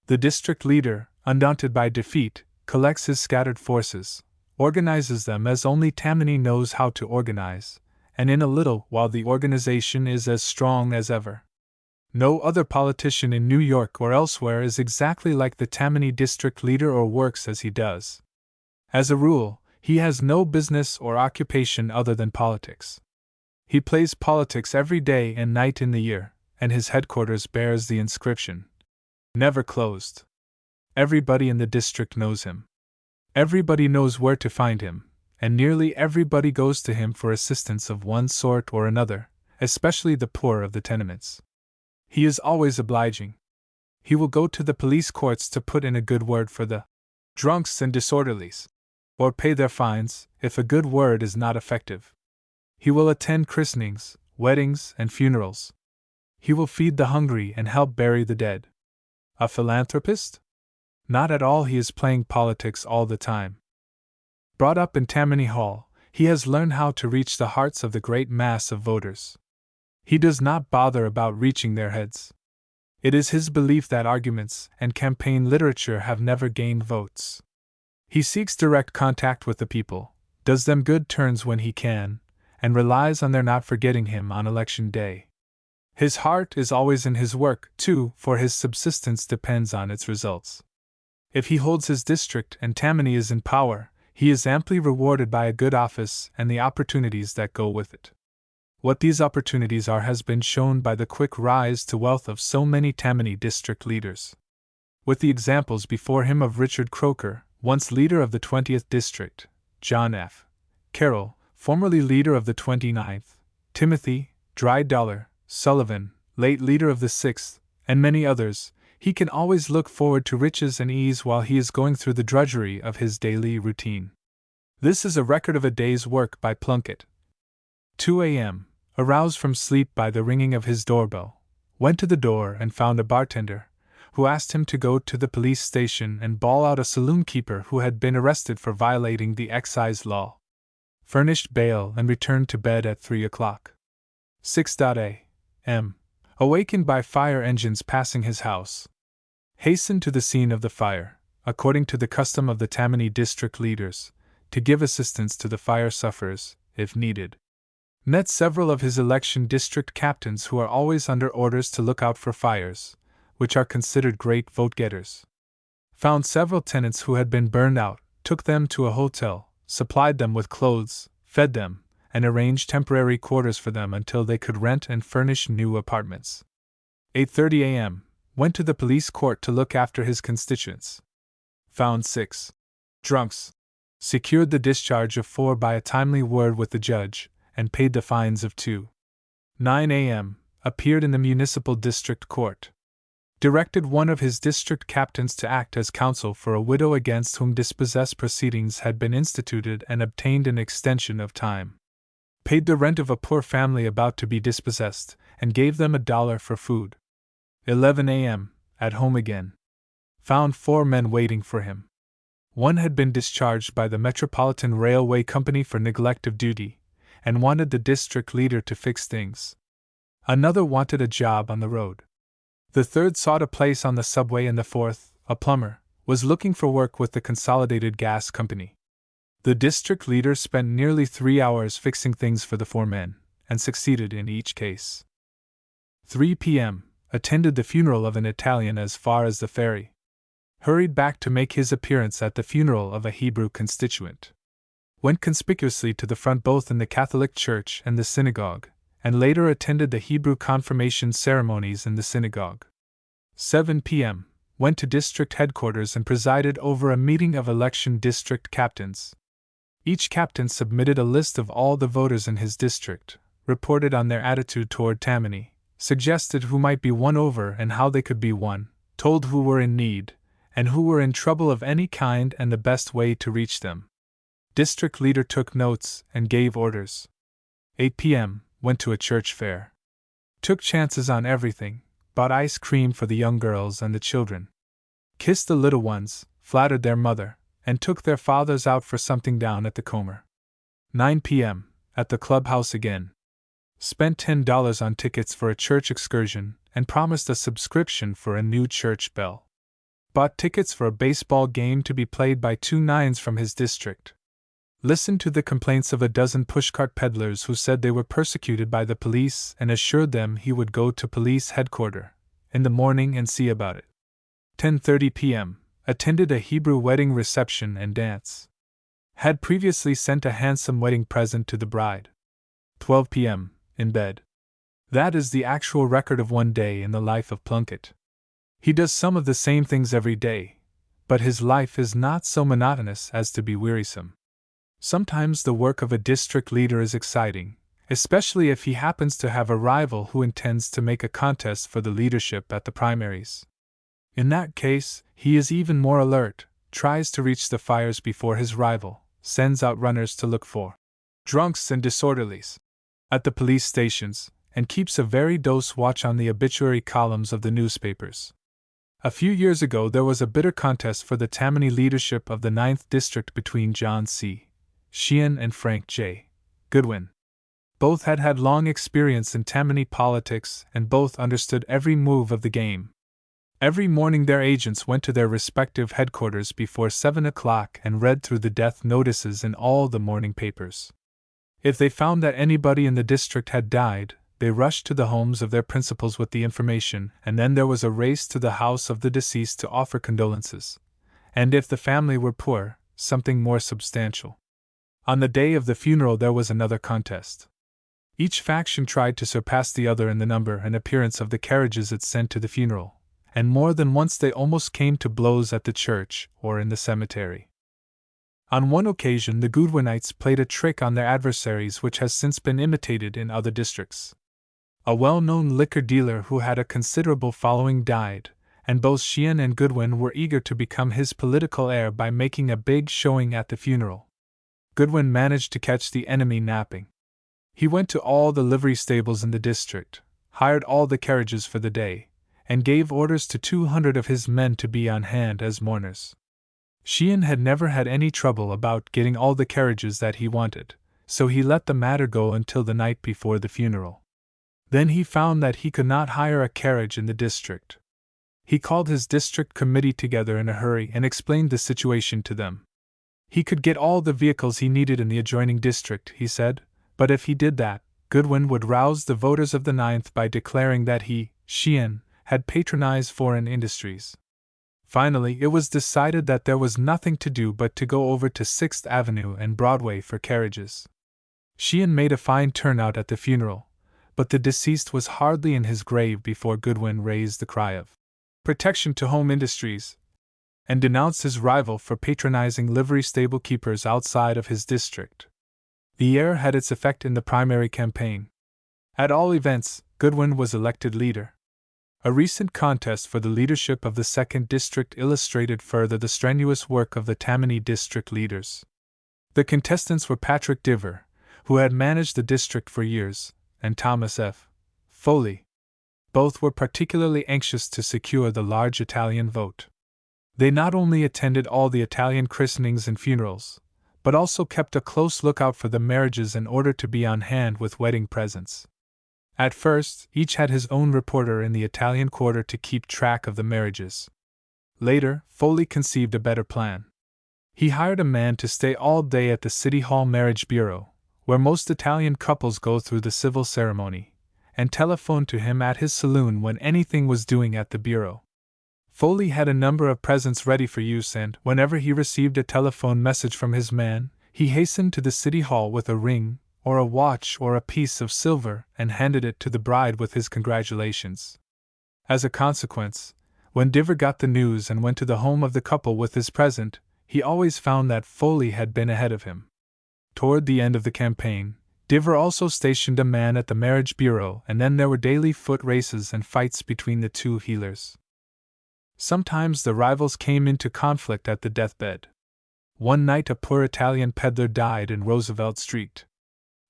The district leader, undaunted by defeat, collects his scattered forces, organizes them as only Tammany knows how to organize, and in a little while the organization is as strong as ever. No other politician in New York or elsewhere is exactly like the Tammany district leader or works as he does. As a rule, he has no business or occupation other than politics. He plays politics every day and night in the year, and his headquarters bears the inscription, "Never closed." Everybody in the district knows him. Everybody knows where to find him, and nearly everybody goes to him for assistance of one sort or another, especially the poor of the tenements. He is always obliging. He will go to the police courts to put in a good word for the drunks and disorderlies, or pay their fines if a good word is not effective. He will attend christenings, weddings, and funerals. He will feed the hungry and help bury the dead. A philanthropist? Not at all. He is playing politics all the time. Brought up in Tammany Hall, he has learned how to reach the hearts of the great mass of voters. He does not bother about reaching their heads. It is his belief that arguments and campaign literature have never gained votes. He seeks direct contact with the people, does them good turns when he can, and relies on their not forgetting him on election day. His heart is always in his work, too, for his subsistence depends on its results. If he holds his district and Tammany is in power, he is amply rewarded by a good office and the opportunities that go with it. What these opportunities are has been shown by the quick rise to wealth of so many Tammany district leaders. With the examples before him of Richard Croker, once leader of the 20th District, John F. Carroll, formerly leader of the 29th, Timothy, Dry Dollar, Sullivan, late leader of the 6th, and many others, he can always look forward to riches and ease while he is going through the drudgery of his daily routine. This is a record of a day's work by Plunkitt. 2 a.m., aroused from sleep by the ringing of his doorbell, went to the door and found a bartender, who asked him to go to the police station and bawl out a saloon keeper who had been arrested for violating the excise law. Furnished bail and returned to bed at 3 o'clock. 6 a.m., awakened by fire engines passing his house, hastened to the scene of the fire, according to the custom of the Tammany district leaders, to give assistance to the fire sufferers, if needed. Met several of his election district captains who are always under orders to look out for fires, which are considered great vote-getters. Found several tenants who had been burned out, took them to a hotel, supplied them with clothes, fed them, and arranged temporary quarters for them until they could rent and furnish new apartments. 8:30 a.m. Went to the police court to look after his constituents. Found 6 drunks. Secured the discharge of 4 by a timely word with the judge, and paid the fines of 2. 9 a.m. Appeared in the municipal district court. Directed one of his district captains to act as counsel for a widow against whom dispossess proceedings had been instituted and obtained an extension of time. Paid the rent of a poor family about to be dispossessed, and gave them $1 for food. 11 a.m. At home again. Found 4 men waiting for him. One had been discharged by the Metropolitan Railway Company for neglect of duty, and wanted the district leader to fix things. Another wanted a job on the road. The third sought a place on the subway, and the fourth, a plumber, was looking for work with the Consolidated Gas Company. The district leader spent nearly 3 hours fixing things for the 4 men, and succeeded in each case. 3 p.m. Attended the funeral of an Italian as far as the ferry. Hurried back to make his appearance at the funeral of a Hebrew constituent. Went conspicuously to the front both in the Catholic Church and the synagogue, and later attended the Hebrew confirmation ceremonies in the synagogue. 7 p.m. Went to district headquarters and presided over a meeting of election district captains. Each captain submitted a list of all the voters in his district, reported on their attitude toward Tammany, suggested who might be won over and how they could be won, told who were in need, and who were in trouble of any kind and the best way to reach them. District leader took notes and gave orders. 8 p.m. Went to a church fair. Took chances on everything, bought ice cream for the young girls and the children. Kissed the little ones, flattered their mother, and took their fathers out for something down at the Comer. 9 p.m. At the clubhouse again. Spent $10 on tickets for a church excursion and promised a subscription for a new church bell. Bought tickets for a baseball game to be played by 2 nines from his district. Listened to the complaints of a dozen pushcart peddlers who said they were persecuted by the police and assured them he would go to police headquarters in the morning and see about it. 10:30 p.m. Attended a Hebrew wedding reception and dance. Had previously sent a handsome wedding present to the bride. 12 p.m. In bed. That is the actual record of one day in the life of Plunkitt. He does some of the same things every day, but his life is not so monotonous as to be wearisome. Sometimes the work of a district leader is exciting, especially if he happens to have a rival who intends to make a contest for the leadership at the primaries. In that case, he is even more alert, tries to reach the fires before his rival, sends out runners to look for drunks and disorderlies at the police stations, and keeps a very close watch on the obituary columns of the newspapers. A few years ago there was a bitter contest for the Tammany leadership of the 9th District between John C. Sheehan and Frank J. Goodwin. Both had had long experience in Tammany politics and both understood every move of the game. Every morning their agents went to their respective headquarters before 7 o'clock and read through the death notices in all the morning papers. If they found that anybody in the district had died, they rushed to the homes of their principals with the information, and then there was a race to the house of the deceased to offer condolences, and if the family were poor, something more substantial. On the day of the funeral there was another contest. Each faction tried to surpass the other in the number and appearance of the carriages it sent to the funeral, and more than once they almost came to blows at the church or in the cemetery. On one occasion the Goodwinites played a trick on their adversaries which has since been imitated in other districts. A well-known liquor dealer who had a considerable following died, and both Sheehan and Goodwin were eager to become his political heir by making a big showing at the funeral. Goodwin managed to catch the enemy napping. He went to all the livery stables in the district, hired all the carriages for the day, and gave orders to 200 of his men to be on hand as mourners. Sheehan had never had any trouble about getting all the carriages that he wanted, so he let the matter go until the night before the funeral. Then he found that he could not hire a carriage in the district. He called his district committee together in a hurry and explained the situation to them. He could get all the vehicles he needed in the adjoining district, he said, but if he did that, Goodwin would rouse the voters of the 9th by declaring that Sheehan, had patronized foreign industries. Finally, it was decided that there was nothing to do but to go over to 6th Avenue and Broadway for carriages. Sheehan made a fine turnout at the funeral, but the deceased was hardly in his grave before Goodwin raised the cry of protection to home industries, and denounced his rival for patronizing livery stable keepers outside of his district. The air had its effect in the primary campaign. At all events, Goodwin was elected leader. A recent contest for the leadership of the 2nd District illustrated further the strenuous work of the Tammany District leaders. The contestants were Patrick Diver, who had managed the district for years, and Thomas F. Foley. Both were particularly anxious to secure the large Italian vote. They not only attended all the Italian christenings and funerals, but also kept a close lookout for the marriages in order to be on hand with wedding presents. At first, each had his own reporter in the Italian quarter to keep track of the marriages. Later, Foley conceived a better plan. He hired a man to stay all day at the City Hall Marriage Bureau, where most Italian couples go through the civil ceremony, and telephoned to him at his saloon when anything was doing at the bureau. Foley had a number of presents ready for use, and whenever he received a telephone message from his man, he hastened to the City Hall with a ring, or a watch, or a piece of silver, and handed it to the bride with his congratulations. As a consequence, when Diver got the news and went to the home of the couple with his present, he always found that Foley had been ahead of him. Toward the end of the campaign, Diver also stationed a man at the marriage bureau, and then there were daily foot races and fights between the two heelers. Sometimes the rivals came into conflict at the deathbed. One night a poor Italian peddler died in Roosevelt Street.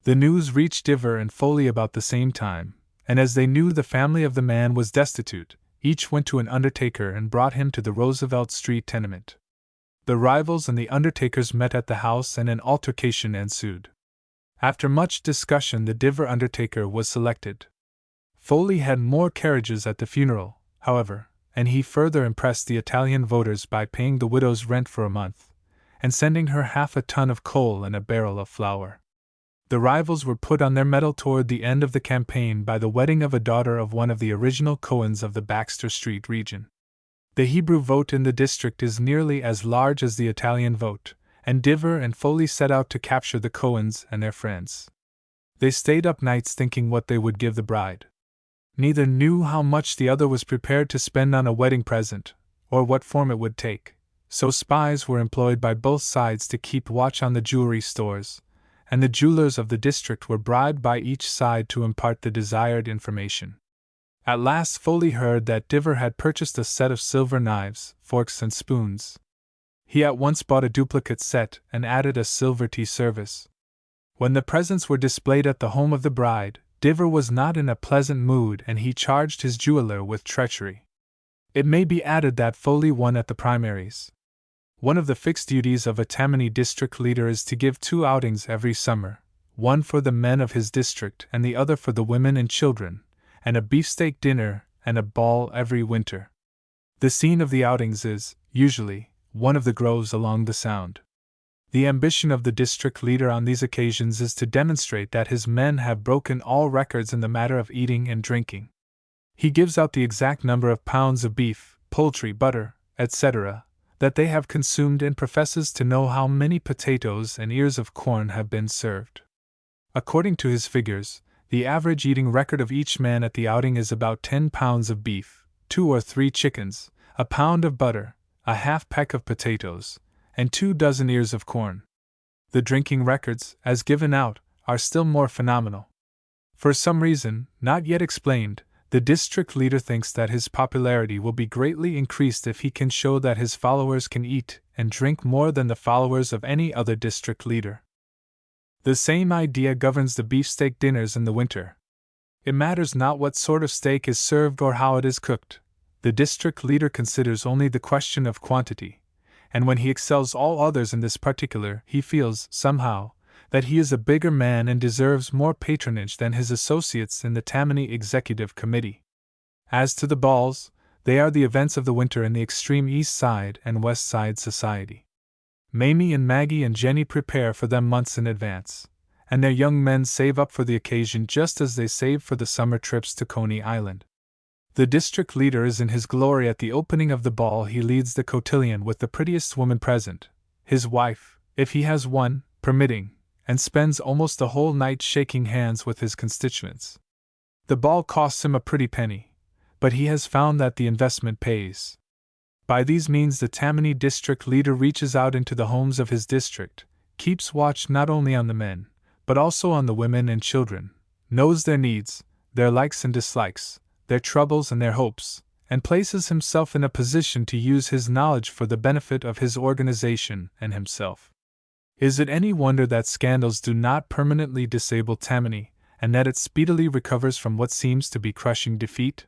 The news reached Diver and Foley about the same time, and as they knew the family of the man was destitute, each went to an undertaker and brought him to the Roosevelt Street tenement. The rivals and the undertakers met at the house and an altercation ensued. After much discussion, the Diver undertaker was selected. Foley had more carriages at the funeral, however, and he further impressed the Italian voters by paying the widow's rent for a month, and sending her half a ton of coal and a barrel of flour. The rivals were put on their mettle toward the end of the campaign by the wedding of a daughter of one of the original Cohens of the Baxter Street region. The Hebrew vote in the district is nearly as large as the Italian vote, and Diver and Foley set out to capture the Cohens and their friends. They stayed up nights thinking what they would give the bride. Neither knew how much the other was prepared to spend on a wedding present, or what form it would take, so spies were employed by both sides to keep watch on the jewelry stores, and the jewelers of the district were bribed by each side to impart the desired information. At last Foley heard that Diver had purchased a set of silver knives, forks and spoons. He at once bought a duplicate set and added a silver tea service. When the presents were displayed at the home of the bride, Diver was not in a pleasant mood and he charged his jeweler with treachery. It may be added that Foley won at the primaries. One of the fixed duties of a Tammany district leader is to give 2 outings every summer, one for the men of his district and the other for the women and children, and a beefsteak dinner and a ball every winter. The scene of the outings is, usually, one of the groves along the Sound. The ambition of the district leader on these occasions is to demonstrate that his men have broken all records in the matter of eating and drinking. He gives out the exact number of pounds of beef, poultry, butter, etc., that they have consumed and professes to know how many potatoes and ears of corn have been served. According to his figures, the average eating record of each man at the outing is about 10 pounds of beef, 2 or 3 chickens, a pound of butter, a half peck of potatoes, and 2 dozen ears of corn. The drinking records, as given out, are still more phenomenal. For some reason, not yet explained, the district leader thinks that his popularity will be greatly increased if he can show that his followers can eat and drink more than the followers of any other district leader. The same idea governs the beefsteak dinners in the winter. It matters not what sort of steak is served or how it is cooked. The district leader considers only the question of quantity, and when he excels all others in this particular, he feels, somehow, that he is a bigger man and deserves more patronage than his associates in the Tammany Executive Committee. As to the balls, they are the events of the winter in the extreme East Side and West Side society. Mamie and Maggie and Jenny prepare for them months in advance, and their young men save up for the occasion just as they save for the summer trips to Coney Island. The district leader is in his glory at the opening of the ball. He leads the cotillion with the prettiest woman present, his wife, if he has one, permitting, and spends almost the whole night shaking hands with his constituents. The ball costs him a pretty penny, but he has found that the investment pays. By these means the Tammany district leader reaches out into the homes of his district, keeps watch not only on the men, but also on the women and children, knows their needs, their likes and dislikes, their troubles and their hopes, and places himself in a position to use his knowledge for the benefit of his organization and himself. Is it any wonder that scandals do not permanently disable Tammany, and that it speedily recovers from what seems to be crushing defeat?